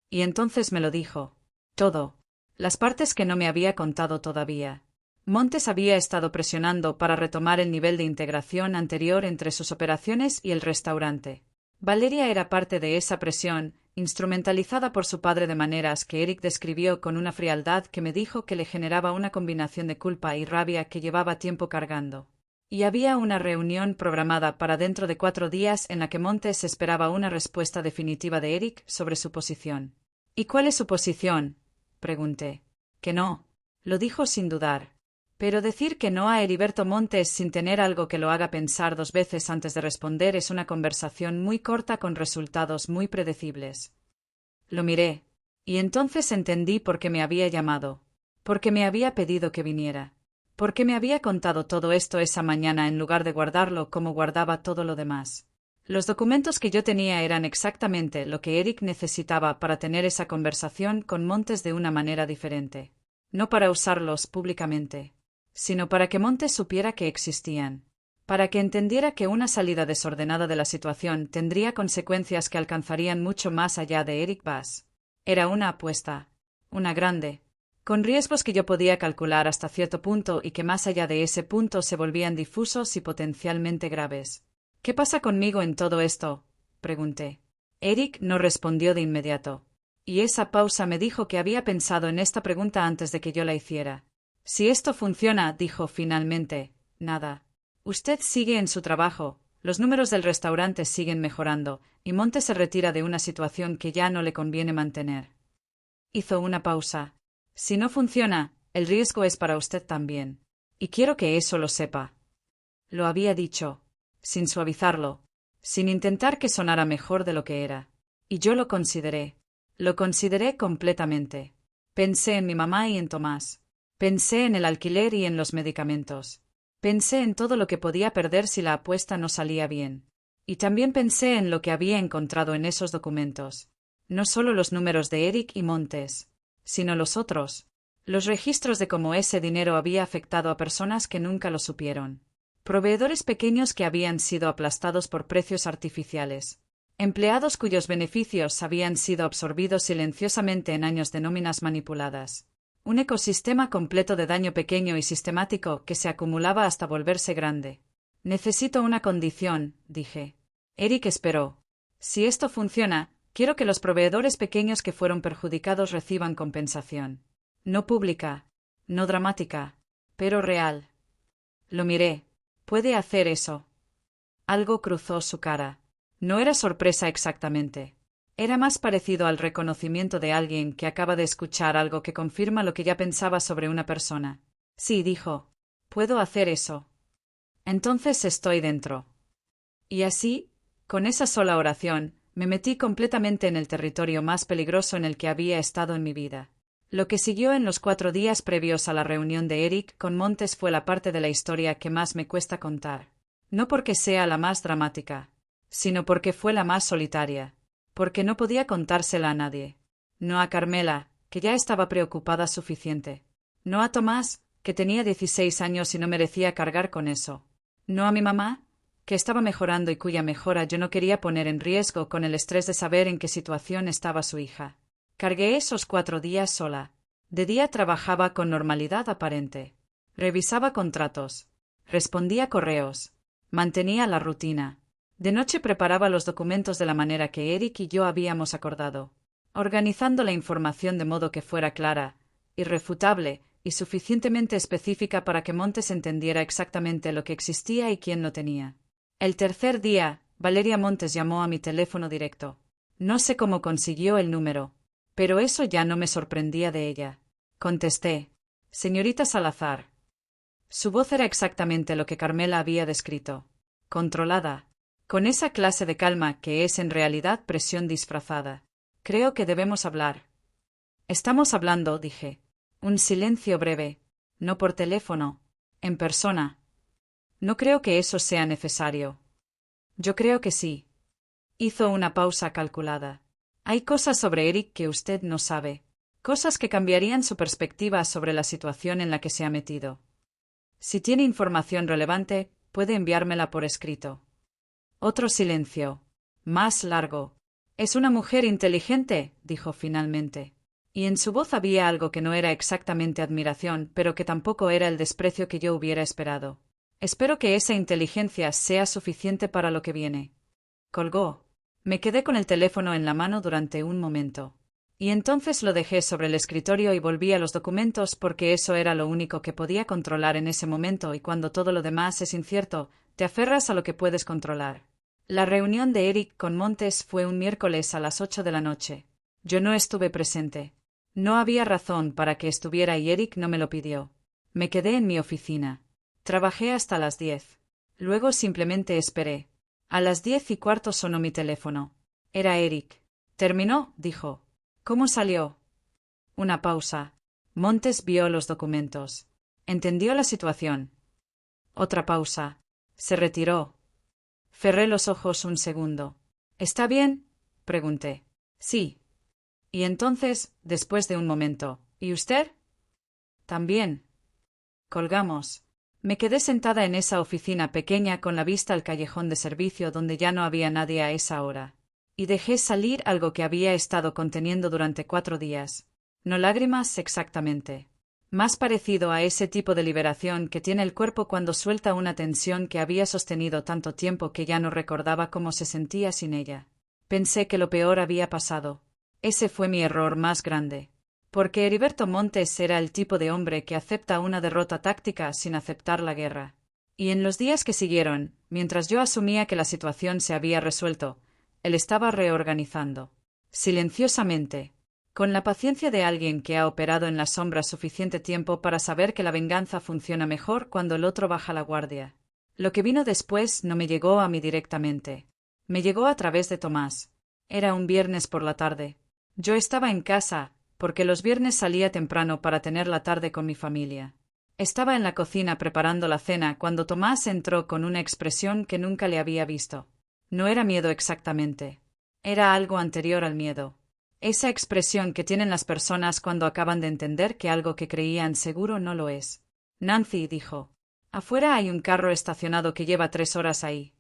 Y entonces me lo dijo. Todo. Las partes que no me había contado todavía. Montes había estado presionando para retomar el nivel de integración anterior entre sus operaciones y el restaurante. Valeria era parte de esa presión, instrumentalizada por su padre de maneras que Eric describió con una frialdad que me dijo que le generaba una combinación de culpa y rabia que llevaba tiempo cargando. Y había una reunión programada para dentro de 4 días en la que Montes esperaba una respuesta definitiva de Eric sobre su posición. ¿Y cuál es su posición?, pregunté. Que no. Lo dijo sin dudar. Pero decir que no a Heriberto Montes sin tener algo que lo haga pensar 2 veces antes de responder es una conversación muy corta con resultados muy predecibles. Lo miré. Y entonces entendí por qué me había llamado. Por qué me había pedido que viniera. Por qué me había contado todo esto esa mañana en lugar de guardarlo como guardaba todo lo demás. Los documentos que yo tenía eran exactamente lo que Eric necesitaba para tener esa conversación con Montes de una manera diferente. No para usarlos públicamente, sino para que Montes supiera que existían. Para que entendiera que una salida desordenada de la situación tendría consecuencias que alcanzarían mucho más allá de Eric Bass. Era una apuesta. Una grande. Con riesgos que yo podía calcular hasta cierto punto y que más allá de ese punto se volvían difusos y potencialmente graves. ¿Qué pasa conmigo en todo esto?, pregunté. Eric no respondió de inmediato. Y esa pausa me dijo que había pensado en esta pregunta antes de que yo la hiciera. Si esto funciona, dijo finalmente, nada. Usted sigue en su trabajo, los números del restaurante siguen mejorando, y Montes se retira de una situación que ya no le conviene mantener. Hizo una pausa. Si no funciona, el riesgo es para usted también. Y quiero que eso lo sepa. Lo había dicho, sin suavizarlo, sin intentar que sonara mejor de lo que era. Y yo lo consideré. Lo consideré completamente. Pensé en mi mamá y en Tomás. Pensé en el alquiler y en los medicamentos. Pensé en todo lo que podía perder si la apuesta no salía bien. Y también pensé en lo que había encontrado en esos documentos. No solo los números de Eric y Montes, sino los otros. Los registros de cómo ese dinero había afectado a personas que nunca lo supieron. Proveedores pequeños que habían sido aplastados por precios artificiales. Empleados cuyos beneficios habían sido absorbidos silenciosamente en años de nóminas manipuladas. Un ecosistema completo de daño pequeño y sistemático que se acumulaba hasta volverse grande. Necesito una condición, dije. Eric esperó. Si esto funciona, quiero que los proveedores pequeños que fueron perjudicados reciban compensación. No pública, no dramática, pero real. Lo miré. ¿Puede hacer eso? Algo cruzó su cara. No era sorpresa exactamente. Era más parecido al reconocimiento de alguien que acaba de escuchar algo que confirma lo que ya pensaba sobre una persona. Sí, dijo. Puedo hacer eso. Entonces estoy dentro. Y así, con esa sola oración, me metí completamente en el territorio más peligroso en el que había estado en mi vida. Lo que siguió en los 4 días previos a la reunión de Eric con Montes fue la parte de la historia que más me cuesta contar. No porque sea la más dramática, sino porque fue la más solitaria, porque no podía contársela a nadie. No a Carmela, que ya estaba preocupada suficiente. No a Tomás, que tenía 16 años y no merecía cargar con eso. No a mi mamá, que estaba mejorando y cuya mejora yo no quería poner en riesgo con el estrés de saber en qué situación estaba su hija. Cargué esos 4 días sola. De día trabajaba con normalidad aparente. Revisaba contratos. Respondía correos. Mantenía la rutina. De noche preparaba los documentos de la manera que Eric y yo habíamos acordado, organizando la información de modo que fuera clara, irrefutable y suficientemente específica para que Montes entendiera exactamente lo que existía y quién lo tenía. El tercer día, Valeria Montes llamó a mi teléfono directo. No sé cómo consiguió el número, pero eso ya no me sorprendía de ella. Contesté. Señorita Salazar. Su voz era exactamente lo que Carmela había descrito. Controlada. Con esa clase de calma que es en realidad presión disfrazada. Creo que debemos hablar. Estamos hablando, dije. Un silencio breve. No por teléfono. En persona. No creo que eso sea necesario. Yo creo que sí. Hizo una pausa calculada. Hay cosas sobre Eric que usted no sabe. Cosas que cambiarían su perspectiva sobre la situación en la que se ha metido. Si tiene información relevante, puede enviármela por escrito. Otro silencio. Más largo. Es una mujer inteligente, dijo finalmente. Y en su voz había algo que no era exactamente admiración, pero que tampoco era el desprecio que yo hubiera esperado. Espero que esa inteligencia sea suficiente para lo que viene. Colgó. Me quedé con el teléfono en la mano durante un momento. Y entonces lo dejé sobre el escritorio y volví a los documentos porque eso era lo único que podía controlar en ese momento y cuando todo lo demás es incierto, te aferras a lo que puedes controlar. La reunión de Eric con Montes fue un miércoles a las 8 de la noche. Yo no estuve presente. No había razón para que estuviera y Eric no me lo pidió. Me quedé en mi oficina. Trabajé hasta las 10. Luego simplemente esperé. A las 10:15 sonó mi teléfono. Era Eric. ¿Terminó?, dijo. ¿Cómo salió? Una pausa. Montes vio los documentos. Entendió la situación. Otra pausa. Se retiró. Cerré los ojos un segundo. ¿Está bien?, pregunté. Sí. Y entonces, después de un momento, ¿y usted? También. Colgamos. Me quedé sentada en esa oficina pequeña con la vista al callejón de servicio donde ya no había nadie a esa hora. Y dejé salir algo que había estado conteniendo durante 4 días. No lágrimas exactamente. Más parecido a ese tipo de liberación que tiene el cuerpo cuando suelta una tensión que había sostenido tanto tiempo que ya no recordaba cómo se sentía sin ella. Pensé que lo peor había pasado. Ese fue mi error más grande. Porque Heriberto Montes era el tipo de hombre que acepta una derrota táctica sin aceptar la guerra. Y en los días que siguieron, mientras yo asumía que la situación se había resuelto, él estaba reorganizando. Silenciosamente. Con la paciencia de alguien que ha operado en la sombra suficiente tiempo para saber que la venganza funciona mejor cuando el otro baja la guardia. Lo que vino después no me llegó a mí directamente. Me llegó a través de Tomás. Era un viernes por la tarde. Yo estaba en casa, porque los viernes salía temprano para tener la tarde con mi familia. Estaba en la cocina preparando la cena cuando Tomás entró con una expresión que nunca le había visto. No era miedo exactamente. Era algo anterior al miedo. Esa expresión que tienen las personas cuando acaban de entender que algo que creían seguro no lo es. Nancy dijo. Afuera hay un carro estacionado que lleva 3 horas ahí.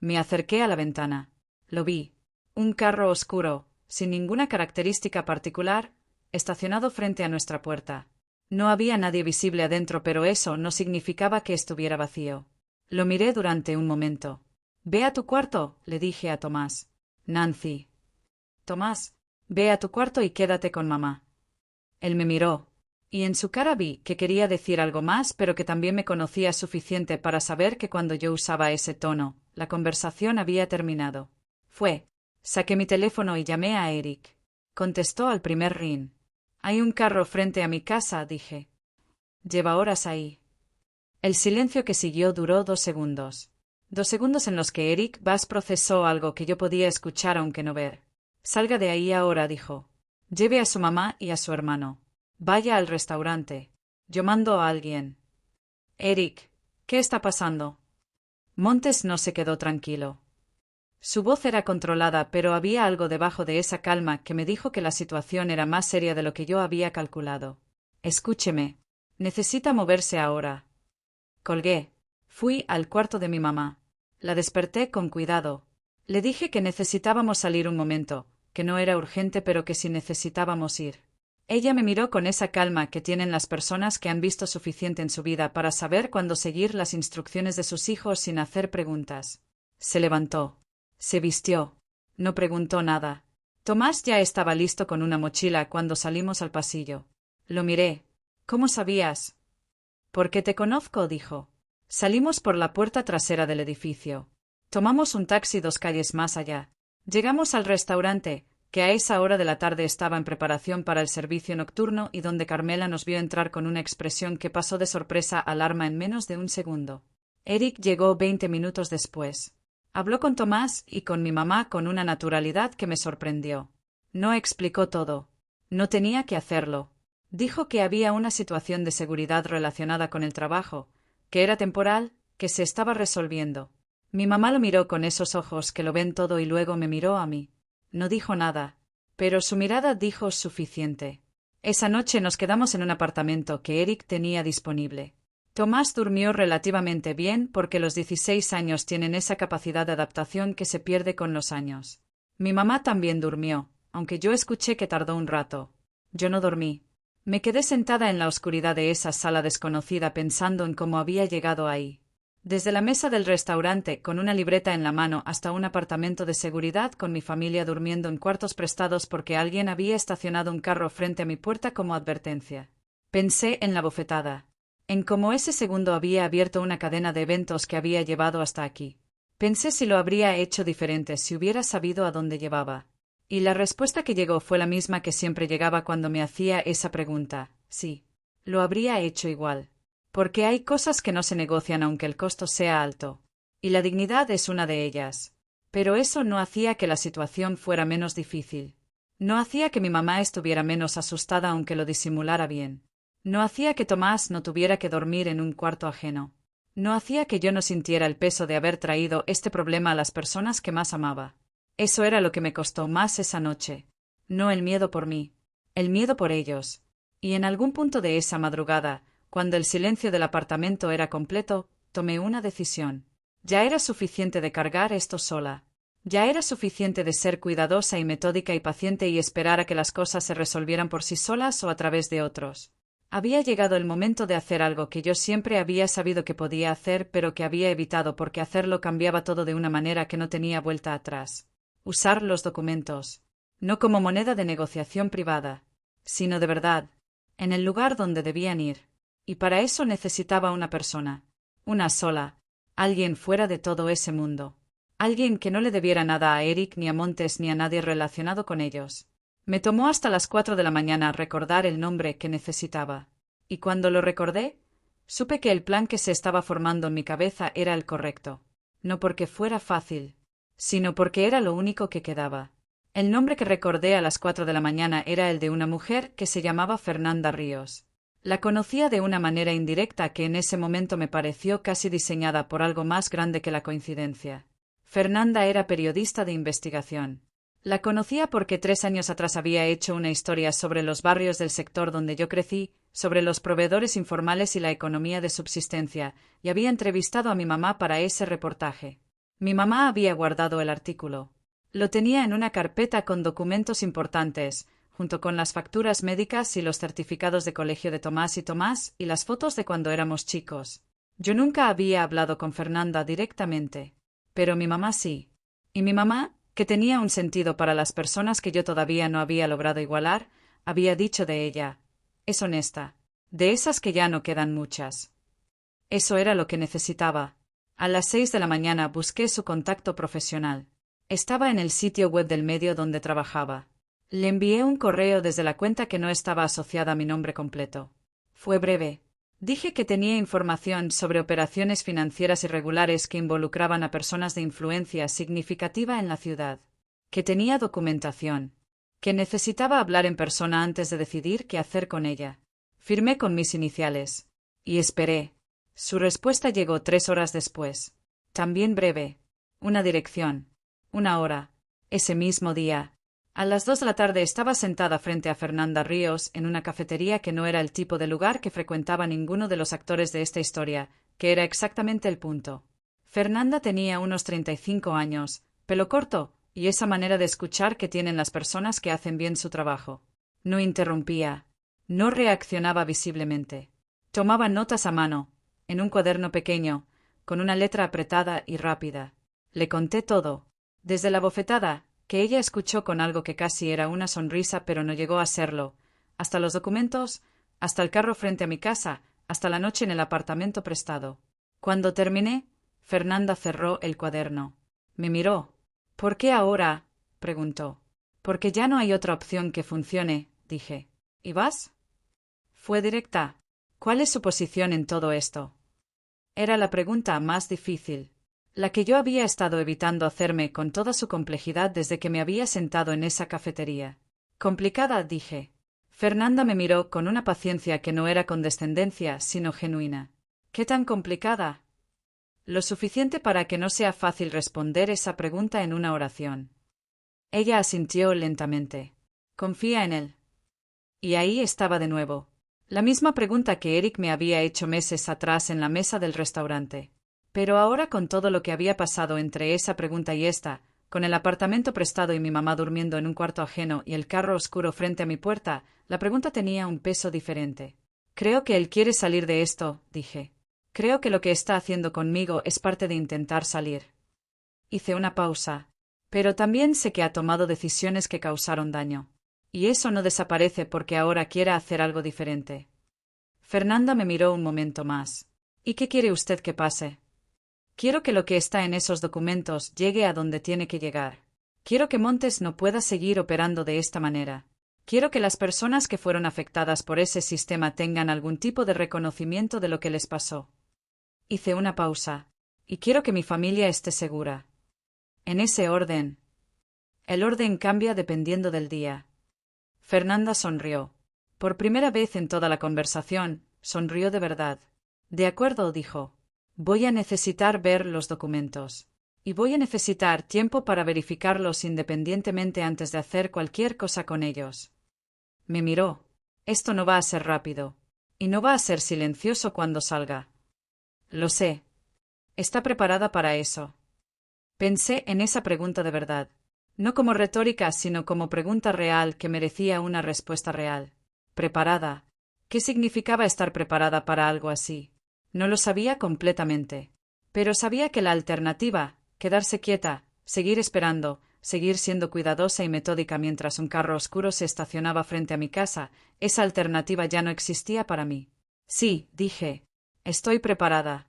Me acerqué a la ventana. Lo vi. Un carro oscuro, sin ninguna característica particular, estacionado frente a nuestra puerta. No había nadie visible adentro, pero eso no significaba que estuviera vacío. Lo miré durante un momento. Ve a tu cuarto, le dije a Tomás. Nancy. Tomás, ve a tu cuarto y quédate con mamá. Él me miró, y en su cara vi que quería decir algo más, pero que también me conocía suficiente para saber que cuando yo usaba ese tono, la conversación había terminado. Saqué mi teléfono y llamé a Eric. Contestó al primer ring. Hay un carro frente a mi casa, dije. Lleva horas ahí. El silencio que siguió duró 2 segundos. 2 segundos en los que Eric Bass procesó algo que yo podía escuchar aunque no ver. Salga de ahí ahora, dijo. Lleve a su mamá y a su hermano. Vaya al restaurante. Yo mando a alguien. Eric, ¿qué está pasando? Montes no se quedó tranquilo. Su voz era controlada, pero había algo debajo de esa calma que me dijo que la situación era más seria de lo que yo había calculado. Escúcheme. Necesita moverse ahora. Colgué. Fui al cuarto de mi mamá. La desperté con cuidado. Le dije que necesitábamos salir un momento, que no era urgente pero que sí necesitábamos ir. Ella me miró con esa calma que tienen las personas que han visto suficiente en su vida para saber cuándo seguir las instrucciones de sus hijos sin hacer preguntas. Se levantó. Se vistió. No preguntó nada. Tomás ya estaba listo con una mochila cuando salimos al pasillo. Lo miré. ¿Cómo sabías? Porque te conozco, dijo. Salimos por la puerta trasera del edificio. Tomamos un taxi 2 calles más allá. Llegamos al restaurante, que a esa hora de la tarde estaba en preparación para el servicio nocturno y donde Carmela nos vio entrar con una expresión que pasó de sorpresa a alarma en menos de un segundo. Eric llegó 20 minutos después. Habló con Tomás y con mi mamá con una naturalidad que me sorprendió. No explicó todo. No tenía que hacerlo. Dijo que había una situación de seguridad relacionada con el trabajo, que era temporal, que se estaba resolviendo. Mi mamá lo miró con esos ojos que lo ven todo y luego me miró a mí. No dijo nada, pero su mirada dijo suficiente. Esa noche nos quedamos en un apartamento que Eric tenía disponible. Tomás durmió relativamente bien porque los 16 años tienen esa capacidad de adaptación que se pierde con los años. Mi mamá también durmió, aunque yo escuché que tardó un rato. Yo no dormí. Me quedé sentada en la oscuridad de esa sala desconocida pensando en cómo había llegado ahí. Desde la mesa del restaurante, con una libreta en la mano, hasta un apartamento de seguridad con mi familia durmiendo en cuartos prestados porque alguien había estacionado un carro frente a mi puerta como advertencia. Pensé en la bofetada. En cómo ese segundo había abierto una cadena de eventos que había llevado hasta aquí. Pensé si lo habría hecho diferente si hubiera sabido a dónde llevaba. Y la respuesta que llegó fue la misma que siempre llegaba cuando me hacía esa pregunta. Sí, lo habría hecho igual. Porque hay cosas que no se negocian aunque el costo sea alto. Y la dignidad es una de ellas. Pero eso no hacía que la situación fuera menos difícil. No hacía que mi mamá estuviera menos asustada aunque lo disimulara bien. No hacía que Tomás no tuviera que dormir en un cuarto ajeno. No hacía que yo no sintiera el peso de haber traído este problema a las personas que más amaba. Eso era lo que me costó más esa noche. No el miedo por mí, el miedo por ellos. Y en algún punto de esa madrugada, cuando el silencio del apartamento era completo, tomé una decisión. Ya era suficiente de cargar esto sola. Ya era suficiente de ser cuidadosa y metódica y paciente y esperar a que las cosas se resolvieran por sí solas o a través de otros. Había llegado el momento de hacer algo que yo siempre había sabido que podía hacer, pero que había evitado porque hacerlo cambiaba todo de una manera que no tenía vuelta atrás. Usar los documentos. No como moneda de negociación privada, sino de verdad, en el lugar donde debían ir. Y para eso necesitaba una persona. Una sola. Alguien fuera de todo ese mundo. Alguien que no le debiera nada a Eric ni a Montes ni a nadie relacionado con ellos. Me tomó hasta las 4 de la mañana recordar el nombre que necesitaba. Y cuando lo recordé, supe que el plan que se estaba formando en mi cabeza era el correcto. No porque fuera fácil, sino porque era lo único que quedaba. El nombre que recordé a las 4 de la mañana era el de una mujer que se llamaba Fernanda Ríos. La conocía de una manera indirecta que en ese momento me pareció casi diseñada por algo más grande que la coincidencia. Fernanda era periodista de investigación. La conocía porque 3 años atrás había hecho una historia sobre los barrios del sector donde yo crecí, sobre los proveedores informales y la economía de subsistencia, y había entrevistado a mi mamá para ese reportaje. Mi mamá había guardado el artículo. Lo tenía en una carpeta con documentos importantes, junto con las facturas médicas y los certificados de colegio de Tomás y las fotos de cuando éramos chicos. Yo nunca había hablado con Fernanda directamente, pero mi mamá sí. Y mi mamá, que tenía un sentido para las personas que yo todavía no había logrado igualar, había dicho de ella: es honesta, de esas que ya no quedan muchas. Eso era lo que necesitaba. A las 6 de la mañana busqué su contacto profesional. Estaba en el sitio web del medio donde trabajaba. Le envié un correo desde la cuenta que no estaba asociada a mi nombre completo. Fue breve. Dije que tenía información sobre operaciones financieras irregulares que involucraban a personas de influencia significativa en la ciudad. Que tenía documentación. que necesitaba hablar en persona antes de decidir qué hacer con ella. Firmé con mis iniciales. Y esperé. Su respuesta llegó 3 horas después. También breve. Una dirección. Una hora. Ese mismo día. A las 2 de la tarde estaba sentada frente a Fernanda Ríos en una cafetería que no era el tipo de lugar que frecuentaba ninguno de los actores de esta historia, que era exactamente el punto. Fernanda tenía unos 35 años, pelo corto, y esa manera de escuchar que tienen las personas que hacen bien su trabajo. No interrumpía. No reaccionaba visiblemente. Tomaba notas a mano, en un cuaderno pequeño, con una letra apretada y rápida. Le conté todo, desde la bofetada, que ella escuchó con algo que casi era una sonrisa pero no llegó a serlo, hasta los documentos, hasta el carro frente a mi casa, hasta la noche en el apartamento prestado. Cuando terminé, Fernanda cerró el cuaderno. Me miró. ¿Por qué ahora? Preguntó. Porque ya no hay otra opción que funcione, dije. ¿Y vas? Fue directa. ¿Cuál es su posición en todo esto? Era la pregunta más difícil, la que yo había estado evitando hacerme con toda su complejidad desde que me había sentado en esa cafetería. Complicada, dije. Fernanda me miró con una paciencia que no era condescendencia, sino genuina. ¿Qué tan complicada? Lo suficiente para que no sea fácil responder esa pregunta en una oración. Ella asintió lentamente. Confía en él. Y ahí estaba de nuevo. La misma pregunta que Eric me había hecho meses atrás en la mesa del restaurante. Pero ahora, con todo lo que había pasado entre esa pregunta y esta, con el apartamento prestado y mi mamá durmiendo en un cuarto ajeno y el carro oscuro frente a mi puerta, la pregunta tenía un peso diferente. Creo que él quiere salir de esto, dije. Creo que lo que está haciendo conmigo es parte de intentar salir. Hice una pausa. Pero también sé que ha tomado decisiones que causaron daño. Y eso no desaparece porque ahora quiera hacer algo diferente. Fernanda me miró un momento más. ¿Y qué quiere usted que pase? Quiero que lo que está en esos documentos llegue a donde tiene que llegar. Quiero que Montes no pueda seguir operando de esta manera. Quiero que las personas que fueron afectadas por ese sistema tengan algún tipo de reconocimiento de lo que les pasó. Hice una pausa. Y quiero que mi familia esté segura. En ese orden. El orden cambia dependiendo del día. Fernanda sonrió. Por primera vez en toda la conversación, sonrió de verdad. De acuerdo, dijo. Voy a necesitar ver los documentos. Y voy a necesitar tiempo para verificarlos independientemente antes de hacer cualquier cosa con ellos. Me miró. Esto no va a ser rápido. Y no va a ser silencioso cuando salga. Lo sé. ¿Está preparada para eso? Pensé en esa pregunta de verdad. No como retórica, sino como pregunta real que merecía una respuesta real. ¿Preparada? ¿Qué significaba estar preparada para algo así? No lo sabía completamente. Pero sabía que la alternativa, quedarse quieta, seguir esperando, seguir siendo cuidadosa y metódica mientras un carro oscuro se estacionaba frente a mi casa, esa alternativa ya no existía para mí. Sí, dije. Estoy preparada.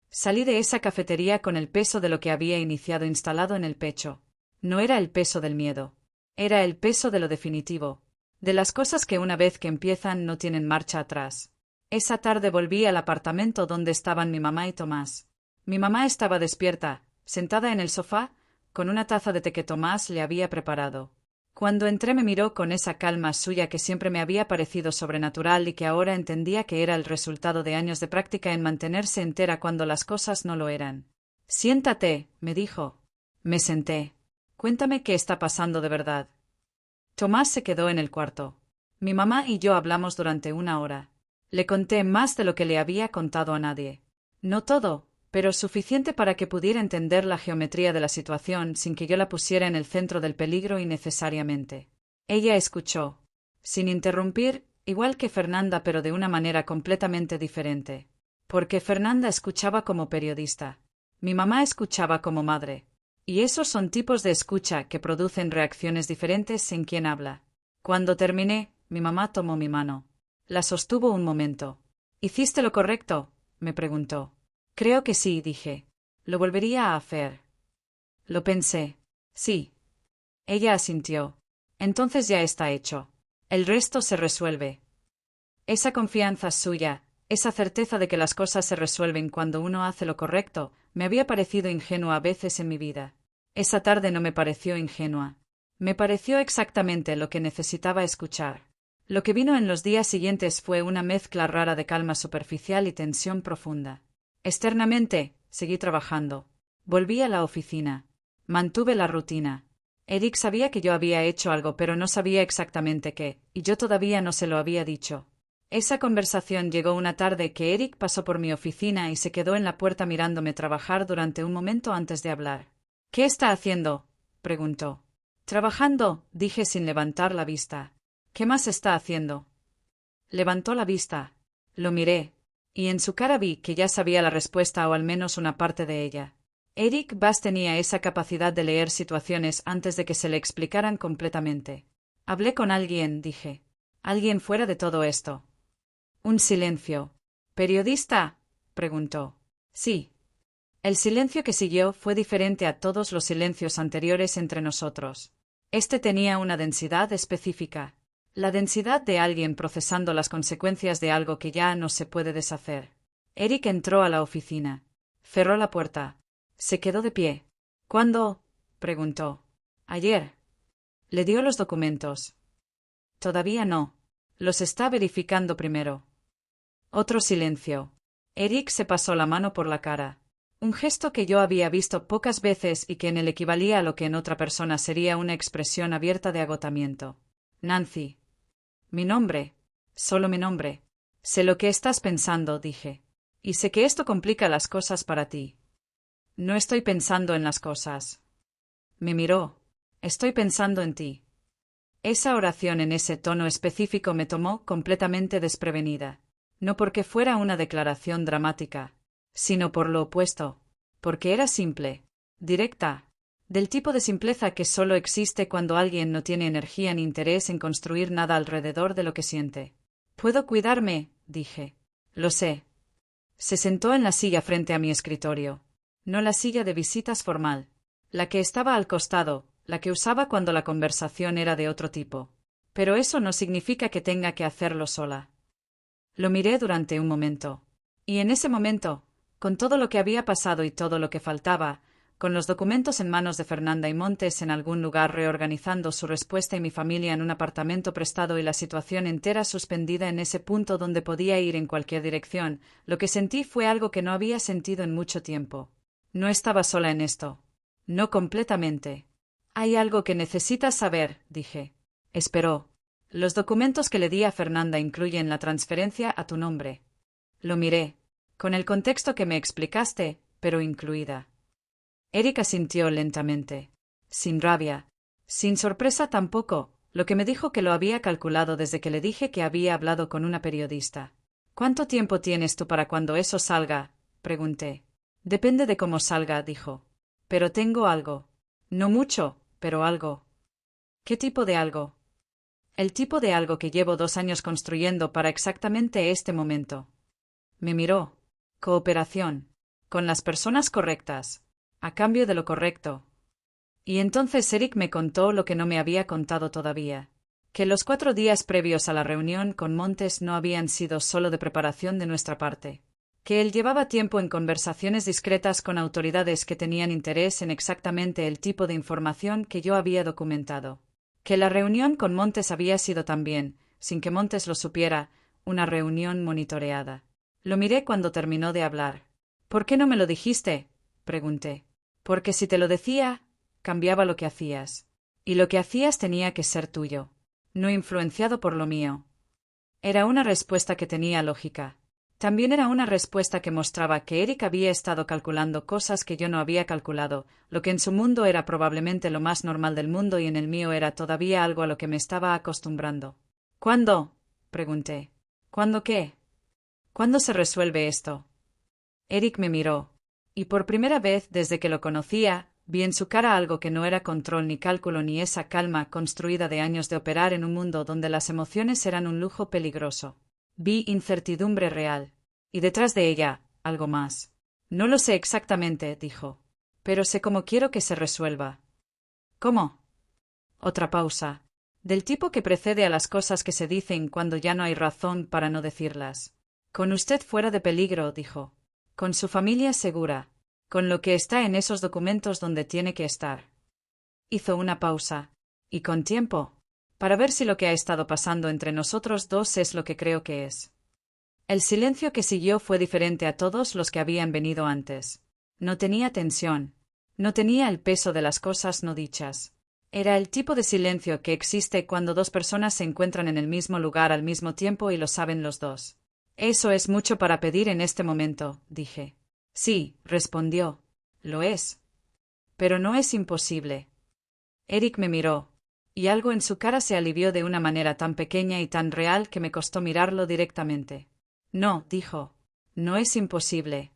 Salí de esa cafetería con el peso de lo que había iniciado instalado en el pecho. No era el peso del miedo. Era el peso de lo definitivo. De las cosas que una vez que empiezan no tienen marcha atrás. Esa tarde volví al apartamento donde estaban mi mamá y Tomás. Mi mamá estaba despierta, sentada en el sofá, con una taza de té que Tomás le había preparado. Cuando entré me miró con esa calma suya que siempre me había parecido sobrenatural y que ahora entendía que era el resultado de años de práctica en mantenerse entera cuando las cosas no lo eran. Siéntate, me dijo. Me senté. Cuéntame qué está pasando de verdad. Tomás se quedó en el cuarto. Mi mamá y yo hablamos durante 1 hora. Le conté más de lo que le había contado a nadie. No todo, pero suficiente para que pudiera entender la geometría de la situación sin que yo la pusiera en el centro del peligro innecesariamente. Ella escuchó, sin interrumpir, igual que Fernanda, pero de una manera completamente diferente. Porque Fernanda escuchaba como periodista. Mi mamá escuchaba como madre. Y esos son tipos de escucha que producen reacciones diferentes en quien habla. Cuando terminé, mi mamá tomó mi mano. La sostuvo un momento. ¿Hiciste lo correcto?, me preguntó. Creo que sí, dije. Lo volvería a hacer. Lo pensé. Sí. Ella asintió. Entonces ya está hecho. El resto se resuelve. Esa confianza suya, esa certeza de que las cosas se resuelven cuando uno hace lo correcto, me había parecido ingenua a veces en mi vida. Esa tarde no me pareció ingenua. Me pareció exactamente lo que necesitaba escuchar. Lo que vino en los días siguientes fue una mezcla rara de calma superficial y tensión profunda. Externamente, seguí trabajando. Volví a la oficina. Mantuve la rutina. Eric sabía que yo había hecho algo, pero no sabía exactamente qué, y yo todavía no se lo había dicho. Esa conversación llegó una tarde que Eric pasó por mi oficina y se quedó en la puerta mirándome trabajar durante un momento antes de hablar. «¿Qué está haciendo?», preguntó. «Trabajando», dije sin levantar la vista. «¿Qué más está haciendo?». Levantó la vista. Lo miré, y en su cara vi que ya sabía la respuesta o al menos una parte de ella. Eric Bass tenía esa capacidad de leer situaciones antes de que se le explicaran completamente. «Hablé con alguien», dije. «Alguien fuera de todo esto». Un silencio. «¿Periodista?», preguntó. «Sí». El silencio que siguió fue diferente a todos los silencios anteriores entre nosotros. Este tenía una densidad específica. La densidad de alguien procesando las consecuencias de algo que ya no se puede deshacer. Eric entró a la oficina. Cerró la puerta. Se quedó de pie. «¿Cuándo?», preguntó. «Ayer». Le dio los documentos. «Todavía no. Los está verificando primero». Otro silencio. Eric se pasó la mano por la cara. Un gesto que yo había visto pocas veces y que en él equivalía a lo que en otra persona sería una expresión abierta de agotamiento. «Nancy». «Mi nombre. Solo mi nombre». «Sé lo que estás pensando», dije. «Y sé que esto complica las cosas para ti». «No estoy pensando en las cosas». Me miró. «Estoy pensando en ti». Esa oración en ese tono específico me tomó completamente desprevenida. No porque fuera una declaración dramática, sino por lo opuesto, porque era simple, directa, del tipo de simpleza que solo existe cuando alguien no tiene energía ni interés en construir nada alrededor de lo que siente. «Puedo cuidarme», dije. «Lo sé». Se sentó en la silla frente a mi escritorio. No la silla de visitas formal. La que estaba al costado, la que usaba cuando la conversación era de otro tipo. Pero eso no significa que tenga que hacerlo sola. Lo miré durante un momento. Y en ese momento, con todo lo que había pasado y todo lo que faltaba, con los documentos en manos de Fernanda y Montes en algún lugar reorganizando su respuesta y mi familia en un apartamento prestado y la situación entera suspendida en ese punto donde podía ir en cualquier dirección, lo que sentí fue algo que no había sentido en mucho tiempo. No estaba sola en esto. No completamente. «Hay algo que necesitas saber», dije. Esperó. «Los documentos que le di a Fernanda incluyen la transferencia a tu nombre». Lo miré. «Con el contexto que me explicaste, pero incluida». Eric asintió lentamente. Sin rabia. Sin sorpresa tampoco, lo que me dijo que lo había calculado desde que le dije que había hablado con una periodista. «¿Cuánto tiempo tienes tú para cuando eso salga?», pregunté. «Depende de cómo salga», dijo. «Pero tengo algo». «No mucho, pero algo». «¿Qué tipo de algo?». «El tipo de algo que llevo 2 años construyendo para exactamente este momento». Me miró. «Cooperación. Con las personas correctas. A cambio de lo correcto». Y entonces Eric me contó lo que no me había contado todavía. Que los 4 días previos a la reunión con Montes no habían sido solo de preparación de nuestra parte. Que él llevaba tiempo en conversaciones discretas con autoridades que tenían interés en exactamente el tipo de información que yo había documentado. Que la reunión con Montes había sido también, sin que Montes lo supiera, una reunión monitoreada. Lo miré cuando terminó de hablar. «¿Por qué no me lo dijiste?», pregunté. «Porque si te lo decía, cambiaba lo que hacías. Y lo que hacías tenía que ser tuyo, no influenciado por lo mío». Era una respuesta que tenía lógica. También era una respuesta que mostraba que Eric había estado calculando cosas que yo no había calculado, lo que en su mundo era probablemente lo más normal del mundo y en el mío era todavía algo a lo que me estaba acostumbrando. «¿Cuándo?», pregunté. «¿Cuándo qué?». «¿Cuándo se resuelve esto?». Eric me miró. Y por primera vez desde que lo conocía, vi en su cara algo que no era control ni cálculo ni esa calma construida de años de operar en un mundo donde las emociones eran un lujo peligroso. Vi incertidumbre real. Y detrás de ella, algo más. «No lo sé exactamente», dijo. «Pero sé cómo quiero que se resuelva». «¿Cómo?». Otra pausa. Del tipo que precede a las cosas que se dicen cuando ya no hay razón para no decirlas. «Con usted fuera de peligro», dijo. «Con su familia segura. Con lo que está en esos documentos donde tiene que estar». Hizo una pausa. Y con tiempo. Para ver si lo que ha estado pasando entre nosotros dos es lo que creo que es. El silencio que siguió fue diferente a todos los que habían venido antes. No tenía tensión. No tenía el peso de las cosas no dichas. Era el tipo de silencio que existe cuando dos personas se encuentran en el mismo lugar al mismo tiempo y lo saben los dos. Eso es mucho para pedir en este momento, dije. Sí, respondió. Lo es. Pero no es imposible. Eric me miró, y algo en su cara se alivió de una manera tan pequeña y tan real que me costó mirarlo directamente. No, dijo. No es imposible.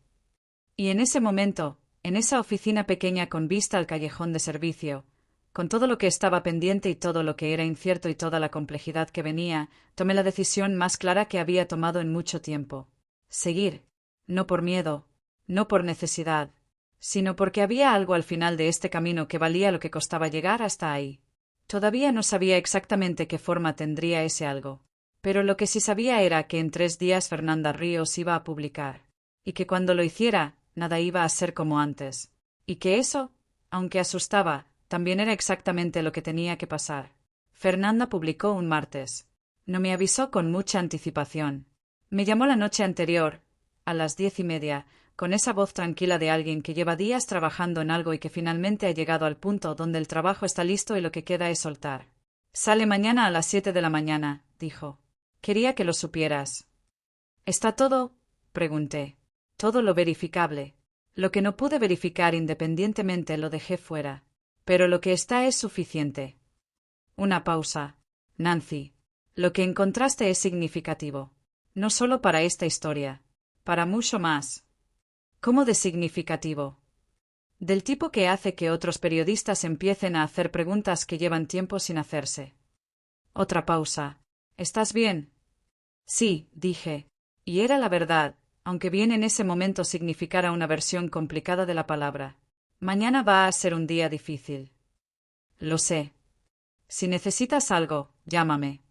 Y en ese momento, en esa oficina pequeña con vista al callejón de servicio, con todo lo que estaba pendiente y todo lo que era incierto y toda la complejidad que venía, tomé la decisión más clara que había tomado en mucho tiempo. Seguir. No por miedo, no por necesidad, sino porque había algo al final de este camino que valía lo que costaba llegar hasta ahí. Todavía no sabía exactamente qué forma tendría ese algo, pero lo que sí sabía era que en 3 días Fernanda Ríos iba a publicar, y que cuando lo hiciera, nada iba a ser como antes, y que eso, aunque asustaba, también era exactamente lo que tenía que pasar. Fernanda publicó un martes. No me avisó con mucha anticipación. Me llamó la noche anterior, a las 10:30, con esa voz tranquila de alguien que lleva días trabajando en algo y que finalmente ha llegado al punto donde el trabajo está listo y lo que queda es soltar. Sale mañana a las 7 de la mañana, dijo. Quería que lo supieras. ¿Está todo? Pregunté. Todo lo verificable. Lo que no pude verificar independientemente lo dejé fuera. Pero lo que está es suficiente. Una pausa. Nancy. Lo que encontraste es significativo. No solo para esta historia. Para mucho más. ¿Cómo de significativo? Del tipo que hace que otros periodistas empiecen a hacer preguntas que llevan tiempo sin hacerse. Otra pausa. ¿Estás bien? Sí, dije. Y era la verdad, aunque bien en ese momento significara una versión complicada de la palabra. Mañana va a ser un día difícil. Lo sé. Si necesitas algo, llámame.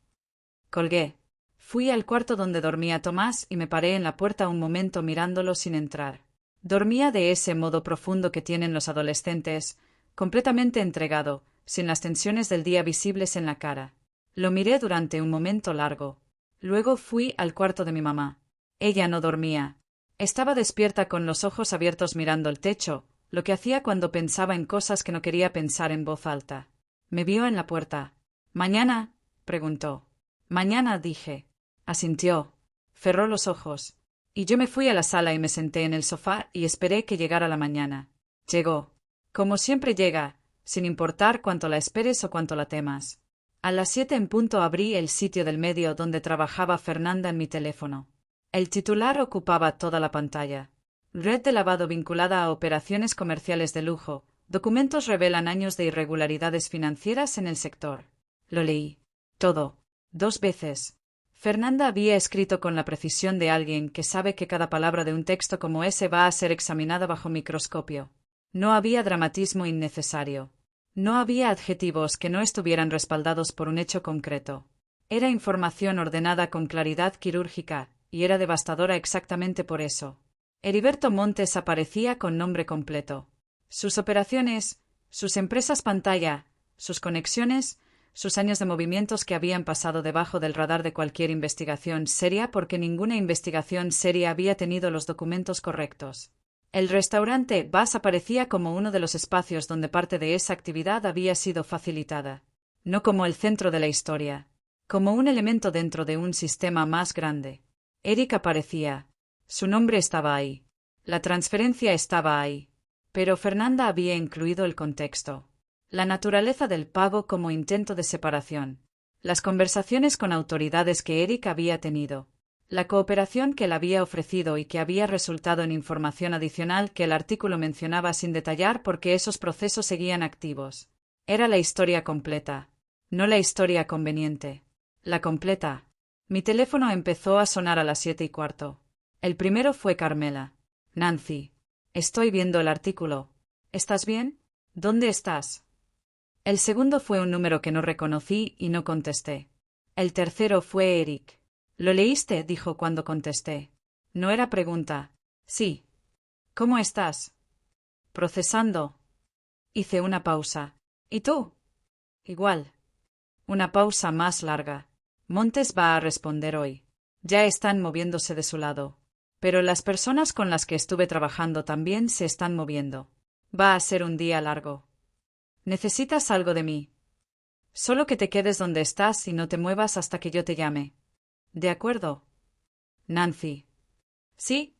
Colgué. Fui al cuarto donde dormía Tomás y me paré en la puerta un momento mirándolo sin entrar. Dormía de ese modo profundo que tienen los adolescentes, completamente entregado, sin las tensiones del día visibles en la cara. Lo miré durante un momento largo. Luego fui al cuarto de mi mamá. Ella no dormía. Estaba despierta con los ojos abiertos mirando el techo, lo que hacía cuando pensaba en cosas que no quería pensar en voz alta. Me vio en la puerta. ¿Mañana? Preguntó. Mañana, dije. Asintió. Cerró los ojos. Y yo me fui a la sala y me senté en el sofá y esperé que llegara la mañana. Llegó. Como siempre llega, sin importar cuánto la esperes o cuánto la temas. A las 7 en punto abrí el sitio del medio donde trabajaba Fernanda en mi teléfono. El titular ocupaba toda la pantalla. Red de lavado vinculada a operaciones comerciales de lujo. Documentos revelan años de irregularidades financieras en el sector. Lo leí. Todo. 2 veces. Fernanda había escrito con la precisión de alguien que sabe que cada palabra de un texto como ese va a ser examinada bajo microscopio. No había dramatismo innecesario. No había adjetivos que no estuvieran respaldados por un hecho concreto. Era información ordenada con claridad quirúrgica, y era devastadora exactamente por eso. Heriberto Montes aparecía con nombre completo. Sus operaciones, sus empresas pantalla, sus conexiones, sus años de movimientos que habían pasado debajo del radar de cualquier investigación seria porque ninguna investigación seria había tenido los documentos correctos. El restaurante Bass aparecía como uno de los espacios donde parte de esa actividad había sido facilitada, no como el centro de la historia, como un elemento dentro de un sistema más grande. Eric aparecía. Su nombre estaba ahí. La transferencia estaba ahí. Pero Fernanda había incluido el contexto. La naturaleza del pago como intento de separación. Las conversaciones con autoridades que Eric había tenido. La cooperación que él había ofrecido y que había resultado en información adicional que el artículo mencionaba sin detallar porque esos procesos seguían activos. Era la historia completa. No la historia conveniente. La completa. Mi teléfono empezó a sonar a las 7:15. El primero fue Carmela. Nancy. Estoy viendo el artículo. ¿Estás bien? ¿Dónde estás? El segundo fue un número que no reconocí y no contesté. El tercero fue Eric. ¿Lo leíste? Dijo cuando contesté. No era pregunta. Sí. ¿Cómo estás? Procesando. Hice una pausa. ¿Y tú? Igual. Una pausa más larga. Montes va a responder hoy. Ya están moviéndose de su lado. Pero las personas con las que estuve trabajando también se están moviendo. Va a ser un día largo. ¿Necesitas algo de mí? Solo que te quedes donde estás y no te muevas hasta que yo te llame. ¿De acuerdo? Nancy. ¿Sí?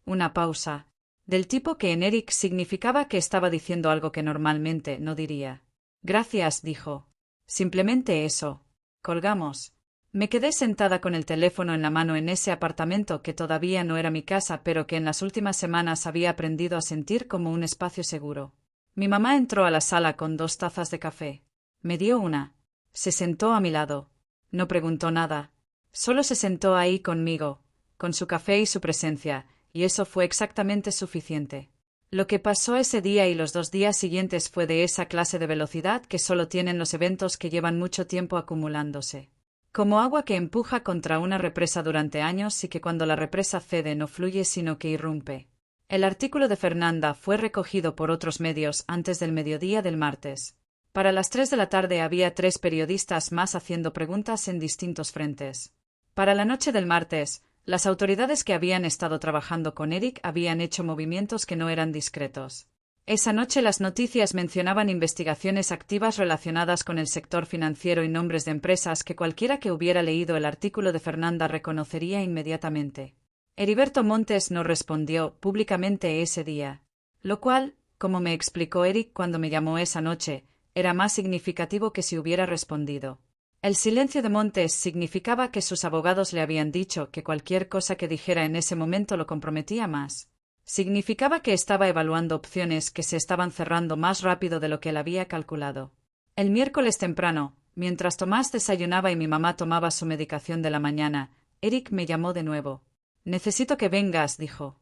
Una pausa. Del tipo que en Eric significaba que estaba diciendo algo que normalmente no diría. Gracias, dijo. Simplemente eso. Colgamos. Me quedé sentada con el teléfono en la mano en ese apartamento que todavía no era mi casa, pero que en las últimas semanas había aprendido a sentir como un espacio seguro. Mi mamá entró a la sala con 2 tazas de café. Me dio una. Se sentó a mi lado. No preguntó nada. Solo se sentó ahí conmigo, con su café y su presencia, y eso fue exactamente suficiente. Lo que pasó ese día y los 2 días siguientes fue de esa clase de velocidad que solo tienen los eventos que llevan mucho tiempo acumulándose. Como agua que empuja contra una represa durante años y que cuando la represa cede no fluye sino que irrumpe. El artículo de Fernanda fue recogido por otros medios antes del mediodía del martes. Para las 3 de la tarde había 3 periodistas más haciendo preguntas en distintos frentes. Para la noche del martes, las autoridades que habían estado trabajando con Eric habían hecho movimientos que no eran discretos. Esa noche las noticias mencionaban investigaciones activas relacionadas con el sector financiero y nombres de empresas que cualquiera que hubiera leído el artículo de Fernanda reconocería inmediatamente. Heriberto Montes no respondió públicamente ese día, lo cual, como me explicó Eric cuando me llamó esa noche, era más significativo que si hubiera respondido. El silencio de Montes significaba que sus abogados le habían dicho que cualquier cosa que dijera en ese momento lo comprometía más. Significaba que estaba evaluando opciones que se estaban cerrando más rápido de lo que él había calculado. El miércoles temprano, mientras Tomás desayunaba y mi mamá tomaba su medicación de la mañana, Eric me llamó de nuevo. Necesito que vengas, dijo.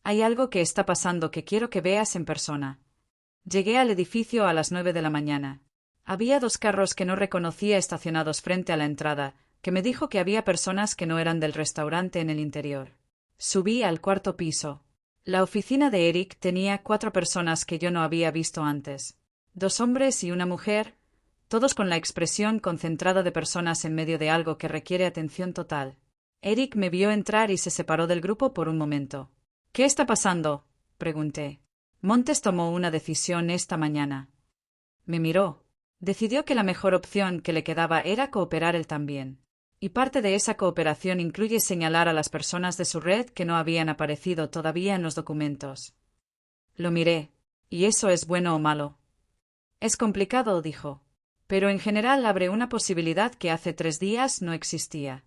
Hay algo que está pasando que quiero que veas en persona. Llegué al edificio a las 9 de la mañana. Había 2 carros que no reconocía estacionados frente a la entrada, que me dijo que había personas que no eran del restaurante en el interior. Subí al 4.º piso. La oficina de Eric tenía 4 personas que yo no había visto antes. 2 hombres y una mujer, todos con la expresión concentrada de personas en medio de algo que requiere atención total. Eric me vio entrar y se separó del grupo por un momento. ¿Qué está pasando?, pregunté. Montes tomó una decisión esta mañana. Me miró. Decidió que la mejor opción que le quedaba era cooperar él también. Y parte de esa cooperación incluye señalar a las personas de su red que no habían aparecido todavía en los documentos. Lo miré. ¿Y eso es bueno o malo? Es complicado, dijo. Pero en general abre una posibilidad que hace 3 días no existía.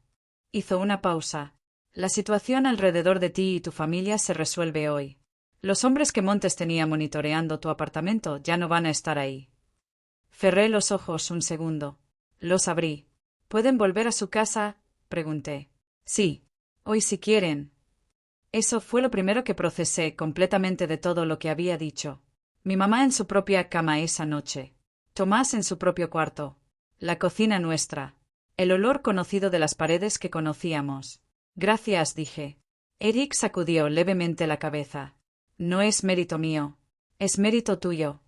Hizo una pausa. La situación alrededor de ti y tu familia se resuelve hoy. Los hombres que Montes tenía monitoreando tu apartamento ya no van a estar ahí. Cerré los ojos un segundo. Los abrí. ¿Pueden volver a su casa?, pregunté. Sí. Hoy si quieren. Eso fue lo primero que procesé completamente de todo lo que había dicho. Mi mamá en su propia cama esa noche. Tomás en su propio cuarto. La cocina nuestra. El olor conocido de las paredes que conocíamos. Gracias, dije. Eric sacudió levemente la cabeza. No es mérito mío. Es mérito tuyo.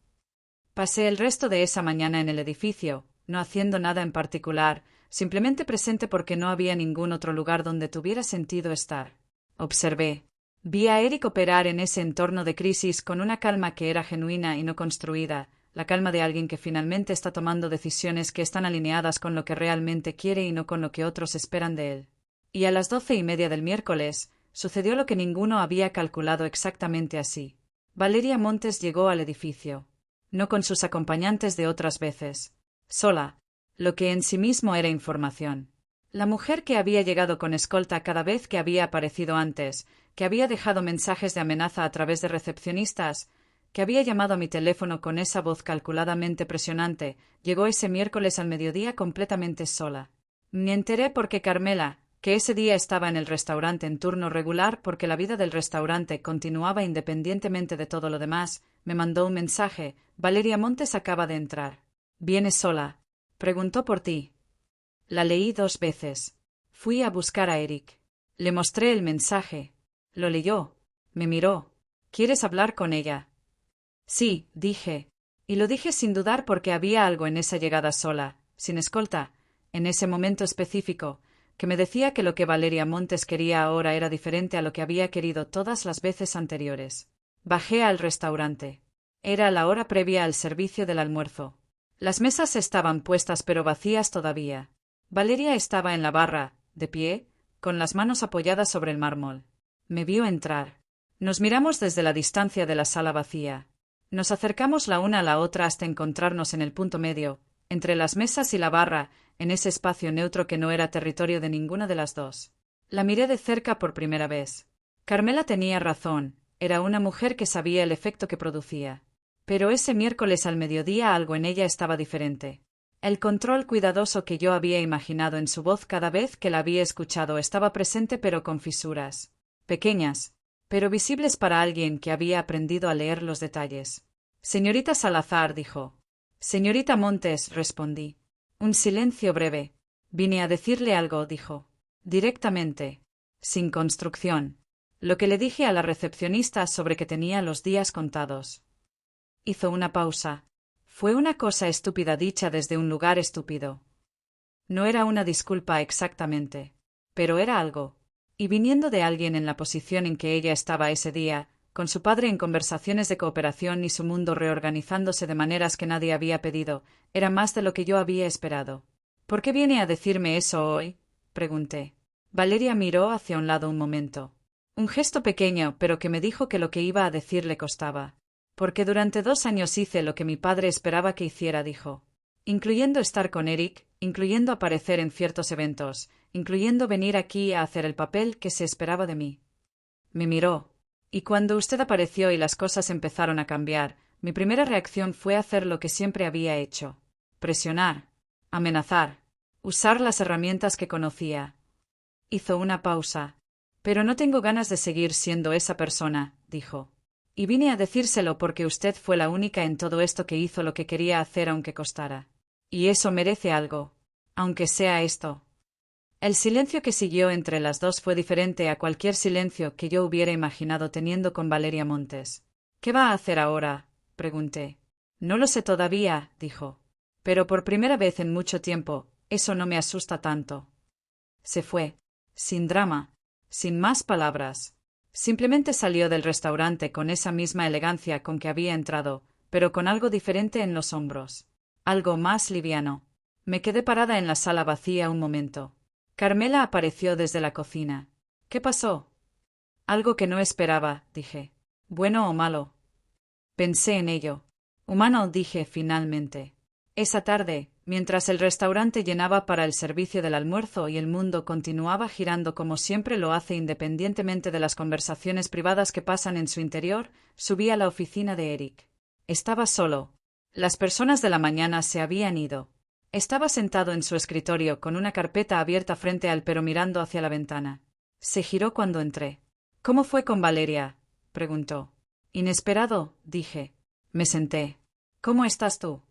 Pasé el resto de esa mañana en el edificio, no haciendo nada en particular, simplemente presente porque no había ningún otro lugar donde tuviera sentido estar. Observé. Vi a Eric operar en ese entorno de crisis con una calma que era genuina y no construida, la calma de alguien que finalmente está tomando decisiones que están alineadas con lo que realmente quiere y no con lo que otros esperan de él. Y a las 12:30 del miércoles, sucedió lo que ninguno había calculado exactamente así. Valeria Montes llegó al edificio. No con sus acompañantes de otras veces. Sola, lo que en sí mismo era información. La mujer que había llegado con escolta cada vez que había aparecido antes, que había dejado mensajes de amenaza a través de recepcionistas, que había llamado a mi teléfono con esa voz calculadamente presionante, llegó ese miércoles al mediodía completamente sola. Me enteré porque Carmela, que ese día estaba en el restaurante en turno regular porque la vida del restaurante continuaba independientemente de todo lo demás, me mandó un mensaje. Valeria Montes acaba de entrar. ¿Vienes sola? Preguntó por ti. La leí 2 veces. Fui a buscar a Eric. Le mostré el mensaje. Lo leyó. Me miró. ¿Quieres hablar con ella? Sí, dije. Y lo dije sin dudar porque había algo en esa llegada sola, sin escolta, en ese momento específico, que me decía que lo que Valeria Montes quería ahora era diferente a lo que había querido todas las veces anteriores. Bajé al restaurante. Era la hora previa al servicio del almuerzo. Las mesas estaban puestas pero vacías todavía. Valeria estaba en la barra, de pie, con las manos apoyadas sobre el mármol. Me vio entrar. Nos miramos desde la distancia de la sala vacía. Nos acercamos la una a la otra hasta encontrarnos en el punto medio, entre las mesas y la barra, en ese espacio neutro que no era territorio de ninguna de las dos. La miré de cerca por primera vez. Carmela tenía razón, era una mujer que sabía el efecto que producía. Pero ese miércoles al mediodía algo en ella estaba diferente. El control cuidadoso que yo había imaginado en su voz cada vez que la había escuchado estaba presente pero con fisuras. Pequeñas, pero visibles para alguien que había aprendido a leer los detalles. Señorita Salazar, dijo. Señorita Montes, respondí. Un silencio breve. Vine a decirle algo, dijo. Directamente. Sin construcción. Lo que le dije a la recepcionista sobre que tenía los días contados. Hizo una pausa. Fue una cosa estúpida dicha desde un lugar estúpido. No era una disculpa exactamente. Pero era algo. Y viniendo de alguien en la posición en que ella estaba ese día, con su padre en conversaciones de cooperación y su mundo reorganizándose de maneras que nadie había pedido, era más de lo que yo había esperado. ¿Por qué viene a decirme eso hoy?, pregunté. Valeria miró hacia un lado un momento. Un gesto pequeño, pero que me dijo que lo que iba a decir le costaba. Porque durante 2 años hice lo que mi padre esperaba que hiciera, dijo. Incluyendo estar con Eric, incluyendo aparecer en ciertos eventos, incluyendo venir aquí a hacer el papel que se esperaba de mí. Me miró. Y cuando usted apareció y las cosas empezaron a cambiar, mi primera reacción fue hacer lo que siempre había hecho. Presionar. Amenazar. Usar las herramientas que conocía. Hizo una pausa. Pero no tengo ganas de seguir siendo esa persona, dijo. Y vine a decírselo porque usted fue la única en todo esto que hizo lo que quería hacer aunque costara. Y eso merece algo. Aunque sea esto. El silencio que siguió entre las dos fue diferente a cualquier silencio que yo hubiera imaginado teniendo con Valeria Montes. ¿Qué va a hacer ahora?, pregunté. No lo sé todavía, dijo. Pero por primera vez en mucho tiempo, eso no me asusta tanto. Se fue. Sin drama. Sin más palabras. Simplemente salió del restaurante con esa misma elegancia con que había entrado, pero con algo diferente en los hombros. Algo más liviano. Me quedé parada en la sala vacía un momento. Carmela apareció desde la cocina. ¿Qué pasó? Algo que no esperaba, dije. ¿Bueno o malo? Pensé en ello. Humano, dije finalmente. Esa tarde, mientras el restaurante llenaba para el servicio del almuerzo y el mundo continuaba girando como siempre lo hace independientemente de las conversaciones privadas que pasan en su interior, subí a la oficina de Eric. Estaba solo. Las personas de la mañana se habían ido. Estaba sentado en su escritorio con una carpeta abierta frente a él pero mirando hacia la ventana. Se giró cuando entré. ¿Cómo fue con Valeria?, preguntó. Inesperado, dije. Me senté. ¿Cómo estás tú?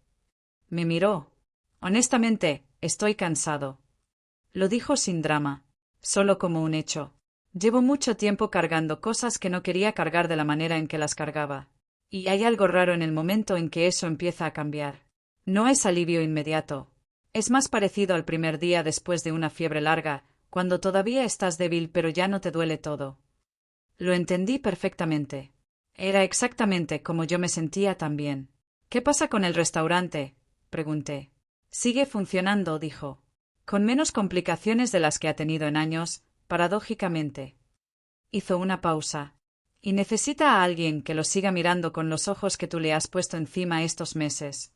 Me miró. Honestamente, estoy cansado. Lo dijo sin drama. Solo como un hecho. Llevo mucho tiempo cargando cosas que no quería cargar de la manera en que las cargaba. Y hay algo raro en el momento en que eso empieza a cambiar. No es alivio inmediato. Es más parecido al primer día después de una fiebre larga, cuando todavía estás débil pero ya no te duele todo. Lo entendí perfectamente. Era exactamente como yo me sentía también. ¿Qué pasa con el restaurante?, pregunté. Sigue funcionando, dijo. Con menos complicaciones de las que ha tenido en años, paradójicamente. Hizo una pausa. Y necesita a alguien que lo siga mirando con los ojos que tú le has puesto encima estos meses.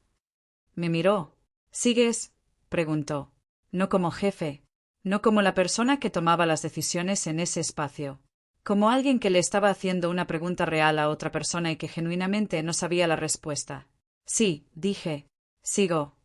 Me miró. ¿Sigues?, preguntó. No como jefe. No como la persona que tomaba las decisiones en ese espacio. Como alguien que le estaba haciendo una pregunta real a otra persona y que genuinamente no sabía la respuesta. Sí, dije. Sigo.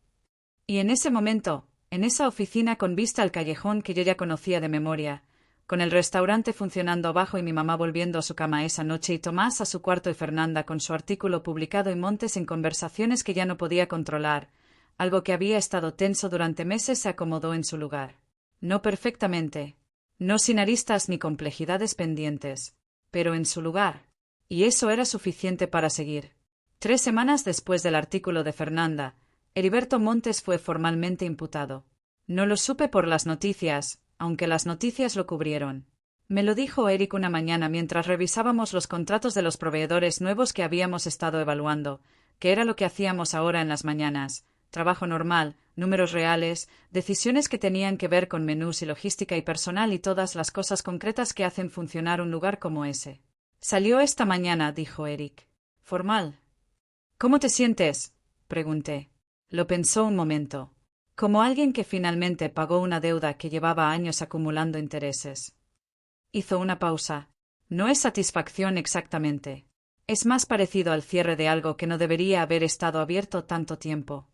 Y en ese momento, en esa oficina con vista al callejón que yo ya conocía de memoria, con el restaurante funcionando abajo y mi mamá volviendo a su cama esa noche y Tomás a su cuarto y Fernanda con su artículo publicado en Montes en conversaciones que ya no podía controlar, algo que había estado tenso durante meses se acomodó en su lugar. No perfectamente, no sin aristas ni complejidades pendientes, pero en su lugar. Y eso era suficiente para seguir. 3 semanas después del artículo de Fernanda, Heriberto Montes fue formalmente imputado. No lo supe por las noticias, aunque las noticias lo cubrieron. Me lo dijo Eric una mañana mientras revisábamos los contratos de los proveedores nuevos que habíamos estado evaluando, que era lo que hacíamos ahora en las mañanas: trabajo normal, números reales, decisiones que tenían que ver con menús y logística y personal y todas las cosas concretas que hacen funcionar un lugar como ese. Salió esta mañana, dijo Eric. Formal. ¿Cómo te sientes?, pregunté. Lo pensó un momento. Como alguien que finalmente pagó una deuda que llevaba años acumulando intereses. Hizo una pausa. No es satisfacción exactamente. Es más parecido al cierre de algo que no debería haber estado abierto tanto tiempo.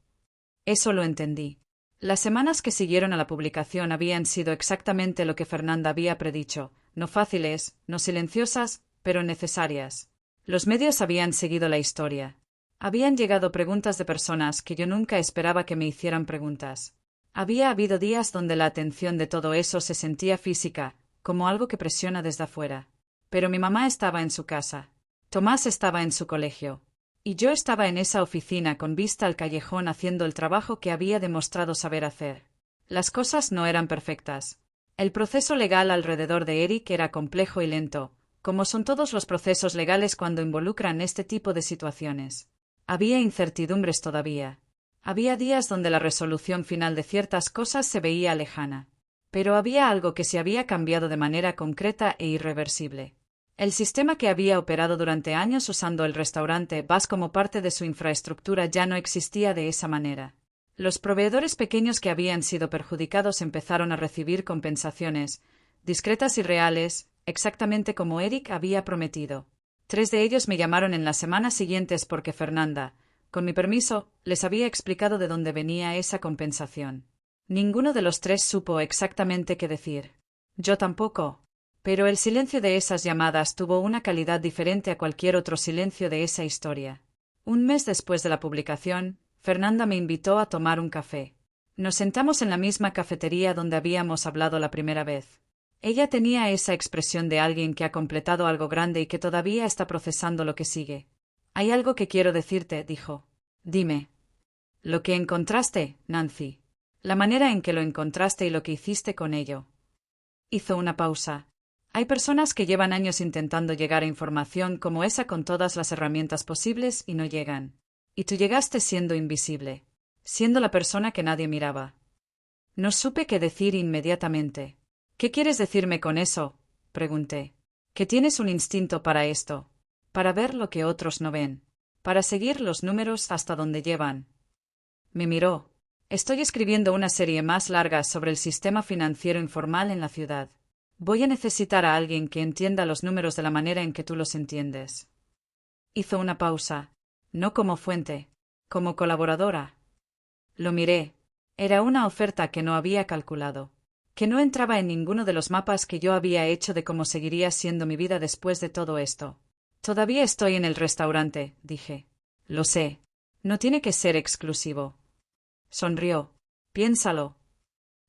Eso lo entendí. Las semanas que siguieron a la publicación habían sido exactamente lo que Fernanda había predicho: no fáciles, no silenciosas, pero necesarias. Los medios habían seguido la historia. Habían llegado preguntas de personas que yo nunca esperaba que me hicieran preguntas. Había habido días donde la atención de todo eso se sentía física, como algo que presiona desde afuera. Pero mi mamá estaba en su casa. Tomás estaba en su colegio. Y yo estaba en esa oficina con vista al callejón haciendo el trabajo que había demostrado saber hacer. Las cosas no eran perfectas. El proceso legal alrededor de Eric era complejo y lento, como son todos los procesos legales cuando involucran este tipo de situaciones. Había incertidumbres todavía. Había días donde la resolución final de ciertas cosas se veía lejana. Pero había algo que se había cambiado de manera concreta e irreversible. El sistema que había operado durante años usando el restaurante Bass como parte de su infraestructura ya no existía de esa manera. Los proveedores pequeños que habían sido perjudicados empezaron a recibir compensaciones, discretas y reales, exactamente como Eric había prometido. 3 de ellos me llamaron en las semanas siguientes porque Fernanda, con mi permiso, les había explicado de dónde venía esa compensación. Ninguno de los 3 supo exactamente qué decir. Yo tampoco. Pero el silencio de esas llamadas tuvo una calidad diferente a cualquier otro silencio de esa historia. Un mes después de la publicación, Fernanda me invitó a tomar un café. Nos sentamos en la misma cafetería donde habíamos hablado la primera vez. Ella tenía esa expresión de alguien que ha completado algo grande y que todavía está procesando lo que sigue. Hay algo que quiero decirte, dijo. Dime. Lo que encontraste, Nancy. La manera en que lo encontraste y lo que hiciste con ello. Hizo una pausa. Hay personas que llevan años intentando llegar a información como esa con todas las herramientas posibles y no llegan. Y tú llegaste siendo invisible. Siendo la persona que nadie miraba. No supe qué decir inmediatamente. ¿Qué quieres decirme con eso?, pregunté. Que tienes un instinto para esto. Para ver lo que otros no ven. Para seguir los números hasta donde llevan. Me miró. Estoy escribiendo una serie más larga sobre el sistema financiero informal en la ciudad. Voy a necesitar a alguien que entienda los números de la manera en que tú los entiendes. Hizo una pausa. No como fuente. Como colaboradora. Lo miré. Era una oferta que no había calculado. Que no entraba en ninguno de los mapas que yo había hecho de cómo seguiría siendo mi vida después de todo esto. Todavía estoy en el restaurante, dije. Lo sé. No tiene que ser exclusivo. Sonrió. Piénsalo.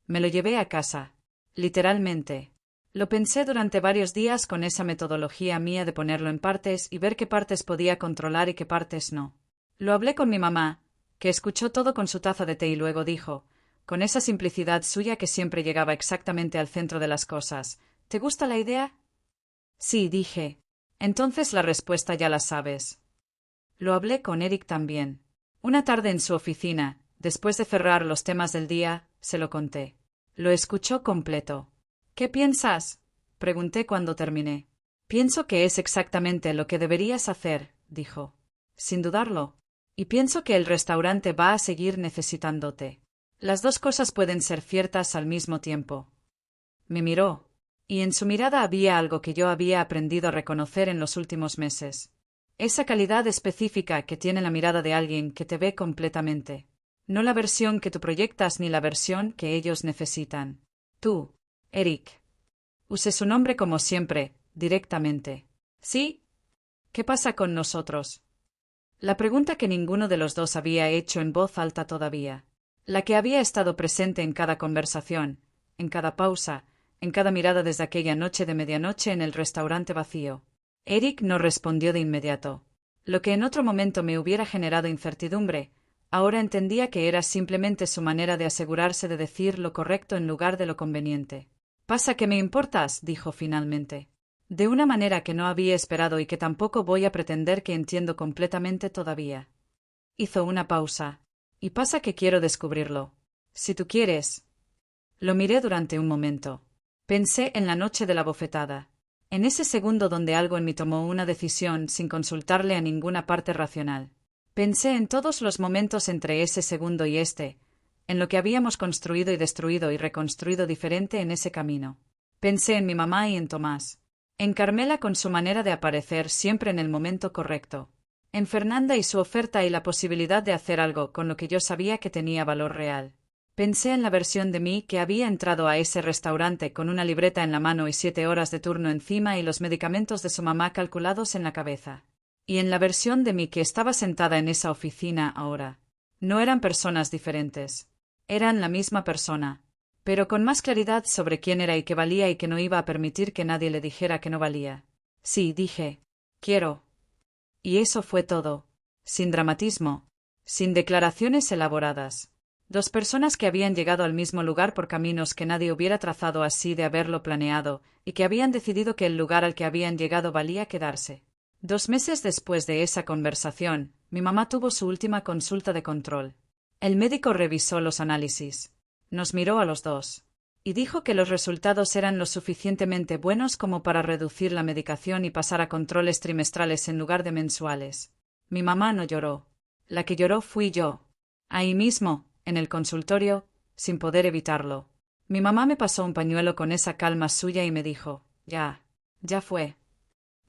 Me lo llevé a casa. Literalmente. Lo pensé durante varios días con esa metodología mía de ponerlo en partes y ver qué partes podía controlar y qué partes no. Lo hablé con mi mamá, que escuchó todo con su taza de té y luego dijo, con esa simplicidad suya que siempre llegaba exactamente al centro de las cosas, ¿te gusta la idea? Sí, dije. Entonces la respuesta ya la sabes. Lo hablé con Eric también. Una tarde en su oficina, después de cerrar los temas del día, se lo conté. Lo escuchó completo. ¿Qué piensas?, pregunté cuando terminé. Pienso que es exactamente lo que deberías hacer, dijo. Sin dudarlo. Y pienso que el restaurante va a seguir necesitándote. Las 2 cosas pueden ser ciertas al mismo tiempo. Me miró. Y en su mirada había algo que yo había aprendido a reconocer en los últimos meses. Esa calidad específica que tiene la mirada de alguien que te ve completamente. No la versión que tú proyectas ni la versión que ellos necesitan. Tú, Eric. Usé su nombre como siempre, directamente. ¿Sí? ¿Qué pasa con nosotros? La pregunta que ninguno de los dos había hecho en voz alta todavía. La que había estado presente en cada conversación, en cada pausa, en cada mirada desde aquella noche de medianoche en el restaurante vacío. Eric no respondió de inmediato. Lo que en otro momento me hubiera generado incertidumbre, ahora entendía que era simplemente su manera de asegurarse de decir lo correcto en lugar de lo conveniente. «Pasa que me importas», dijo finalmente. De una manera que no había esperado y que tampoco voy a pretender que entiendo completamente todavía. Hizo una pausa. «Y pasa que quiero descubrirlo. Si tú quieres». Lo miré durante un momento. Pensé en la noche de la bofetada. En ese segundo donde algo en mí tomó una decisión sin consultarle a ninguna parte racional. Pensé en todos los momentos entre ese segundo y en lo que habíamos construido y destruido y reconstruido diferente en ese camino. Pensé en mi mamá y en Tomás. En Carmela con su manera de aparecer siempre en el momento correcto. En Fernanda y su oferta y la posibilidad de hacer algo con lo que yo sabía que tenía valor real. Pensé en la versión de mí que había entrado a ese restaurante con una libreta en la mano y 7 horas de turno encima y los medicamentos de su mamá calculados en la cabeza. Y en la versión de mí que estaba sentada en esa oficina ahora. No eran personas diferentes. Eran la misma persona, pero con más claridad sobre quién era y qué valía y que no iba a permitir que nadie le dijera que no valía. Sí, dije. Quiero. Y eso fue todo. Sin dramatismo. Sin declaraciones elaboradas. Dos personas que habían llegado al mismo lugar por caminos que nadie hubiera trazado así de haberlo planeado, y que habían decidido que el lugar al que habían llegado valía quedarse. 2 meses después de esa conversación, mi mamá tuvo su última consulta de control. El médico revisó los análisis. Nos miró a los dos. Y dijo que los resultados eran lo suficientemente buenos como para reducir la medicación y pasar a controles trimestrales en lugar de mensuales. Mi mamá no lloró. La que lloró fui yo. Ahí mismo, en el consultorio, sin poder evitarlo. Mi mamá me pasó un pañuelo con esa calma suya y me dijo, ya fue.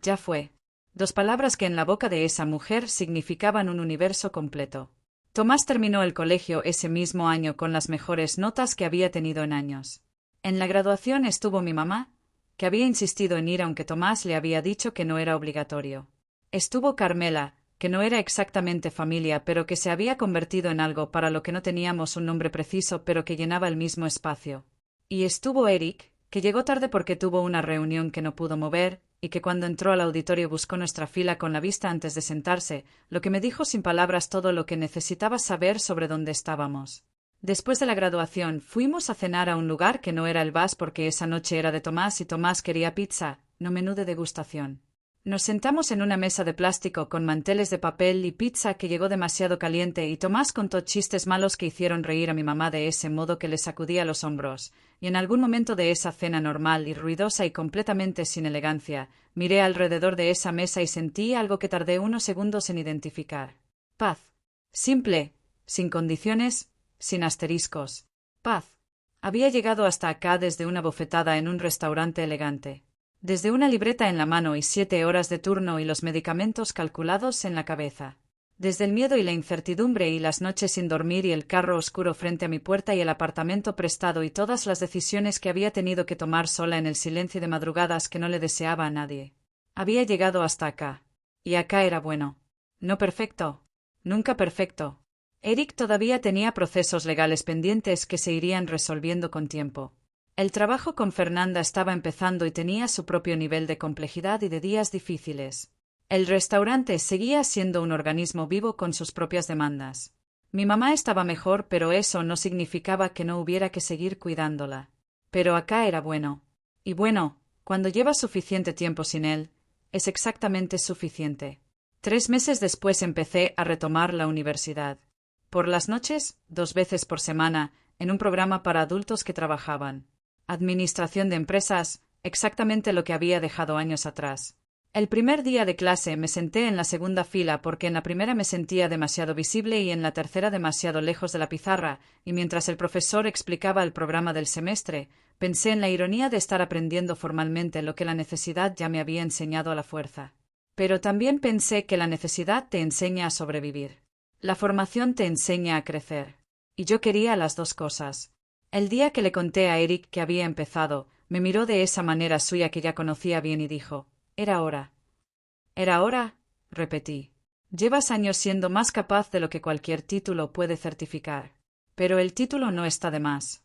Ya fue. 2 palabras que en la boca de esa mujer significaban un universo completo. Tomás terminó el colegio ese mismo año con las mejores notas que había tenido en años. En la graduación estuvo mi mamá, que había insistido en ir aunque Tomás le había dicho que no era obligatorio. Estuvo Carmela, que no era exactamente familia, pero que se había convertido en algo para lo que no teníamos un nombre preciso, pero que llenaba el mismo espacio. Y estuvo Eric, que llegó tarde porque tuvo una reunión que no pudo mover, y que cuando entró al auditorio buscó nuestra fila con la vista antes de sentarse, lo que me dijo sin palabras todo lo que necesitaba saber sobre dónde estábamos. Después de la graduación fuimos a cenar a un lugar que no era el Vas porque esa noche era de Tomás y Tomás quería pizza, no menú de degustación. Nos sentamos en una mesa de plástico con manteles de papel y pizza que llegó demasiado caliente y Tomás contó chistes malos que hicieron reír a mi mamá de ese modo que le sacudía los hombros, y en algún momento de esa cena normal y ruidosa y completamente sin elegancia, miré alrededor de esa mesa y sentí algo que tardé unos segundos en identificar. Paz. Simple, sin condiciones, sin asteriscos. Paz. Había llegado hasta acá desde una bofetada en un restaurante elegante. Desde una libreta en la mano y 7 horas de turno y los medicamentos calculados en la cabeza. Desde el miedo y la incertidumbre y las noches sin dormir y el carro oscuro frente a mi puerta y el apartamento prestado y todas las decisiones que había tenido que tomar sola en el silencio de madrugadas que no le deseaba a nadie. Había llegado hasta acá. Y acá era bueno. No perfecto. Nunca perfecto. Eric todavía tenía procesos legales pendientes que se irían resolviendo con tiempo. El trabajo con Fernanda estaba empezando y tenía su propio nivel de complejidad y de días difíciles. El restaurante seguía siendo un organismo vivo con sus propias demandas. Mi mamá estaba mejor, pero eso no significaba que no hubiera que seguir cuidándola. Pero acá era bueno. Y bueno, cuando llevas suficiente tiempo sin él, es exactamente suficiente. 3 meses después empecé a retomar la universidad. Por las noches, 2 veces por semana, en un programa para adultos que trabajaban. Administración de empresas, exactamente lo que había dejado años atrás. El primer día de clase me senté en la segunda fila porque en la primera me sentía demasiado visible y en la tercera demasiado lejos de la pizarra, y mientras el profesor explicaba el programa del semestre, pensé en la ironía de estar aprendiendo formalmente lo que la necesidad ya me había enseñado a la fuerza. Pero también pensé que la necesidad te enseña a sobrevivir. La formación te enseña a crecer. Y yo quería las 2 cosas. El día que le conté a Eric que había empezado, me miró de esa manera suya que ya conocía bien y dijo, «Era hora». «¿Era hora?», repetí. «Llevas años siendo más capaz de lo que cualquier título puede certificar. Pero el título no está de más».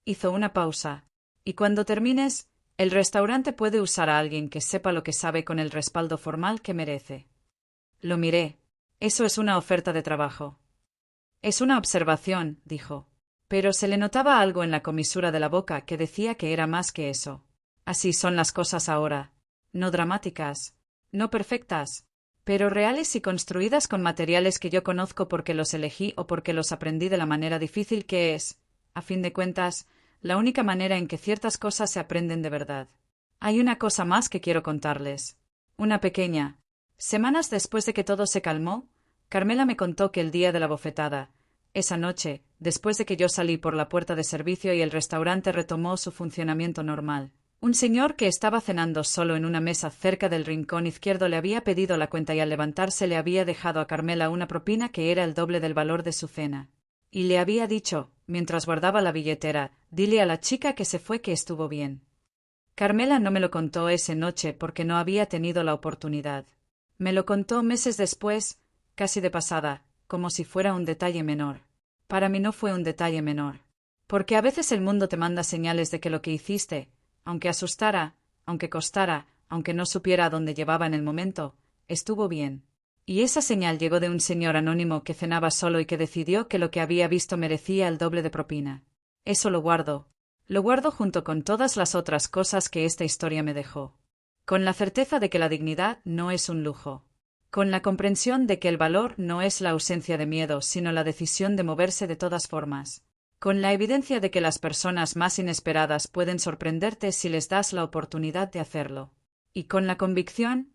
Hizo una pausa. «Y cuando termines, el restaurante puede usar a alguien que sepa lo que sabe con el respaldo formal que merece». Lo miré. Eso es una oferta de trabajo. Es una observación, dijo. Pero se le notaba algo en la comisura de la boca que decía que era más que eso. Así son las cosas ahora. No dramáticas. No perfectas. Pero reales y construidas con materiales que yo conozco porque los elegí o porque los aprendí de la manera difícil que es, a fin de cuentas, la única manera en que ciertas cosas se aprenden de verdad. Hay una cosa más que quiero contarles. Una pequeña. Semanas después de que todo se calmó, Carmela me contó que el día de la bofetada, esa noche, después de que yo salí por la puerta de servicio y el restaurante retomó su funcionamiento normal, un señor que estaba cenando solo en una mesa cerca del rincón izquierdo le había pedido la cuenta y al levantarse le había dejado a Carmela una propina que era el doble del valor de su cena. Y le había dicho, mientras guardaba la billetera, dile a la chica que se fue que estuvo bien. Carmela no me lo contó esa noche porque no había tenido la oportunidad. Me lo contó meses después, casi de pasada, como si fuera un detalle menor. Para mí no fue un detalle menor. Porque a veces el mundo te manda señales de que lo que hiciste, aunque asustara, aunque costara, aunque no supiera a dónde llevaba en el momento, estuvo bien. Y esa señal llegó de un señor anónimo que cenaba solo y que decidió que lo que había visto merecía el doble de propina. Eso lo guardo. Lo guardo junto con todas las otras cosas que esta historia me dejó. Con la certeza de que la dignidad no es un lujo. Con la comprensión de que el valor no es la ausencia de miedo, sino la decisión de moverse de todas formas. Con la evidencia de que las personas más inesperadas pueden sorprenderte si les das la oportunidad de hacerlo. Y con la convicción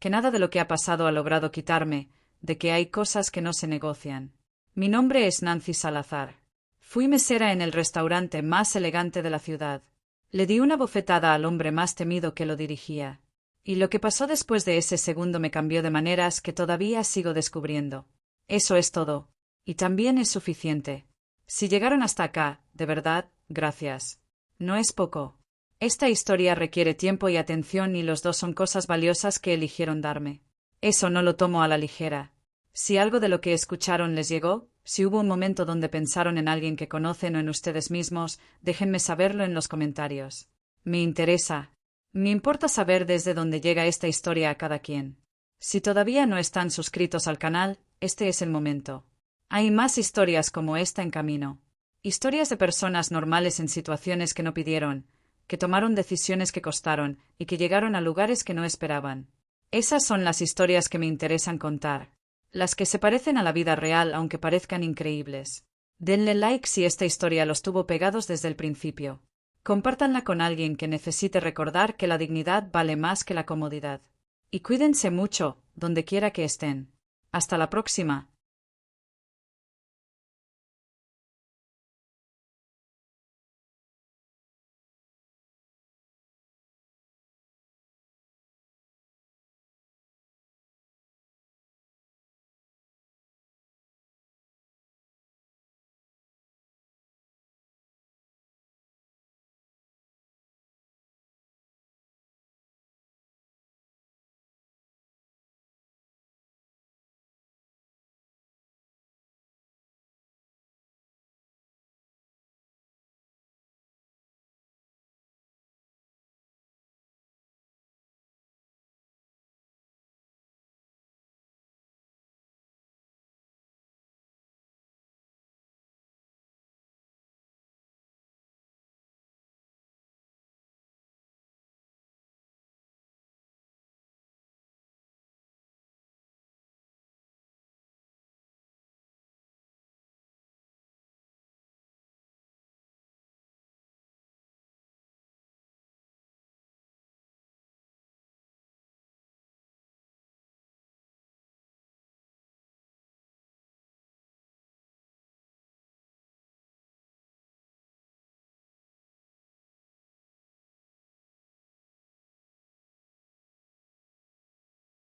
que nada de lo que ha pasado ha logrado quitarme, de que hay cosas que no se negocian. Mi nombre es Nancy Salazar. Fui mesera en el restaurante más elegante de la ciudad. Le di una bofetada al hombre más temido que lo dirigía. Y lo que pasó después de ese segundo me cambió de maneras que todavía sigo descubriendo. Eso es todo. Y también es suficiente. Si llegaron hasta acá, de verdad, gracias. No es poco. Esta historia requiere tiempo y atención y los dos son cosas valiosas que eligieron darme. Eso no lo tomo a la ligera. Si algo de lo que escucharon les llegó, si hubo un momento donde pensaron en alguien que conocen o en ustedes mismos, déjenme saberlo en los comentarios. Me interesa. Me importa saber desde dónde llega esta historia a cada quien. Si todavía no están suscritos al canal, este es el momento. Hay más historias como esta en camino. Historias de personas normales en situaciones que no pidieron, que tomaron decisiones que costaron y que llegaron a lugares que no esperaban. Esas son las historias que me interesan contar. Las que se parecen a la vida real aunque parezcan increíbles. Denle like si esta historia los tuvo pegados desde el principio. Compártanla con alguien que necesite recordar que la dignidad vale más que la comodidad. Y cuídense mucho, donde quiera que estén. Hasta la próxima.